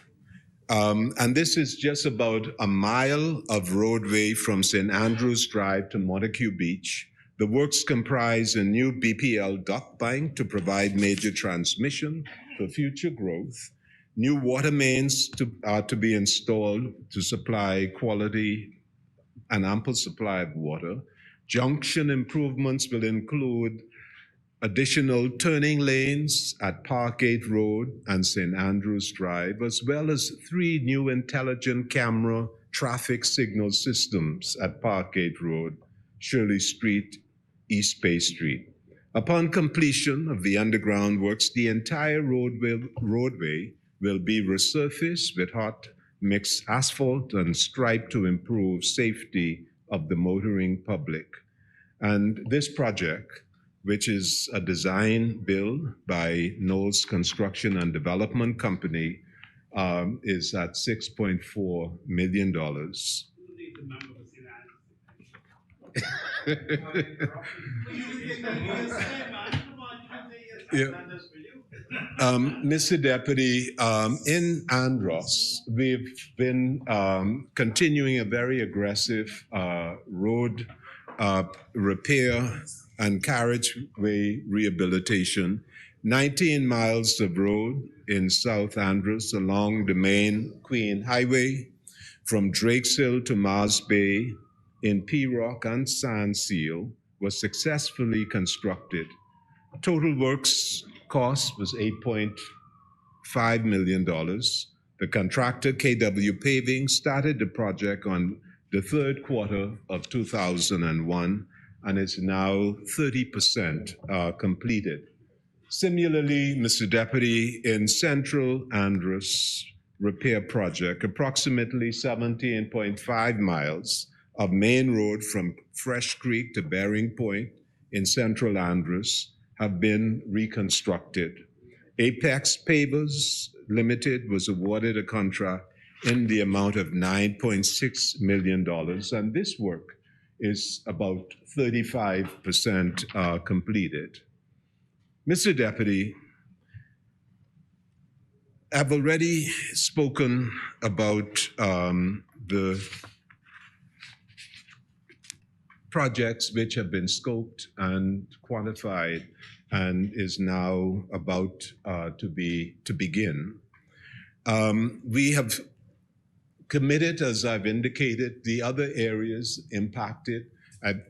And this is just about a mile of roadway from St. Andrews Drive to Montague Beach. The works comprise a new BPL duct bank to provide major transmission for future growth. New water mains are to be installed to supply quality and ample supply of water. Junction improvements will include additional turning lanes at Parkgate Road and St. Andrews Drive, as well as 3 new intelligent camera traffic signal systems at Parkgate Road, Shirley Street, East Bay Street. Upon completion of the underground works, the entire roadway will be resurfaced with hot mixed asphalt and striped to improve safety of the motoring public. And this project, which is a design build by Knowles Construction and Development Company, is at $6.4 million. Yeah. Mr. Deputy, in Andros, we've been continuing a very aggressive road repair and carriageway rehabilitation. 19 miles of road in South Andros along the main Queen Highway from Drakes Hill to Mars Bay in P-Rock and Sand Seal was successfully constructed. Total works cost was $8.5 million. The contractor, KW Paving, started the project on the third quarter of 2001 and is now 30% completed. Similarly, Mr. Deputy, in Central Andros Repair Project, approximately 17.5 miles of main road from Fresh Creek to Bering Point in Central Andros have been reconstructed. Apex Pavers Limited was awarded a contract in the amount of $9.6 million, and this work is about 35% completed. Mr. Deputy, I've already spoken about the projects which have been scoped and quantified and is now about to begin. We have committed, as I've indicated, the other areas impacted.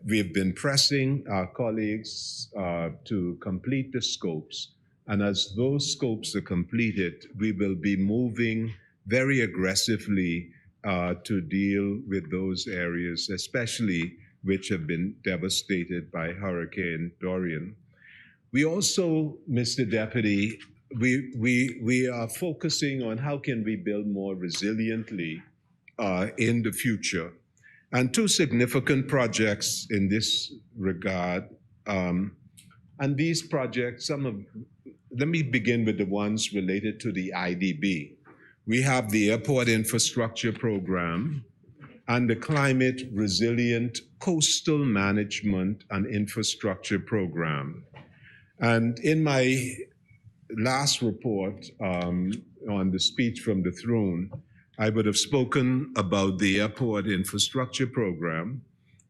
We have been pressing our colleagues to complete the scopes. And as those scopes are completed, we will be moving very aggressively to deal with those areas, especially which have been devastated by Hurricane Dorian. We also, Mr. Deputy, we are focusing on how can we build more resiliently in the future. And two significant projects in this regard. And these projects, let me begin with the ones related to the IDB. We have the Airport Infrastructure Program and the Climate Resilient Coastal Management and Infrastructure Program. And in my last report on the speech from the throne, I would have spoken about the Airport Infrastructure Program,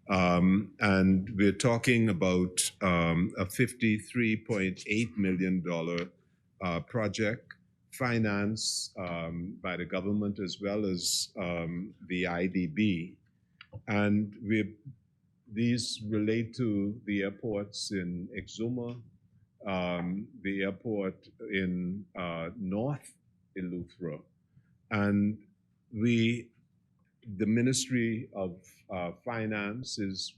and we're talking about a $53.8 million project financed by the government as well as the IDB. And these relate to the airports in Exuma, the airport in North Eleuthera, and the Ministry of Finance is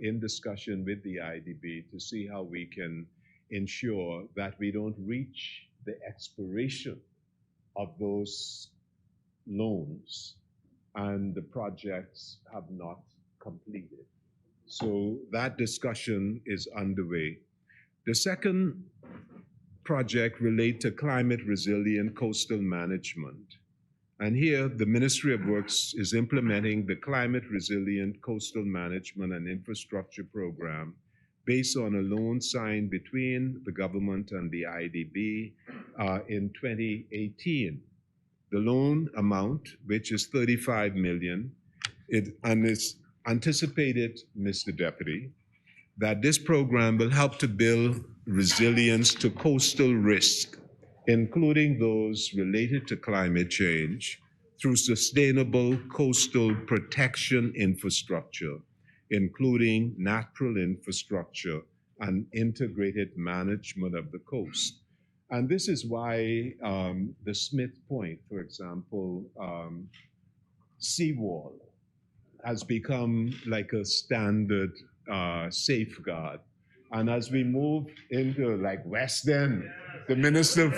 in discussion with the IDB to see how we can ensure that we don't reach the expiration of those loans and the projects have not completed. So that discussion is underway. The second project relates to climate resilient coastal management. And here, the Ministry of Works is implementing the Climate Resilient Coastal Management and Infrastructure Program based on a loan signed between the government and the IDB in 2018. The loan amount, which is $35 million, and it's anticipated, Mr. Deputy, that this program will help to build resilience to coastal risk, including those related to climate change, through sustainable coastal protection infrastructure, including natural infrastructure and integrated management of the coast. And this is why the Smith Point, for example, seawall has become like a standard safeguard. And as we move into like West End, the minister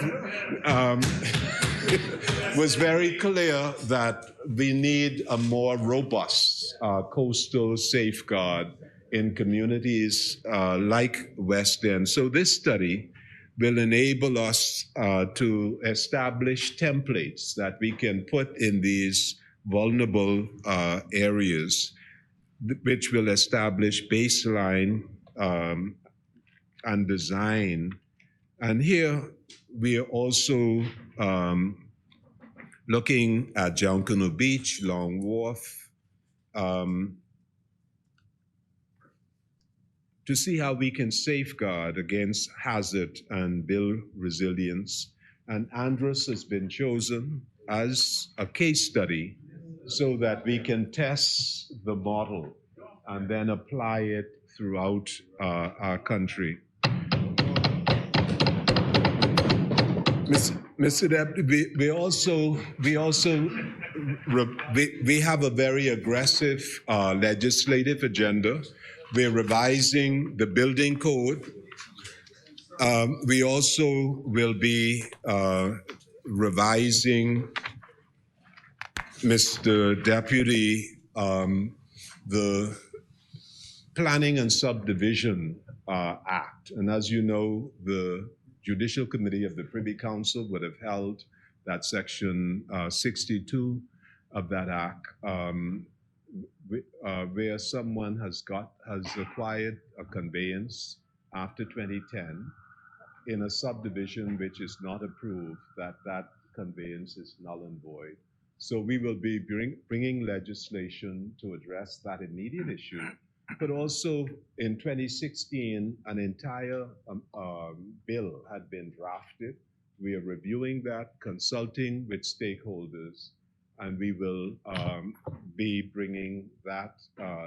was very clear that we need a more robust coastal safeguard in communities like West End. So this study will enable us to establish templates that we can put in these vulnerable areas, which will establish baseline and design. And here we are also looking at Junkanoo Beach, Long Wharf, to see how we can safeguard against hazard and build resilience. And Andros has been chosen as a case study so that we can test the model and then apply it throughout our country. Mr. Deputy, we have a very aggressive legislative agenda. We're revising the building code. We also will be revising, Mr. Deputy, the Planning and Subdivision Act. And as you know, the Judicial Committee of the Privy Council would have held that section 62 of that act, where someone has acquired a conveyance after 2010 in a subdivision which is not approved, that conveyance is null and void. So we will be bringing legislation to address that immediate issue. But also in 2016, an entire bill had been drafted. We are reviewing that, consulting with stakeholders, and we will be bringing that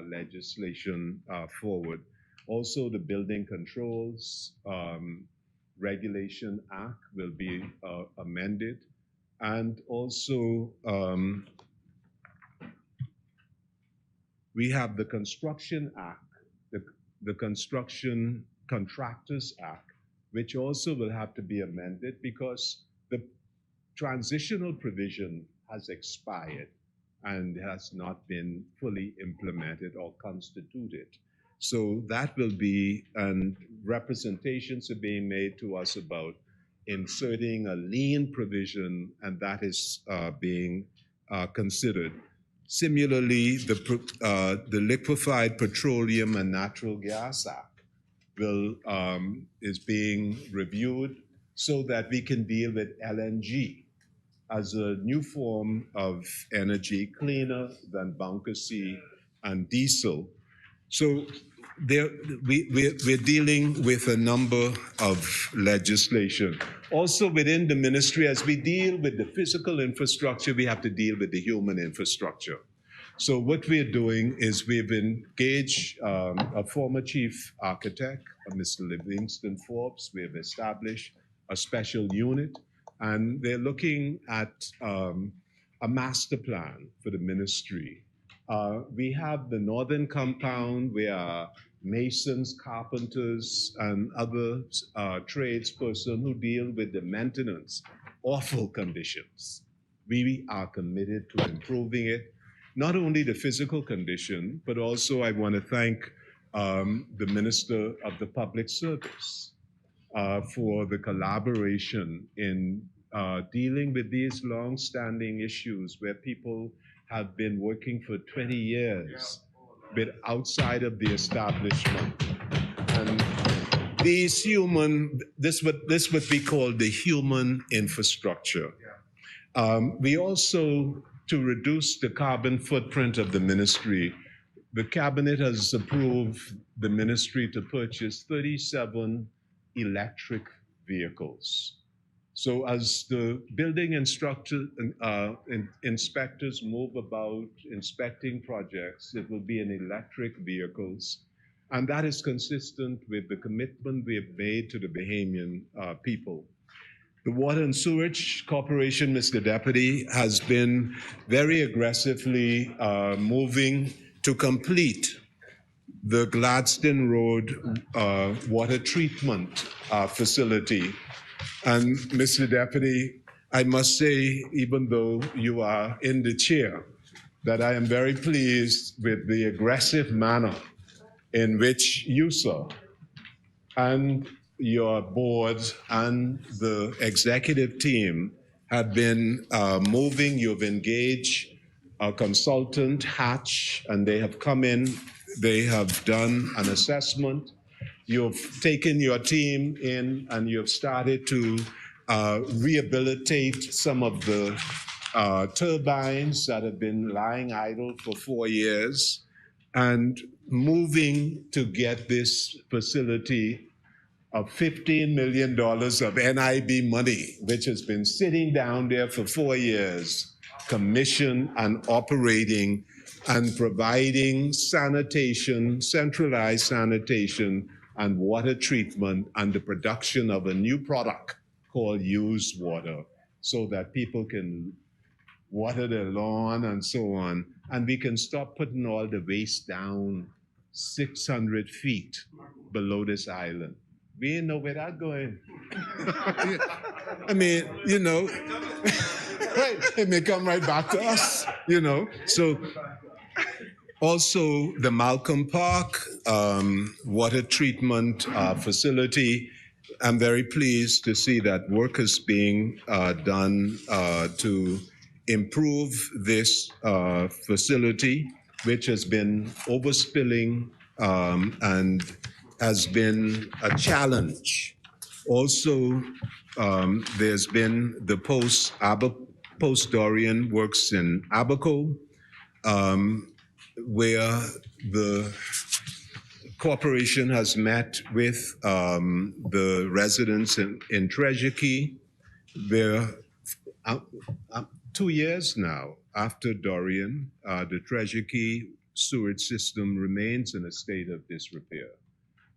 legislation forward. Also, the Building Controls Regulation Act will be amended. And also, we have the Construction Act, the Construction Contractors Act, which also will have to be amended because the transitional provision has expired and has not been fully implemented or constituted. So that will be, and representations are being made to us about inserting a lien provision, and that is being considered. Similarly, the Liquefied Petroleum and Natural Gas Act is being reviewed so that we can deal with LNG as a new form of energy, cleaner than bunker C and diesel. So we're dealing with a number of legislation. Also within the ministry, as we deal with the physical infrastructure, we have to deal with the human infrastructure. So what we're doing is we've engaged a former chief architect, Mr. Livingston Forbes. We have established a special unit, and they're looking at a master plan for the ministry. We have the northern compound where masons, carpenters, and other tradespersons who deal with the maintenance, awful conditions. We are committed to improving it, not only the physical condition, but also I want to thank the Minister of the Public Service for the collaboration in dealing with these long-standing issues where people have been working for 20 years but outside of the establishment. And these this what we call the human infrastructure. We also, to reduce the carbon footprint of the ministry, the cabinet has approved the ministry to purchase 37 electric vehicles. So as the building inspectors move about inspecting projects, it will be in electric vehicles. And that is consistent with the commitment we have made to the Bahamian people. The Water and Sewerage Corporation, Mr. Deputy, has been very aggressively moving to complete the Gladstone Road water treatment facility. And Mr. Deputy, I must say, even though you are in the chair, that I am very pleased with the aggressive manner in which you, sir, and your board and the executive team have been moving. You've engaged a consultant, Hatch, and they have come in. They have done an assessment. You've taken your team in and you've started to rehabilitate some of the turbines that have been lying idle for 4 years and moving to get this facility of $15 million of NIB money, which has been sitting down there for 4 years, commissioned and operating and providing sanitation, centralized sanitation, and water treatment and the production of a new product called used water so that people can water their lawn and so on. And we can stop putting all the waste down 600 feet below this island. We ain't know where that going. I mean, you know, right? It may come right back to us, you know. So also the Malcolm Park water treatment facility. I'm very pleased to see that work is being done to improve this facility, which has been overspilling and has been a challenge. Also, there's been the post-Dorian works in Abaco, where the corporation has met with the residents in Treasure Key. They're 2 years now after Dorian, the Treasure Key sewage system remains in a state of disrepair.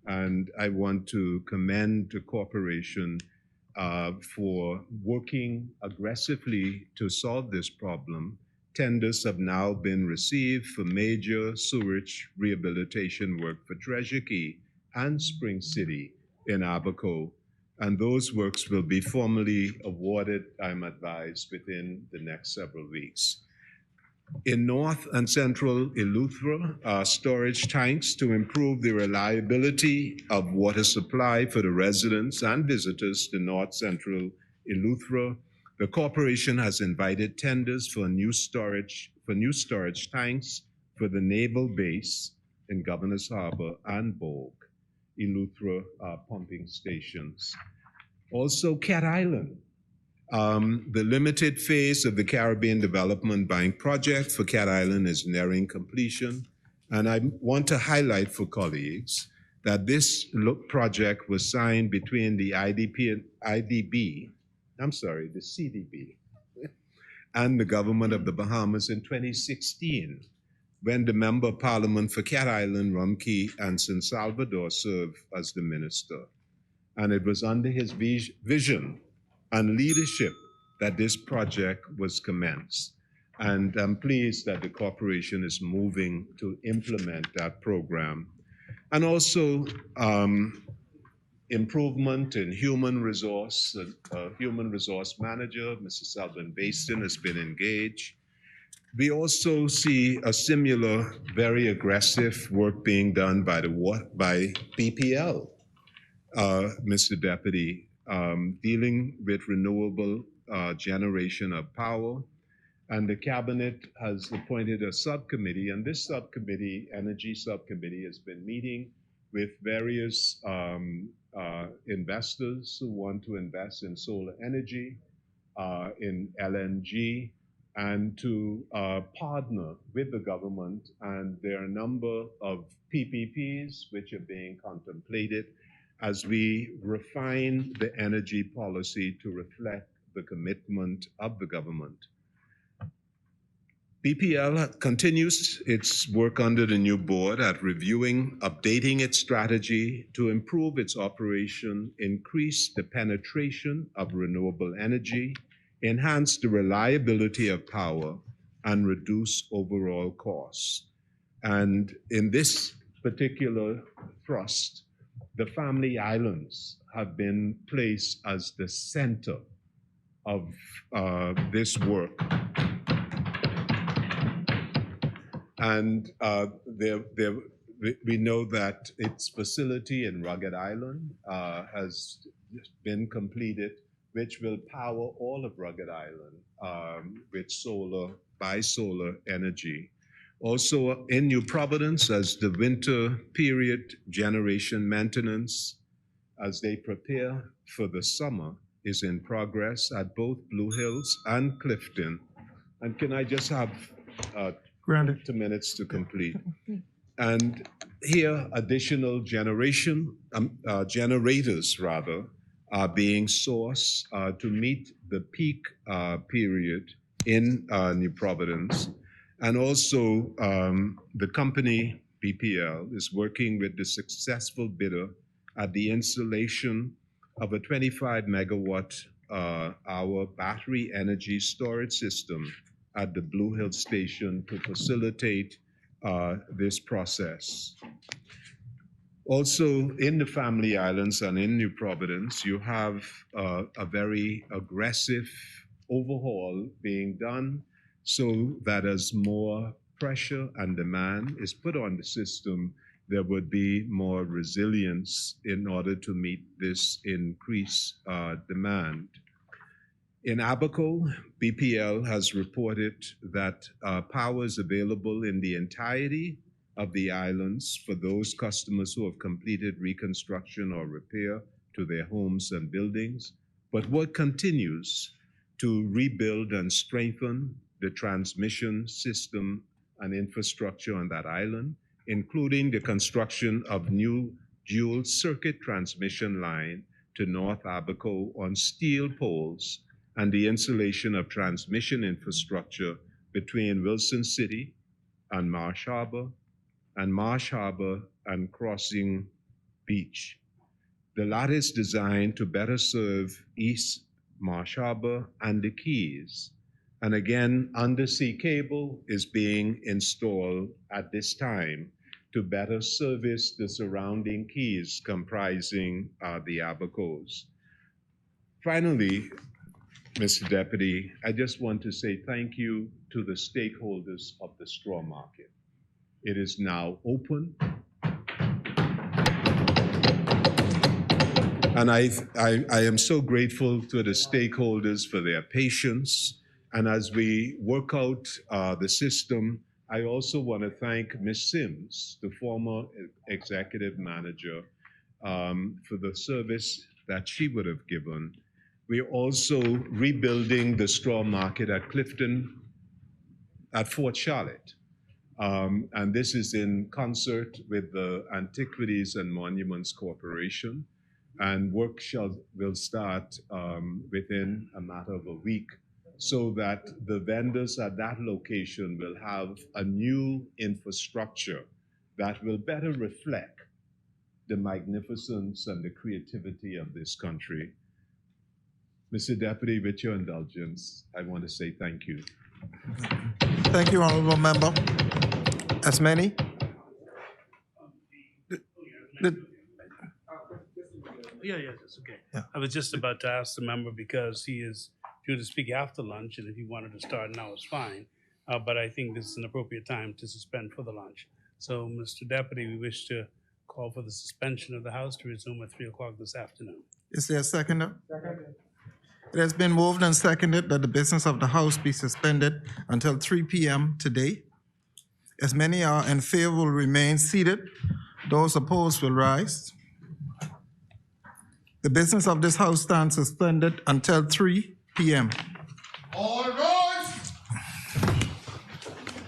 And I want to commend the corporation for working aggressively to solve this problem. Tenders have now been received for major sewage rehabilitation work for Treasure Key and Spring City in Abaco. And those works will be formally awarded, I'm advised, within the next several weeks. In North and Central Eleuthera, storage tanks to improve the reliability of water supply for the residents and visitors to North Central Eleuthera. The corporation has invited tenders for new storage tanks for the naval base in Governor's Harbor and Bogue, Eleuthera pumping stations. Also, Cat Island. The limited phase of the Caribbean Development Bank project for Cat Island is nearing completion. And I want to highlight for colleagues that this project was signed between the the CDB, and the government of the Bahamas in 2016, when the Member of Parliament for Cat Island, Rumkey, and San Salvador served as the minister. And it was under his vision and leadership that this project was commenced. And I'm pleased that the corporation is moving to implement that program. And also improvement in human resource. Human resource manager, Mr. Selvin Baston, has been engaged. We also see a similar, very aggressive work being done by BPL, Mr. Deputy, dealing with renewable generation of power. And the cabinet has appointed a subcommittee, and this subcommittee, energy subcommittee, has been meeting with various investors who want to invest in solar energy, in LNG, and to partner with the government. And there are a number of PPPs which are being contemplated as we refine the energy policy to reflect the commitment of the government. BPL continues its work under the new board at reviewing, updating its strategy to improve its operation, increase the penetration of renewable energy, enhance the reliability of power, and reduce overall costs. And in this particular thrust, the Family Islands have been placed as the center of this work. And we know that its facility in Rugged Island has been completed, which will power all of Rugged Island with solar energy. Also in New Providence, as the winter period generation maintenance, as they prepare for the summer, is in progress at both Blue Hills and Clifton. And can I just have 2 minutes to complete? And here, additional generators are being sourced to meet the peak period in New Providence. And also, the company, BPL, is working with the successful bidder at the installation of a 25 megawatt hour battery energy storage system at the Blue Hill Station to facilitate this process. Also, in the Family Islands and in New Providence, you have a very aggressive overhaul being done so that as more pressure and demand is put on the system, there would be more resilience in order to meet this increased demand. In Abaco, BPL has reported that power is available in the entirety of the islands for those customers who have completed reconstruction or repair to their homes and buildings, but work continues to rebuild and strengthen the transmission system and infrastructure on that island, including the construction of new dual circuit transmission line to North Abaco on steel poles and the installation of transmission infrastructure between Wilson City and Marsh Harbor and Crossing Beach. The latter is designed to better serve East Marsh Harbor and the Keys. And again, undersea cable is being installed at this time to better service the surrounding keys comprising the Abacos. Finally, Mr. Deputy, I just want to say thank you to the stakeholders of the straw market. It is now open. And I am so grateful to the stakeholders for their patience. And as we work out the system, I also want to thank Ms. Sims, the former executive manager, for the service that she would have given. We're also rebuilding the straw market at Clifton, at Fort Charlotte. And this is in concert with the Antiquities and Monuments Corporation. And work will start within a matter of a week so that the vendors at that location will have a new infrastructure that will better reflect the magnificence and the creativity of this country. Mr. Deputy, with your indulgence, I want to say thank you. Thank you, Honorable Member. As many? Yeah, it's okay. Yeah. I was just about to ask the member because he is due to speak after lunch, and if he wanted to start now, it's fine. But I think this is an appropriate time to suspend for the lunch. So, Mr. Deputy, we wish to call for the suspension of the House to resume at 3 o'clock this afternoon. Is there a seconder? Second. It has been moved and seconded that the business of the House be suspended until 3 p.m. today. As many are in favor will remain seated. Those opposed will rise. The business of this House stands suspended until 3 p.m.